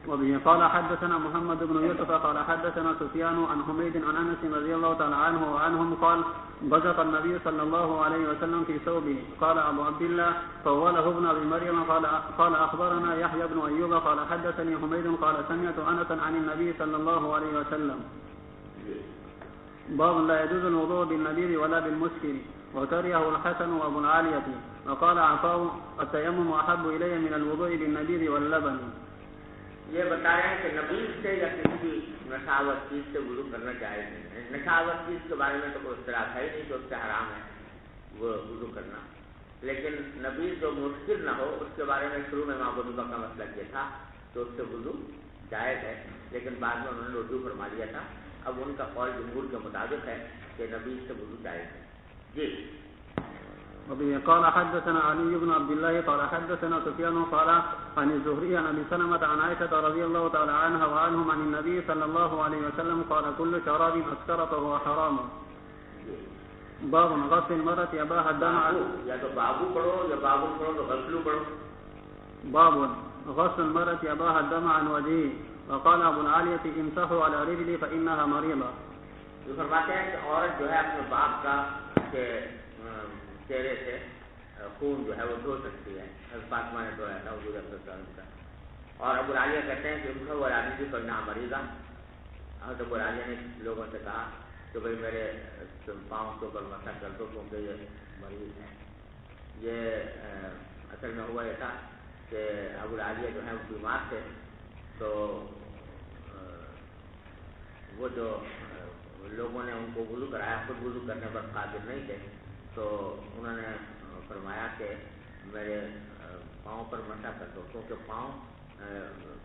وبه قال حدثنا محمد بن يوسف قال حدثنا سفيان عن حميد عن انس رضي الله تعالى عنه وعنهم قال بزق النبي صلى الله عليه وسلم في ثوبه. قال ابو عبد الله طوله ابن ابي مريم قال اخبرنا يحيى بن ايوب قال حدثني حميد قال سمعت انس عن النبي صلى الله عليه وسلم. باب لا يجوز الوضوء بالنبيذ ولا بالمسكر وكرهه الحسن وابو العالية. وقال عطاء التيمم احب الي من الوضوء بالنبيذ واللبن. یہ بتا رہے ہیں کہ نبیذ سے یا کسی بھی نشاور چیز سے وضو کرنا جائز نہیں ہے. نشاور چیز کے بارے میں تو کوئی اختلاف ہے ہی نہیں کہ اس سے حرام ہے وہ وضو کرنا, لیکن نبیذ جو مسکر نہ ہو اس کے بارے میں شروع میں امام ابو حنیفہ کا مسئلہ یہ تھا کہ اس سے وضو جائز ہے, لیکن بعد میں انہوں نے رجوع فرما لیا تھا. اب ان کا قول جمہور کے مطابق ہے کہ نبیذ سے وضو جائز ہے. جی. وبه قال حدثنا علي بن عبد الله قال حدثنا سفيان قال عن الزهري عن ابي سلمة عن عائشة رضي الله تعالى عنها وعنهم عن النبي صلى الله عليه وسلم قال كل شراب اسكر فهو حرام. باب غسل المرأة اباها الدم, یا تو بابو پڑھو یا بابو پڑھو تو غسلو پڑھو. باب غسل المرأة اباها الدم عن وجهه. وقال ابو العالية امسحوا على رجلي فانها مريضة. یہ فرماتے ہیں کہ عورت جو ہے اپنے باپ کا چہرے سے خون جو ہے وہ دھو سکتی ہے. حضرت فاطمہ نے دھویا تھا حضور صلی اللہ علیہ وسلم کا. اور ابو العالیہ کہتے ہیں کہ ان کو ورانی بھی کرنا مریضہ. حضرت ابو العالیہ نے لوگوں سے کہا کہ کہ بھائی میرے پاؤں کے اوپر مسح کر دو کیونکہ یہ مریض ہے. یہ اصل میں ہوا یہ تھا کہ ابو العالیہ جو ہے وہ بیمار تھے, تو وہ جو لوگوں نے ان کو وضو کرایا خود وضو کرنے پر قادر نہیں تھے, تو انہوں نے فرمایا کہ میرے پاؤں پر مسح کر دو, کیونکہ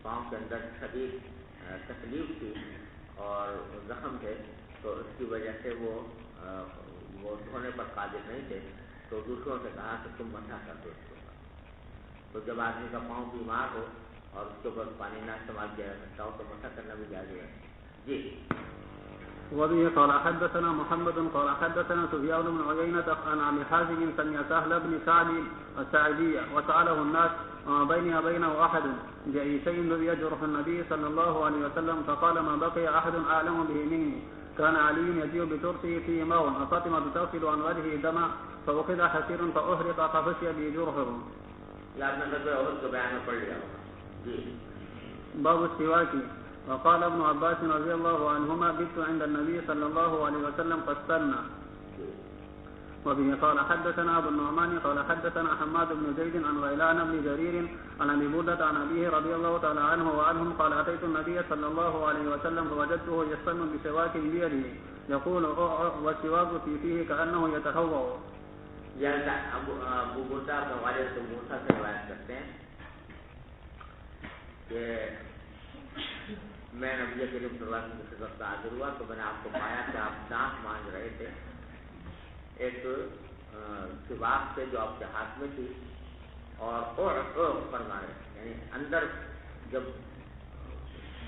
پاؤں کے اندر شدید تکلیف تھی اور زخم تھے, تو اس کی وجہ سے وہ دھونے پر قادر نہیں تھے. تو دوسروں سے کہا کہ تم مسح کر دو اس کے اوپر. تو جب آدمی کا پاؤں بیمار ہو اور اس کے اوپر پانی نہ استعمال کیا جا سکتا ہو تو مسح کرنا بھی جائز ہے. جی. وبه قال حدثنا محمد قال حدثنا سفيان بن عيينة عن أبي حازم سمع سهل بن سعد الساعدي وسأله الناس وما بيني وبينه أحد بأي شيء يجرح النبي صلى الله عليه وسلم, فقال ما بقي أحد أعلم به مني. كان علي يجيء بترسه فيه ماء ففاطمة تغسل عن وجهه دما فأخذ حسير فأحرق فخشي به جرحه. باب السواك. وقال ابن عباس رضي الله عنهما بت عند النبي صلى الله عليه وسلم فاستنى. وبه قال حدثنا ابو النعمان قال حدثنا حماد بن زيد عن غيلان بن جرير عن ابي بردة عن ابيه رضي الله تعالى عنه وعنهم قال اتيت النبي صلى الله عليه وسلم فوجدته يستن بسواك بيده يقول والسواك في فيه كانه يتهوى. ابو بردہ اپنے والد سے موسیٰ سے روایت کرتے ہیں کہ میں نبی کریم صلی اللہ علیہ وسلم کی خدمت میں حاضر ہوا تو میں نے آپ کو پایا کہ آپ دانت مانج رہے تھے ایک سواک سے جو آپ کے ہاتھ میں تھی, اور فرما رہے تھے, یعنی اندر جب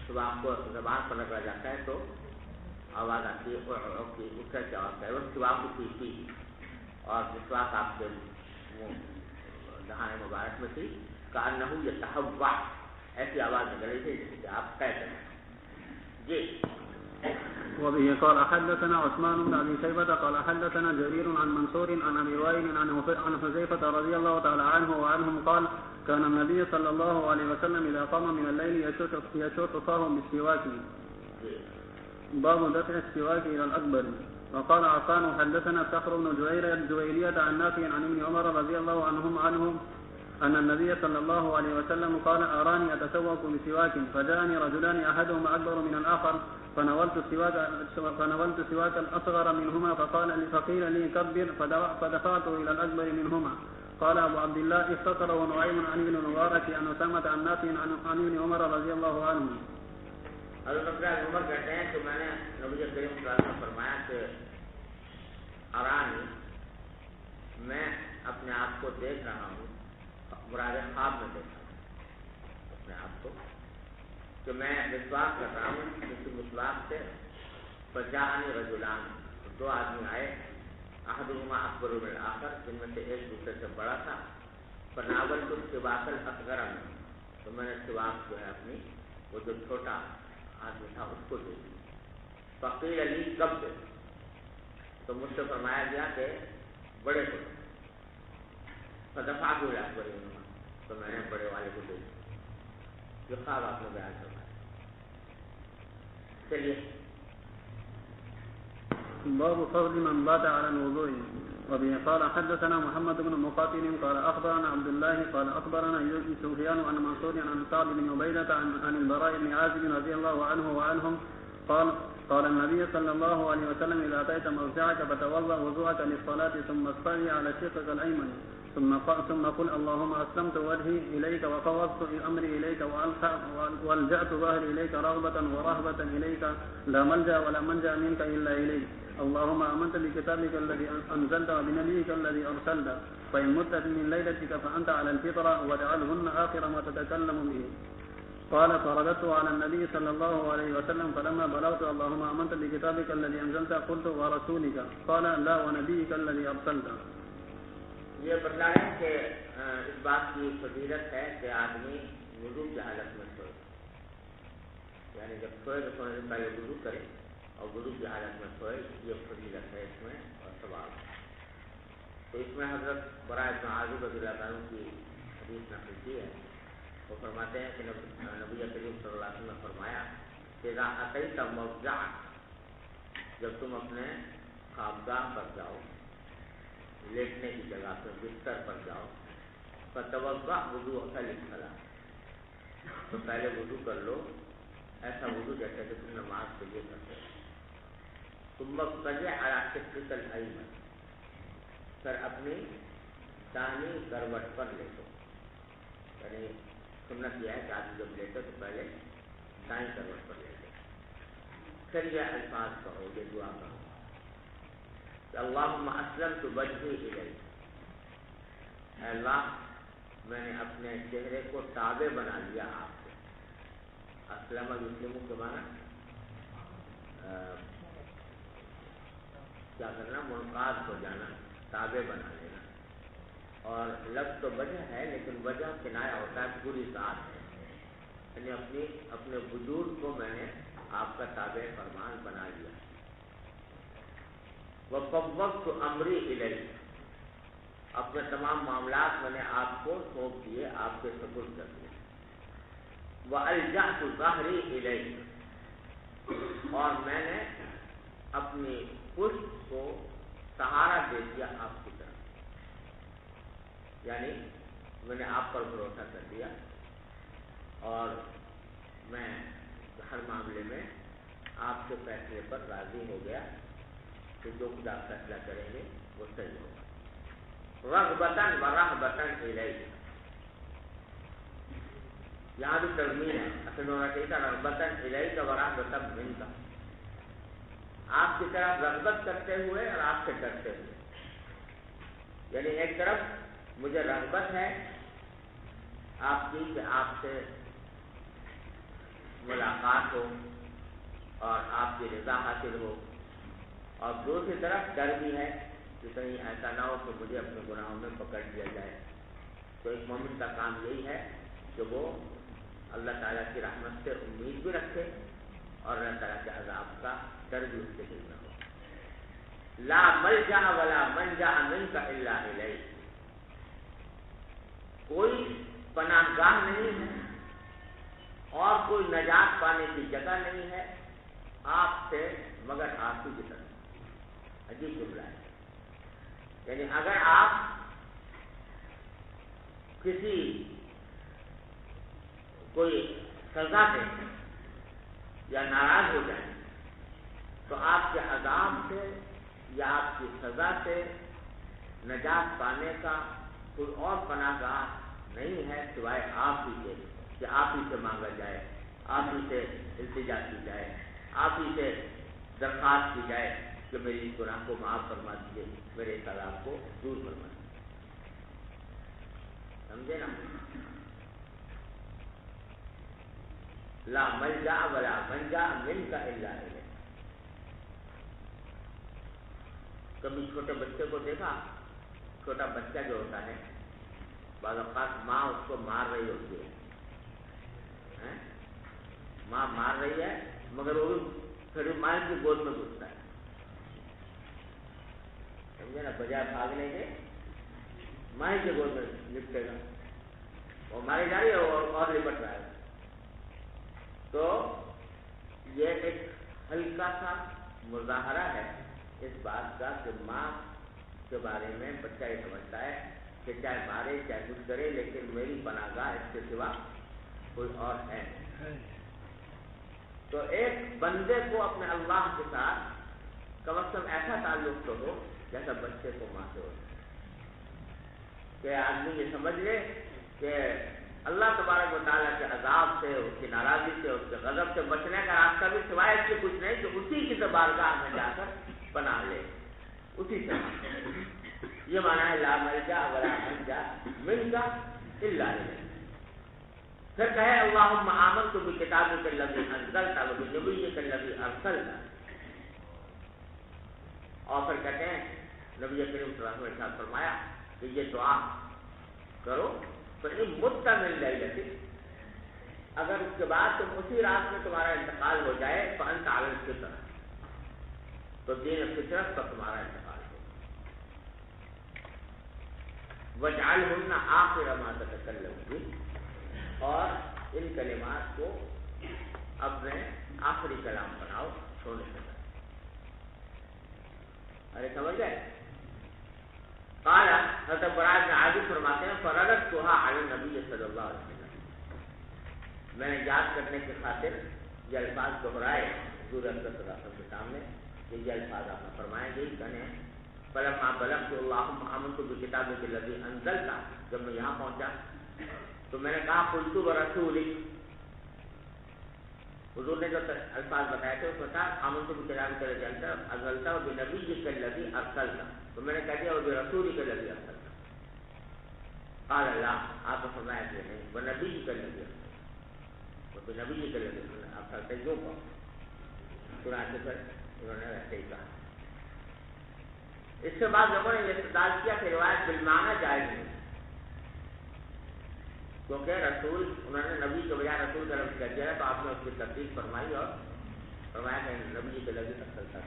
سواک کو زبان پر لگا جاتا ہے تو آواز آتی ہے, اس کا کیا ہوتا ہے, وہ سواک کو پیتی اور مسواک آپ کے دہانے مبارک میں تھی, کأنہ یتہوع, ایسی آواز نکل رہی تھی جیسے کہ آپ کہتے ہیں. جی. وبه قال حدثنا عثمان بن ابي شيبة قال حدثنا جرير عن منصور عن ابي وائل عن حذيفة رضي الله تعالى عنه وعنهم قال كان النبي صلى الله عليه وسلم اذا قام من الليل يشوط فاه بالسواك. باب دفع السواك الى الاكبر. وقال عفان حدثنا صخر بن الجويرية عن نافع عن ابن عمر رضي الله عنهم أن النبي صلى الله عليه وسلم قال أراني أتسوق بسواك فجاءني رجلان أحدهما أكبر من الآخر فنولت السواك الأصغر منهما فقيل لي كبر فدفعت إلى الأكبر منهما. قال أبو عبد الله اختصره نعيم عن ابن المبارك عن أسامة عن نافع عن ابن عمر رضي الله عنه. حضرت عمر کہتے ہیں کہ میں نے نبی کریم صلی اللہ علیہ وسلم فرمایا کہ ارانی, میں اپنے آپ کو دیکھ رہا ہوں, مراد خواب میں دیکھا اپنے آپ کو کہ میں مسواک کر رہا ہوں کسی مسواک سے. فجاءنی رجلان, دو آدمی آئے, احدہما اکبر من الآخر, جن میں سے ایک دوسرے سے بڑا تھا. فناولت السواک الاصغر منه, تو میں نے سواک جو ہے اپنی وہ جو چھوٹا آدمی تھا اس کو دے دی. فقیل لی کبر, تو مجھ سے فرمایا گیا کہ بڑے کو. فدفعت الى الاکبر منهما, تو میں نے بڑے والے کو دے دی. جو خواب آپ نے بیان کروایا. چلیے. باب فضل من بات على الوضوء. وبه قال حدثنا محمد بن مقاتل قال اخبرنا عبد الله قال اخبرنا سفيان عن منصور عن سعد بن عبيدة عن البراء بن عازب رضي الله عنه وعنهم قال النبي صلى الله عليه وسلم اذا اتيت موضعك فتوضا وضوءك للصلاة ثم اصطلي على شقك الايمن ثم قل اللهم اسلمت وجهي اليك وفوضت امري اليك والجأت ظهري اليك رغبة ورهبة اليك لا ملجأ ولا منجأ منك الا اليك. اللهم آمنت بكتابك الذي أنزلت وبنبيك الذي أرسلت فإن مت من ليلتك فأنت على الفطرة واجعلهن آخر ما تتكلم به. قال فرددت على النبي صلى الله عليه وسلم فلما بلغت اللهم آمنت بكتابك الذي أنزلت قلت ورسولك قال لا ونبيك الذي أرسلت. یہ بتلا ہے کہ اس بات کی فضیلت ہے کہ آدمی وضو کی حالت میں سوئے, یعنی جب سوئے تو سونے سے پہلے وضو کرے اور وضو کی حالت میں سوئے. یہ فضیلت ہے اس میں اور ثواب. تو اس میں حضرت براء بن عازب رضی اللہ عنہ کی حدیث نقل کی ہے. وہ فرماتے ہیں کہ نبی کریم صلی اللہ علیہ وسلم نے فرمایا کہ اذا اتیت موضعک, جب تم اپنے خوابگاہ پر جاؤ، لیٹنے کی جگہ پہ بستر پر جاؤ، فتوضأ وضوءک للصلاۃ، تو پہلے وضو کر لو، ایسا وضو جیسے کہ تم نماز کے لیے کرتے ہو. ثم اضطجع علی شقک الایمن، پھر اپنی دائیں کروٹ پر لیٹو. یعنی سنت یہ ہے کہ آدمی جب لیٹے تو پہلے دائیں کروٹ پر لیٹے. پھر یہ الفاظ کہو، یہ دعا کہو کہ اللہم اسلمت وجہی الیک، اے اللہ میں نے اپنے چہرے کو تابع بنا لیا آپ سے. اسلم یسلم کے معنی کیا کرنا، منقاد ہو جانا، تابع بنا لینا. اور لفظ تو وجہ ہے لیکن وجہ کنایا ہوتا ہے پوری ذات ہے، یعنی اپنے وجود کو میں نے آپ کا تابع فرمان بنا لیا. وفوضت امری الیک، اپنے تمام معاملات میں نے آپ کو سونپ دیے، آپ کے سپرد کر دیے. وَأَلْجَأْتُ ظَهْرِي إِلَيْكَ، اور میں نے اپنی پشت کو سہارا دے دیا آپ کی طرف. یعنی میں نے آپ پر بھروسہ کر دیا اور میں ہر معاملے میں آپ کے فیصلے پر راضی ہو گیا کہ جو خدا فیصلہ کریں گے وہ صحیح ہوگا. رغبتاً ورہبتاً الیک، یہاں بھی تضمین ہے، اصل ہونا چاہیے تھا رغبتاً الیک ورہبتاً منک، آپ کی طرف رغبت کرتے ہوئے اور آپ سے ڈرتے ہوئے. یعنی ایک طرف مجھے رغبت ہے آپ کی کہ آپ سے ملاقات ہو اور آپ کی رضا حاصل ہو، اور دوسری طرف ڈر بھی ہے کہ کہیں ایسا نہ ہو کہ مجھے اپنے گناہوں میں پکڑ لیا جائے. تو ایک مومن کا کام یہی ہے کہ وہ اللہ تعالیٰ کی رحمت سے امید بھی رکھے اور اللہ تعالیٰ کے عذاب کا ڈر بھی اس کے دل میں ہو. لا ملجا ولا منجا منک الا الیک، کوئی پناہ گاہ نہیں ہے اور کوئی نجات پانے کی جگہ نہیں ہے آپ سے مگر آپ ہی کی طرف. عجیب جملہ ہے. یعنی اگر آپ کسی کوئی سزا دیں یا ناراض ہو جائیں تو آپ کے عذاب سے یا آپ کی سزا سے نجات پانے کا کوئی اور پناہ گاہ نہیں ہے سوائے آپ ہی کے، کہ آپ ہی سے مانگا جائے، آپ ہی سے التجا کی جائے، آپ ہی سے درخواست کی جائے کہ میری اس گناہ کو معاف فرما دیجیے، میرے اس عذاب کو دور فرما دیجیے. سمجھے نا؟ لا ملجا ولا منجا منک الا الیک. کبھی چھوٹے بچے کو دیکھا، چھوٹا بچہ جو ہوتا ہے بعض اوقات ماں اس کو مار رہی ہوتی ہے، ماں مار رہی ہے مگر وہ بھی پھر ماں کی گود میں گھستا ہے. سمجھے نا؟ بجائے بھاگنے کے ماں کی گود میں لپٹے گا، وہ مارے جا رہی ہے اور لپٹ رہا ہے. تو یہ ایک ہلکا سا مظاہرہ ہے اس بات کا کہ ماں کے بارے میں بچہ یہ سمجھتا ہے کہ چاہے مارے چاہے کچھ کرے لیکن میری پناہ گاہ اس کے سوا کوئی اور ہے. تو ایک بندے کو اپنے اللہ کے ساتھ کم از کم ایسا تعلق تو ہو جیسا بچے کو ماں سے ہو، کہ آدمی یہ سمجھ لے کہ اللہ تبارک و تعالیٰ کے عذاب سے، اس کی ناراضی سے، اس کے غضب سے بچنے کا راستہ بھی سوائے اس کے کچھ نہیں کہ اسی کی بارگاہ میں جا کر پناہ لے، اسی سے. یہ مانا ہے لا ملجا ولا منجا منک الا الیک. پھر کہے اللہم آمنت بکتابک الذی انزلت وبنبیک الذی ارسلت، اور پھر کہتے ہیں نبی کریم صلی اللہ علیہ وسلم نے فرمایا کہ یہ دعا کرو فإن مت من لیلتک، اگر اس کے بعد تم اسی رات میں تمہارا انتقال ہو جائے فأنت علی الفطرۃ، تو دین فطرت پر تمہارا انتقال ہو. وجعلہن آخر ما تتکلم بہ، اور ان کلمات کو اپنے آخری کلام بناؤ سونے سے پہلے. ارے سمجھ گئے؟ قال حضرت براء بن عازب فرماتے ہیں فرددتها علی النبی صلی اللہ علیہ وسلم، میں نے یاد کرنے کی خاطر یہ الفاظ دہرائے حضور اکرم صلی اللہ علیہ وسلم کے سامنے کہ یہ الفاظ آپ نے فرمائے گئی کہنے فلما بلغت اللهم آمنت بکتابک الذی انزلت، جب میں یہاں پہنچا تو میں نے کہا قلت ورسولک، حضور نے جو الفاظ بتائے تھے اس میں کہا آمنت بکتابک الذی انزلت وبنبیک الذی ارسلت، تو میں نے کہہ دیا وبرسولک الذی ارسلت، قال اللہ، آپ نے فرمایا کہ نہیں وبنبیک الذی ارسلت، وبنبیک الذی ارسلت جو کہا، چنانچہ پھر انہوں نے ویسے ہی کہا۔ اس کے بعد لوگوں نے یہ استدلال کیا کہ روایت بالمعنی جائز نہیں، کیونکہ رسول انہوں نے نبی کے بجائے رسول کا لفظ کر دیا ہے، تو آپ نے اس کی تفصیل فرمائی اور فرمایا کہ نبی کے لفظ اصل تھا،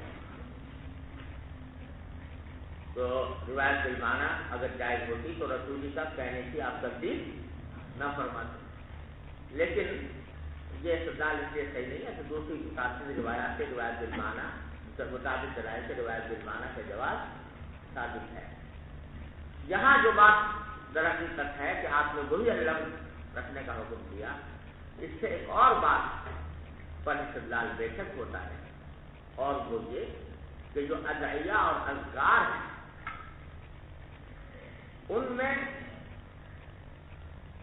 تو روایت بالمعنی اگر جائز ہوتی تو رسول کا کہنے کی آپ تفصیل نہ فرماتے، لیکن یہ استدلال اس لیے صحیح نہیں ہے کہ دوسری متعدد روایات سے روایت بالمعنی مطابق دلائل سے روایت بالمعنی کا جواز ثابت ہے۔ یہاں جو بات درحقیقت ہے کہ آپ نے وہی لفظ رکھنے کا حکم دیا، اس سے ایک اور بات پر استدلال بے شک ہوتا ہے، اور وہ یہ کہ جو ادعیہ اور اذکار ہیں ان میں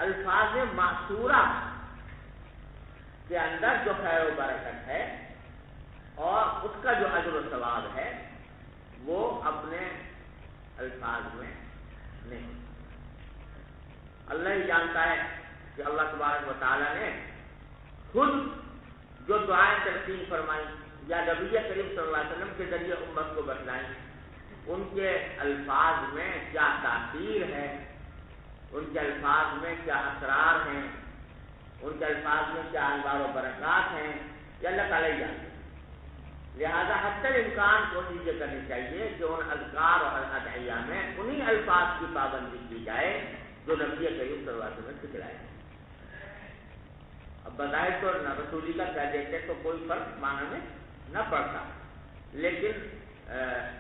الفاظ معصورہ کے اندر جو خیر و برکت ہے اور اس کا جو اجر و ثواب ہے وہ اپنے الفاظ میں نہیں۔ اللہ ہی جانتا ہے کہ اللہ تبارک و تعالیٰ نے خود جو دعائیں تلقین فرمائی یا نبی کریم صلی اللہ علیہ وسلم کے ذریعے امت کو بتلائیں، ان کے الفاظ میں کیا تاثیر ہے، ان کے الفاظ میں کیا اسرار ہیں، ان کے الفاظ میں کیا انوار و برکات ہیں، یہ اللہ تعالیٰ ہی جانتے ہیں۔ لہذا حتی الامکان کوشش یہ کرنی چاہیے کہ ان اذکار اور ادعیہ میں انہی الفاظ کی پابندی کی جائے جو نبی کریم صلی اللہ علیہ وسلم نے سکھلائے۔ اب بظاہر تو رسولی کا کہہ دیتے تو کوئی فرق معنی میں نہ پڑتا، لیکن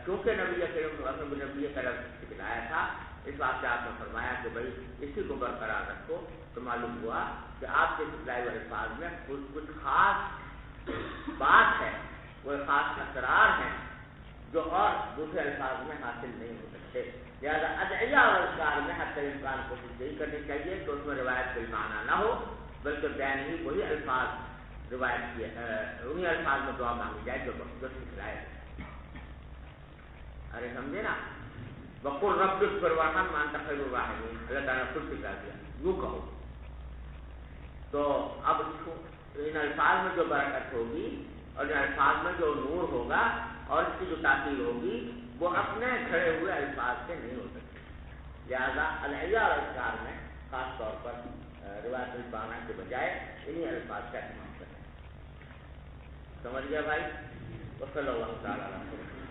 کیونکہ نبی کریم صلی اللہ علیہ وسلم نے نبی کا لفظ سکھلایا تھا، اس بات سے آپ نے فرمایا کہ بھائی اسی کو برقرار رکھو، تو معلوم ہوا کہ آپ کے سکھلائے ہوئے الفاظ میں کچھ خاص بات ہے، وہ خاص اسرار ہیں جو اور دوسرے الفاظ میں حاصل نہیں ہو سکتے۔ لہٰذا ادعیہ اور اذکار میں حتی الامکان کوشش یہی کرنی چاہیے کہ اس میں روایت بالمعنی نہ ہو، بلکہ بین ہی وہی الفاظ روایت کیے، انہیں الفاظ میں دعا مانگی جائے جو سکھلائے۔ ارے سمجھے نا، وقل رب اغفر وارحم وانت خیر الراحمین، اللہ تعالیٰ نے خود سکھا دیا، یوں کہو۔ تو اب ان الفاظ میں جو برکت ہوگی اور ان الفاظ میں جو نور ہوگا اور اس کی جو تاثیر ہوگی وہ اپنے کھڑے ہوئے الفاظ سے نہیں ہو سکتی، لہذا ادعیہ اور اذکار میں خاص طور پر روایت بالمعنی کے بجائے انہی الفاظ کا استعمال کریں۔ سمجھ گیا بھائی؟ وصلی اللہ تعالیٰ علیہ وسلم۔